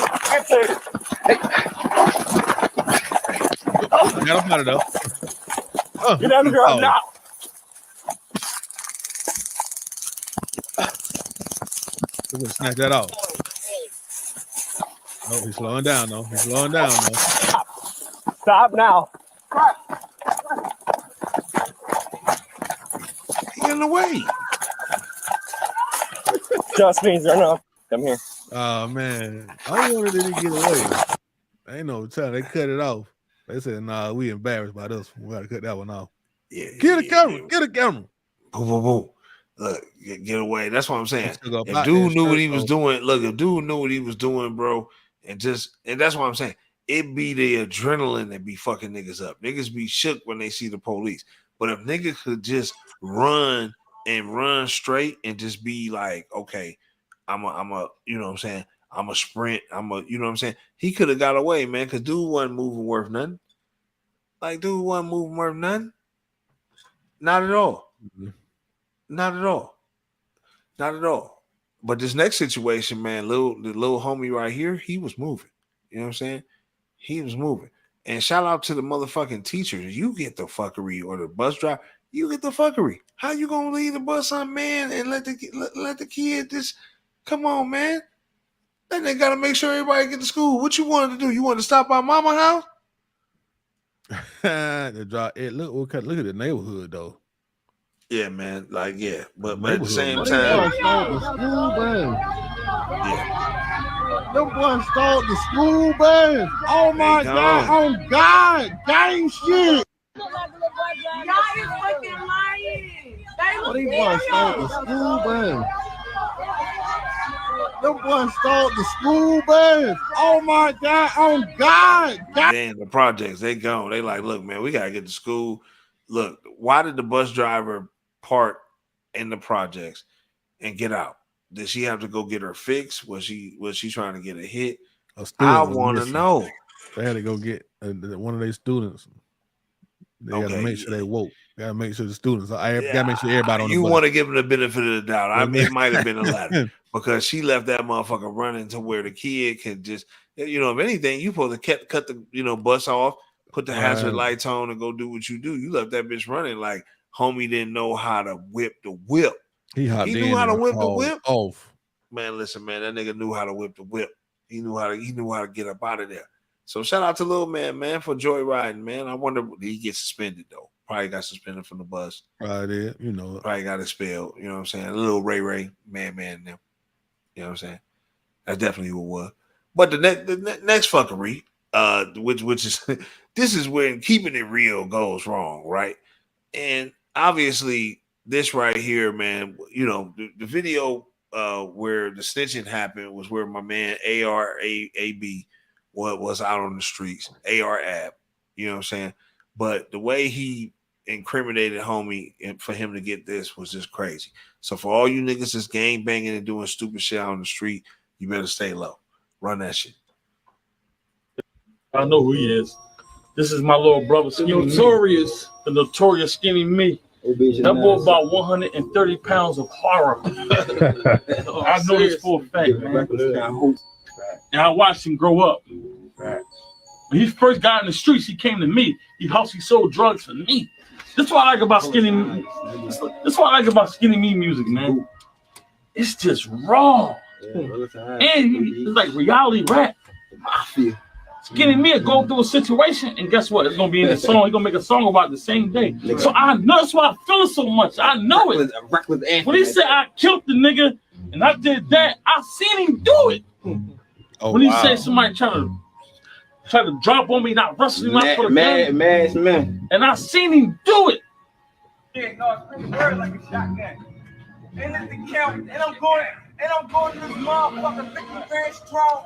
A: I got him out of though.
H: Get on the ground now.
A: We're gonna snap that off. Oh, he's slowing down though. He's slowing down though.
H: Stop now.
B: He in the way.
H: Just means they're not. Come here.
A: Oh man, I wanted him to get away. Ain't no time. They cut it off. They said, "Nah, we embarrassed by this one. We gotta cut that one off."
B: Yeah,
A: get a camera. Get a camera.
B: Boom, boom, boom. Look, get away. That's what I'm saying.
A: If
B: If dude knew what he was doing, look, if dude knew what he was doing, bro, and that's what I'm saying. It be the adrenaline that be fucking niggas up. Niggas be shook when they see the police. But if niggas could just run straight and just be like, okay, I'm a, you know what I'm saying? I'm a sprint. You know what I'm saying? He could have got away, man, because dude wasn't moving worth nothing. Like, dude wasn't moving worth nothing. Not at all.
A: Mm-hmm.
B: Not at all. Not at all. But this next situation, man, the little homie right here, he was moving. You know what I'm saying? He was moving. And shout out to the motherfucking teachers. You get the fuckery, or the bus driver, you get the fuckery. How you gonna leave the bus on, man, and let the kid just come on, man? Then they gotta make sure everybody get to school. What you wanted to do? You wanted to stop by mama house?
A: Look at the neighborhood though.
B: Yeah, man. Like, yeah. But at the same time,
D: Them boys stole the school bus. Oh my God. Oh God. Gang shit.
I: Y'all is fucking lying.
D: These boys stole the school bus. Them boys stole the school bus. Oh my God. Oh God.
B: then the projects, they gone. They like, look, man, we gotta get to school. Look, why did the bus driver park in the projects and get out? Did she have to go get her fix? Was she trying to get a hit?
A: A student
B: I
A: was
B: want to
A: missing.
B: know.
A: They had to go get one of their students. They got to make sure they woke. Got to make sure the students. I got to make sure everybody on the
B: You
A: bus.
B: want to give them the benefit of the doubt.
A: Yeah,
B: It might have been the latter because she left that motherfucker running to where the kid can just, if anything, you supposed to cut the bus off, put the hazard lights on, and go do what you do. You left that bitch running like homie didn't know how to whip the whip.
A: He
B: knew how to whip the whip.
A: Off.
B: Man, listen, man, that nigga knew how to whip the whip. He knew how to get up out of there. So shout out to Lil Man, for joyriding, man. I wonder did he get suspended though? Probably got suspended from the bus.
A: Right there,
B: Probably got expelled. You know what I'm saying? A little Ray, man, them. You know what I'm saying? That's definitely who it was. But the next fuckery, which is this is when keeping it real goes wrong, right? And obviously, this right here, man. The video where the snitching happened was where my man ARAB was out on the streets. ARAB, you know what I'm saying? But the way he incriminated homie and for him to get this was just crazy. So for all you niggas that's gang banging and doing stupid shit out on the street, you better stay low. Run that shit.
M: I know who he is. This is my little brother, the notorious Skinny Me. That boy about 130 pounds of horror. I know this for a fact, man. And I watched him grow up. When he first got in the streets, he came to me. He sold drugs for me. That's what I like about Skinny Me. That's what I like about Skinny Me music, man. It's just raw. And it's like reality rap. Skinny Me will go through a situation, and guess what? It's gonna be in the song. He's gonna make a song about it the same day. So I know that's why I feel it so much. I know it. When he said I killed the nigga and I did that, I seen him do it. When he said somebody try to drop on me, not wrestle him out for the gun, and I seen him do it.
J: Yeah, no, it's pretty word like a shotgun. And let the count, and I'm going to this motherfucker 50 grand strong.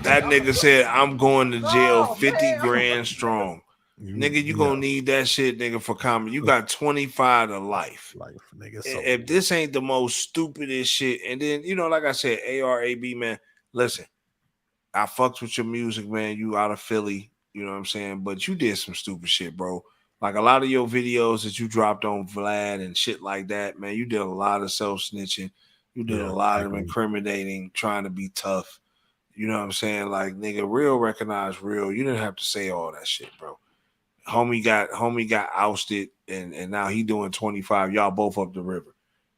B: That nigga said, I'm going to jail 50 grand strong. Nigga, you gonna need that shit, nigga, for comedy. You got 25 to life.
A: Nigga.
B: If this ain't the most stupidest shit, and then, like I said, ARAB, man, listen, I fucks with your music, man. You out of Philly, you know what I'm saying? But you did some stupid shit, bro. Like a lot of your videos that you dropped on Vlad and shit like that, man, you did a lot of self-snitching. You did a lot of incriminating, trying to be tough. You know what I'm saying? Like, nigga, real recognize real. You didn't have to say all that shit, bro. Homie got ousted, and now he doing 25. Y'all both up the river.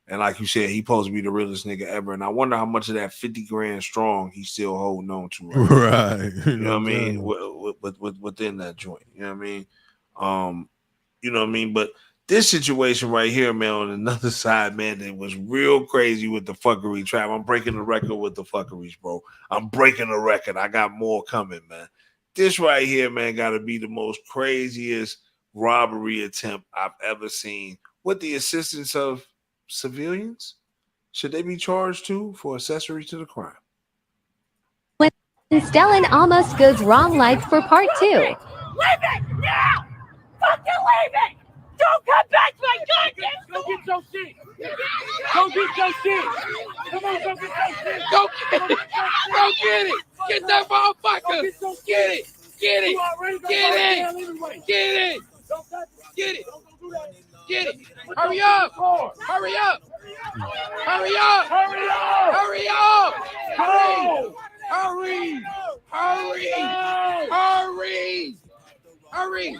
B: And like you said, he supposed to be the realest nigga ever. And I wonder how much of that 50 grand strong he's still holding on to.
A: Right.
B: You know what I mean? Within that joint. You know what I mean? You know what I mean? But this situation right here, man, on another side, man, it was real crazy with the fuckery. Trav, I'm breaking the record with the fuckeries, bro. I'm breaking the record. I got more coming, man. This right here, man, got to be the most craziest robbery attempt I've ever seen with the assistance of civilians. Should they be charged too for accessory to the crime?
K: When Stellan almost goes wrong like for part 2.
I: Leave it now! Fucking leave it! Don't come back to my goddamn store! Go get your shit! Go get your shit! Come on, go get your shit! Go get it! Go get it! Get that motherfucker! Get it! Get it! Get it! Get it! Get it! Get it! Hurry up! Hurry up! Hurry up! Hurry up! Hurry up! Hurry! Hurry! Hurry! Hurry! Hurry!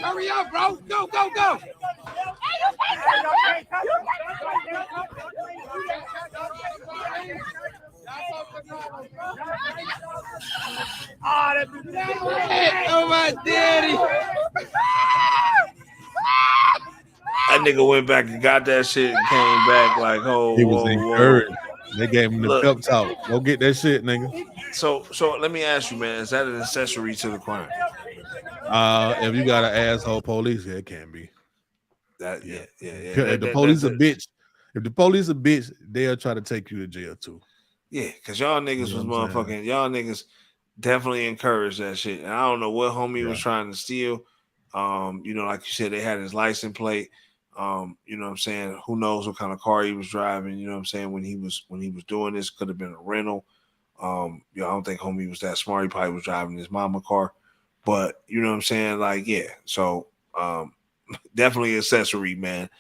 I: Hurry up, bro! Go, go, go! Oh my daddy!
B: That nigga went back and got that shit and came back like, oh,
A: he was encouraged. They gave him the pep talk. Go get that shit, nigga.
B: So let me ask you, man, is that an accessory to the crime?
A: If you got an asshole police, yeah, it can be.
B: That yeah.
A: If the police a bitch, they'll try to take you to jail too.
B: Yeah, because y'all niggas was motherfucking, y'all niggas definitely encouraged that shit. And I don't know what homie was trying to steal. Like you said, they had his license plate. You know what I'm saying? Who knows what kind of car he was driving? You know what I'm saying? When he was doing this, could have been a rental. I don't think homie was that smart. He probably was driving his mama car. But you know what I'm saying? Like, yeah. So definitely accessory, man.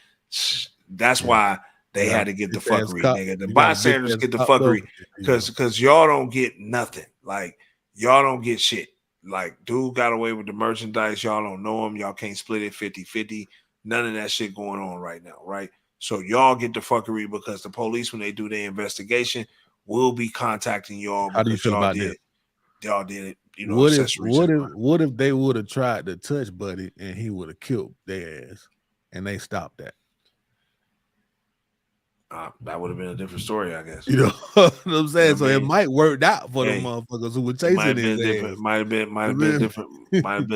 B: That's why they had to get the fuckery, nigga. The bystanders get the fuckery because y'all don't get nothing. Like, y'all don't get shit. Like, dude got away with the merchandise. Y'all don't know him. Y'all can't split it 50-50. None of that shit going on right now, right? So y'all get the fuckery because the police, when they do their investigation, will be contacting y'all.
A: How do you feel about that?
B: Y'all did it. You know,
A: what if they would have tried to touch Buddy and he would have killed their ass and they stopped that?
B: That would have been a different story, I guess.
A: You know what I'm saying? So it might work out for the motherfuckers who were chasing his ass.
B: Might have been a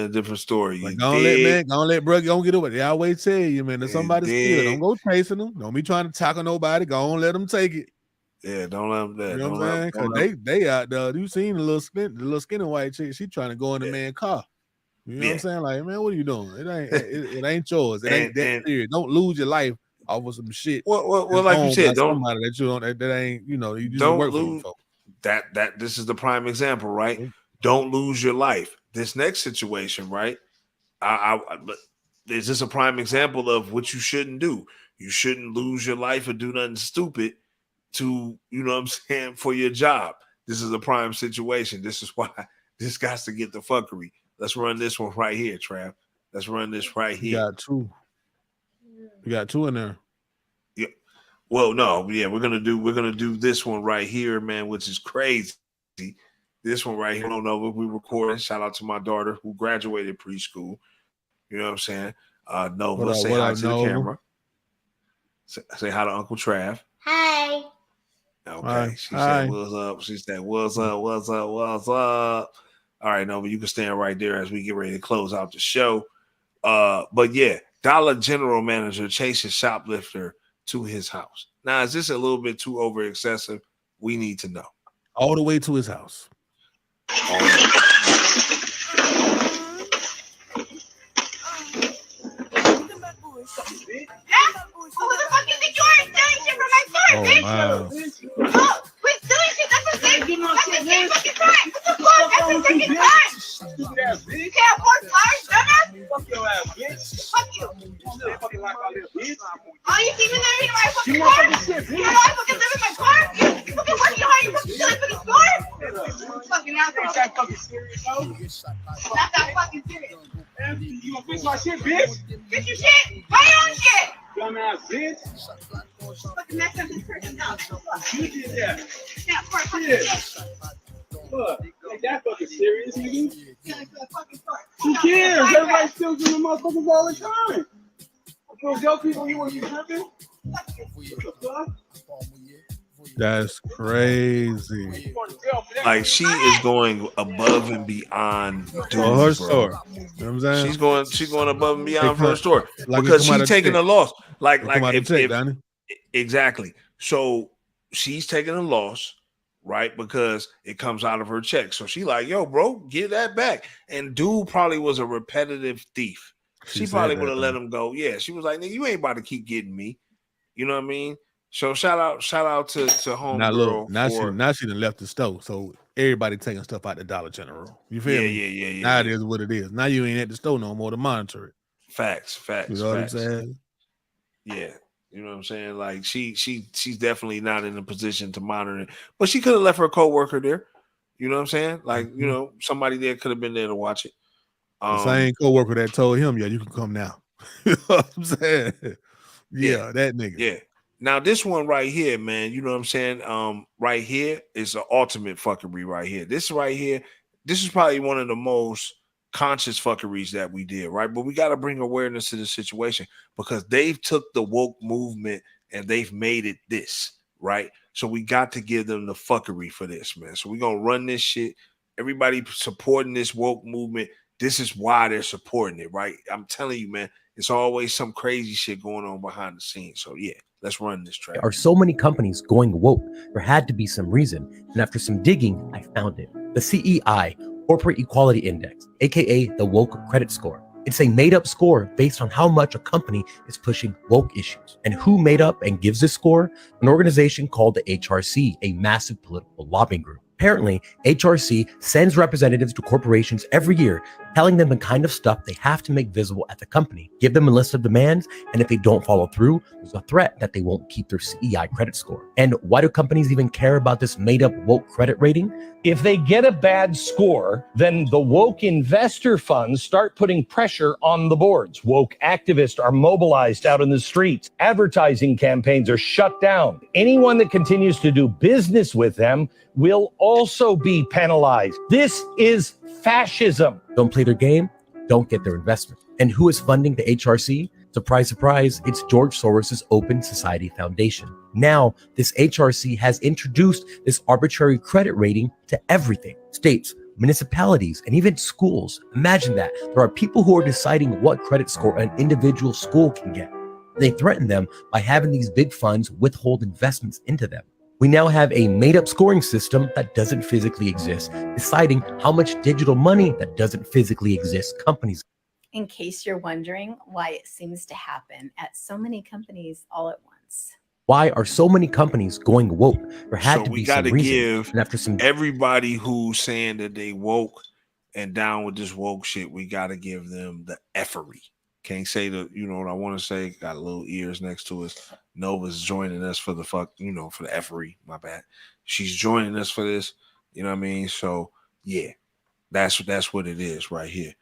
B: different story.
A: Like, don't let bro, don't get over it. I always tell you, man, if somebody's still, don't go chasing them. Don't be trying to tackle nobody. Go on, let them take it.
B: Yeah, don't let them.
A: You know what I'm saying? Because they out there. You seen the little skinny white chick? She trying to go in the man's car. You know what I'm saying? Like, man, what are you doing? It ain't yours. It ain't that serious. Don't lose your life off of some shit.
B: Well, like you said, don't
A: somebody that you don't that ain't, you know, you just
B: don't
A: work
B: lose
A: for
B: that. This is the prime example, right? Mm-hmm. Don't lose your life. This next situation, right? Is this a prime example of what you shouldn't do? You shouldn't lose your life or do nothing stupid to, you know what I'm saying, for your job. This is a prime situation. This is why this got to get the fuckery. Let's run this one right here, Trav. Let's run this right here.
A: You got two in there.
B: Yeah. Well, no, yeah, we're gonna do this one right here, man, which is crazy. This one right here. I don't know if we recording. Shout out to my daughter who graduated preschool. You know what I'm saying? Nova, say hi to the camera. Say hi to Uncle Trav.
Q: Hi.
B: Okay.
A: Hi.
B: She said, "What's up?" She said, "What's up? What's up? What's up?" All right, Nova, you can stand right there as we get ready to close out the show. But yeah. Dollar General manager chases shoplifter to his house. Now, is this a little bit too over excessive? We need to know.
A: All the way to his house.
Q: Who the fuck you think you are stealing shit from my store, bitch? Oh, quit stealing shit. That's the same fucking crime. What the fuck? That's the second crime. You can't afford flowers, dumbass? Fuck your ass, bitch. Fuck you. Oh, you see me living in my fucking car? You know I fucking live in my car? You fucking working hard. You fucking stealing from the store? Fucking out there. That fucking serious, though? Not that fucking serious. You gonna fix my shit, bitch? Fix your shit? Buy your own shit. Dumbass bitch. Fucking mess up this person's house. You did that. Yeah, for a fucking shit. Look, ain't that fucking serious, nigga? Who cares? Everybody steals from the motherfuckers all the time. Those young people, you want to be tripping? What the fuck?
A: That's crazy.
B: Like, she is going above and beyond
A: for her store. You know what I'm saying?
B: She's going above and beyond for her store because she's taking a loss. Exactly. So she's taking a loss, right? Because it comes out of her check. So she like, yo, bro, get that back. And dude probably was a repetitive thief. She probably would have let him go. Yeah, she was like, nigga, you ain't about to keep getting me. You know what I mean? So shout out to homegirl.
A: Now she done left the store, so everybody taking stuff out the Dollar General. You feel me?
B: Yeah.
A: Now it is what it is. Now you ain't at the store no more to monitor it.
B: Facts.
A: You know what I'm saying?
B: Yeah, you know what I'm saying. Like she's definitely not in a position to monitor it, but she could have left her coworker there. You know what I'm saying? Like you know, somebody there could have been there to watch it.
A: The same coworker that told him, "Yeah, you can come now." You know what I'm saying? Yeah, that nigga.
B: Yeah. Now this one right here, man, you know what I'm saying? Right here is the ultimate fuckery right here. This right here, this is probably one of the most conscious fuckeries that we did, right? But we got to bring awareness to the situation because they've took the woke movement and they've made it this, right? So we got to give them the fuckery for this, man. So we're going to run this shit. Everybody supporting this woke movement. This is why they're supporting it, right? I'm telling you, man, it's always some crazy shit going on behind the scenes. So yeah. Let's run this track.
L: There are so many companies going woke. There had to be some reason. And after some digging, I found it. The CEI, Corporate Equality Index, aka the Woke Credit Score. It's a made-up score based on how much a company is pushing woke issues. And who made up and gives this score? An organization called the HRC, a massive political lobbying group. Apparently, HRC sends representatives to corporations every year, telling them the kind of stuff they have to make visible at the company, give them a list of demands, and if they don't follow through, there's a threat that they won't keep their CEI credit score. And why do companies even care about this made-up woke credit rating?
N: If they get a bad score, then the woke investor funds start putting pressure on the boards. Woke activists are mobilized out in the streets. Advertising campaigns are shut down. Anyone that continues to do business with them will also be penalized. This is fascism.
L: Don't play their game, don't get their investment. And who is funding the HRC? Surprise, surprise, it's George Soros' Open Society Foundation. Now, this HRC has introduced this arbitrary credit rating to everything. States, municipalities, and even schools. Imagine that. There are people who are deciding what credit score an individual school can get. They threaten them by having these big funds withhold investments into them. We now have a made-up scoring system that doesn't physically exist, deciding how much digital money that doesn't physically exist companies.
O: In case you're wondering why it seems to happen at so many companies all at once.
L: Why are so many companies going woke? There had to be some reason.
B: Give
L: and after some
B: everybody who's saying that they woke and down with this woke shit, we got to give them the effery. Can't say the, you know what I want to say. Got little ears next to us. Nova's joining us for the for the effery. My bad. She's joining us for this. You know what I mean? So yeah, that's what it is right here.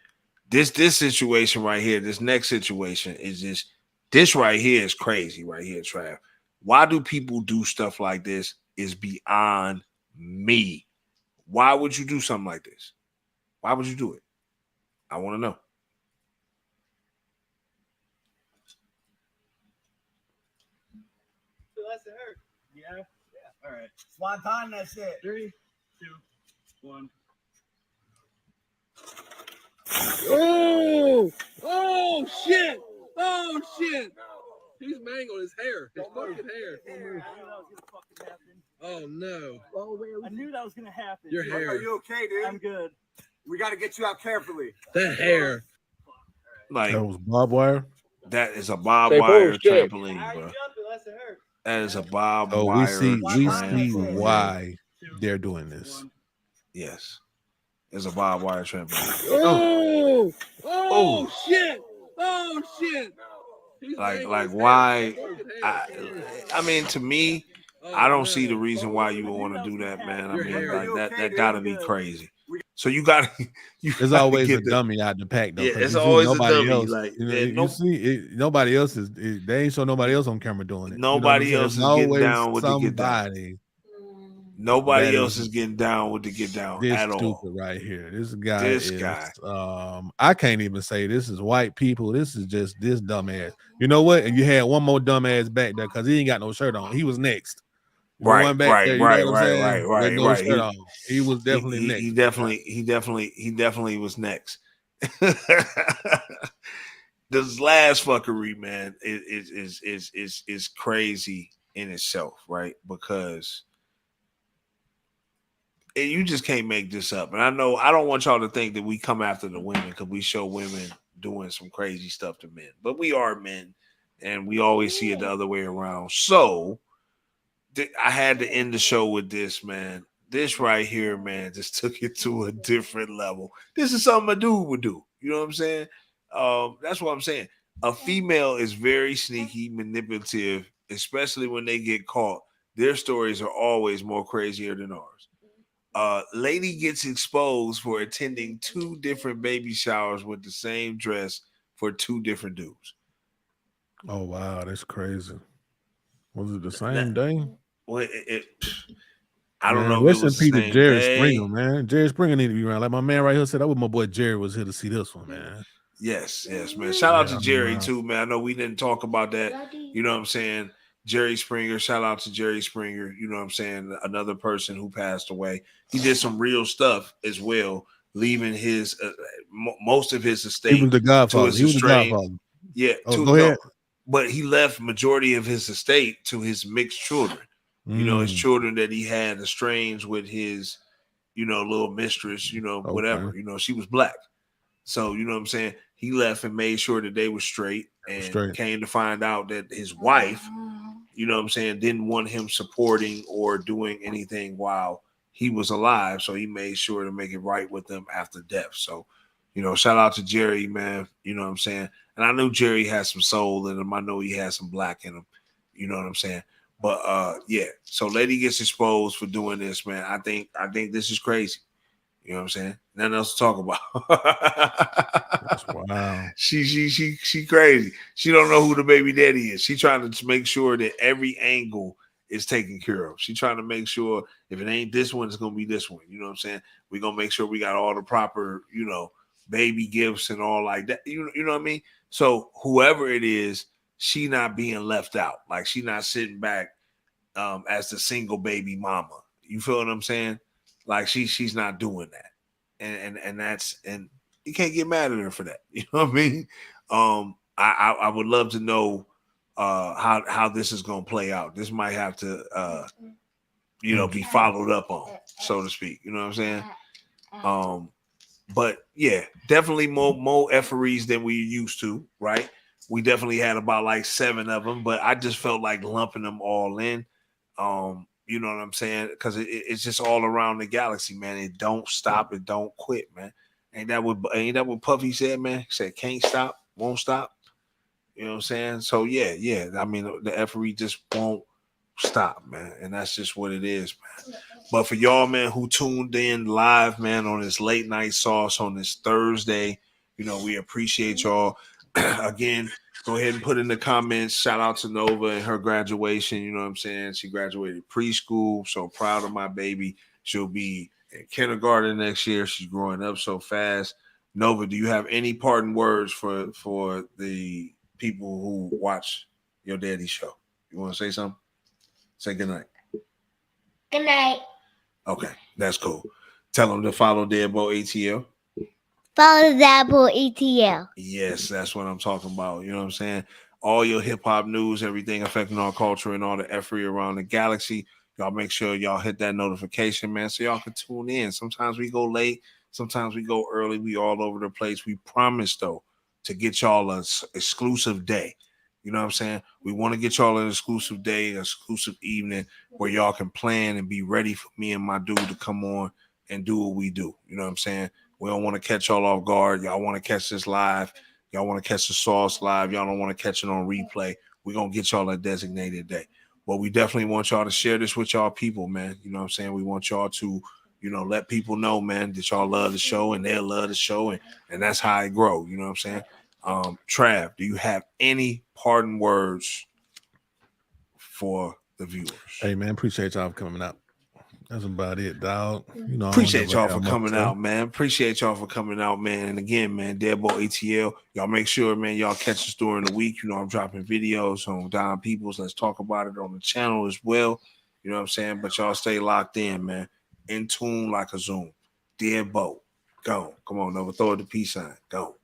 B: This situation right here, this next situation is this right here is crazy right here, Trav. Why do people do stuff like this is beyond me. Why would you do something like this? Why would you do it? I want to know.
J: Less it hurt. Yeah. Yeah. All right. Swanton, that's it. 3, 2, 1.
A: Oh! Oh shit! Oh shit! He's mangled his hair. His fucking hair. Oh no!
J: I knew that was gonna happen.
A: Your hair.
J: Are you okay, dude? I'm good. We got to get you out carefully.
A: That hair.
B: Like
A: that was barbed wire.
B: That is a barbed wire trampoline, bro. That is a barbed wire.
A: We see why they're doing this.
B: Yes, it's a barbed wire trampoline.
A: Oh! Oh shit! Oh shit!
B: Like why? I mean, to me, I don't see the reason why you would want to do that, man. I mean, like that gotta be crazy. So you gotta.
A: There's always a dummy out the pack, though.
B: Yeah, it's always a dummy.
A: Else,
B: like
A: you see, nobody else is. They ain't show nobody else on camera doing it.
B: Nobody else is getting down with
A: somebody.
B: The get down. Nobody else is getting down with the get down at all.
A: Stupid right here. This guy. I can't even say this is white people. This is just this dumbass. You know what? And you had one more dumbass back there because he ain't got no shirt on. He was next.
B: Right.
A: He was definitely next.
B: He definitely was next. This last fuckery, man, is crazy in itself, right? Because you just can't make this up. And I know I don't want y'all to think that we come after the women because we show women doing some crazy stuff to men, but we are men, and we always see it the other way around. So I had to end the show with this, man. This right here, man, just took it to a different level. This is something a dude would do. You know what I'm saying? That's what I'm saying. A female is very sneaky, manipulative, especially when they get caught. Their stories are always more crazier than ours. Lady gets exposed for attending 2 different baby showers with the same dress for 2 different dudes.
A: Oh, wow. That's crazy. Was it the same day?
B: Well, I don't know.
A: Listen, Peter, Jerry Springer, man. Jerry Springer need to be around. Like my man right here said, I wish my boy Jerry was here to see this one, man.
B: Yes, man. Shout out to Jerry too, man. I know we didn't talk about that. You know what I'm saying? Jerry Springer. Shout out to Jerry Springer. You know what I'm saying? Another person who passed away. He did some real stuff as well, leaving his most of his estate.
A: He was the godfather. He was the godfather.
B: Yeah.
A: Go ahead.
B: But he left majority of his estate to his mixed children. You know, his children that he had estranged with his, little mistress, whatever. You know, she was black. So, you know what I'm saying? he left and made sure that they were straight, and came to find out that his wife, you know what I'm saying, didn't want him supporting or doing anything while he was alive. So he made sure to make it right with them after death. So, you know, shout out to Jerry, man. You know what I'm saying? And I knew Jerry had some soul in him. I know he had some black in him. You know what I'm saying? But yeah. So lady gets exposed for doing this, man. I think this is crazy. You know what I'm saying? Nothing else to talk about.
A: Wow.
B: She crazy. She don't know who the baby daddy is. She trying to make sure that every angle is taken care of. She trying to make sure if it ain't this one, it's gonna be this one. You know what I'm saying? We're gonna make sure we got all the proper, you know, baby gifts and all like that. You know what I mean? So whoever it is, she not being left out. Like she not sitting back as the single baby mama. You feel what I'm saying? Like she's not doing that. And that's, and you can't get mad at her for that. You know what I mean? I would love to know how this is gonna play out. This might have to you know, be followed up on, so to speak. You know what I'm saying? But yeah, definitely more efferees than we used to, right? We definitely had about like 7 of them, but I just felt like lumping them all in. You know what I'm saying? Because it's just all around the galaxy, man. It don't stop, it don't quit, man. Ain't that what Puffy said, man? He said can't stop, won't stop. You know what I'm saying? So yeah. I mean, the effery just won't stop, man. And that's just what it is, man. But for y'all, man, who tuned in live, man, on this late night sauce on this Thursday, you know, we appreciate y'all. Again, go ahead and put in the comments. Shout out to Nova and her graduation. You know what I'm saying? She graduated preschool. So proud of my baby. She'll be in kindergarten next year. She's growing up so fast. Nova, do you have any parting words for the people who watch your daddy's show? You want to say something? Say good night.
Q: Good night.
B: Okay, that's cool. Tell them to follow DeadBolt ATL.
Q: Follow DeadBolt ATL.
B: Yes, that's what I'm talking about. You know what I'm saying? All your hip hop news, everything affecting our culture and all the effery around the galaxy. Y'all make sure y'all hit that notification, man, so y'all can tune in. Sometimes we go late, sometimes we go early. We all over the place. We promise, though, to get y'all an exclusive day. You know what I'm saying? We want to get y'all an exclusive day, an exclusive evening where y'all can plan and be ready for me and my dude to come on and do what we do. You know what I'm saying? We don't want to catch y'all off guard. Y'all want to catch this live. Y'all want to catch the sauce live. Y'all don't want to catch it on replay. We're going to get y'all a designated day. But we definitely want y'all to share this with y'all people, man. You know what I'm saying? We want y'all to, you know, let people know, man, that y'all love the show and they'll love the show. And that's how it grow. You know what I'm saying? Trav, do you have any parting words for the viewers?
A: Hey, man, appreciate y'all for coming out. That's about it, dog. You know,
B: Appreciate y'all for coming out, man. Appreciate y'all for coming out, man. And again, man, DeadBolt ATL. Y'all make sure, man, y'all catch us during the week. You know, I'm dropping videos on Don Peoplez. Let's talk about it on the channel as well. You know what I'm saying? But y'all stay locked in, man. In tune like a Zoom. DeadBolt. Go. Come on, Nova. Throw it the peace sign. Go.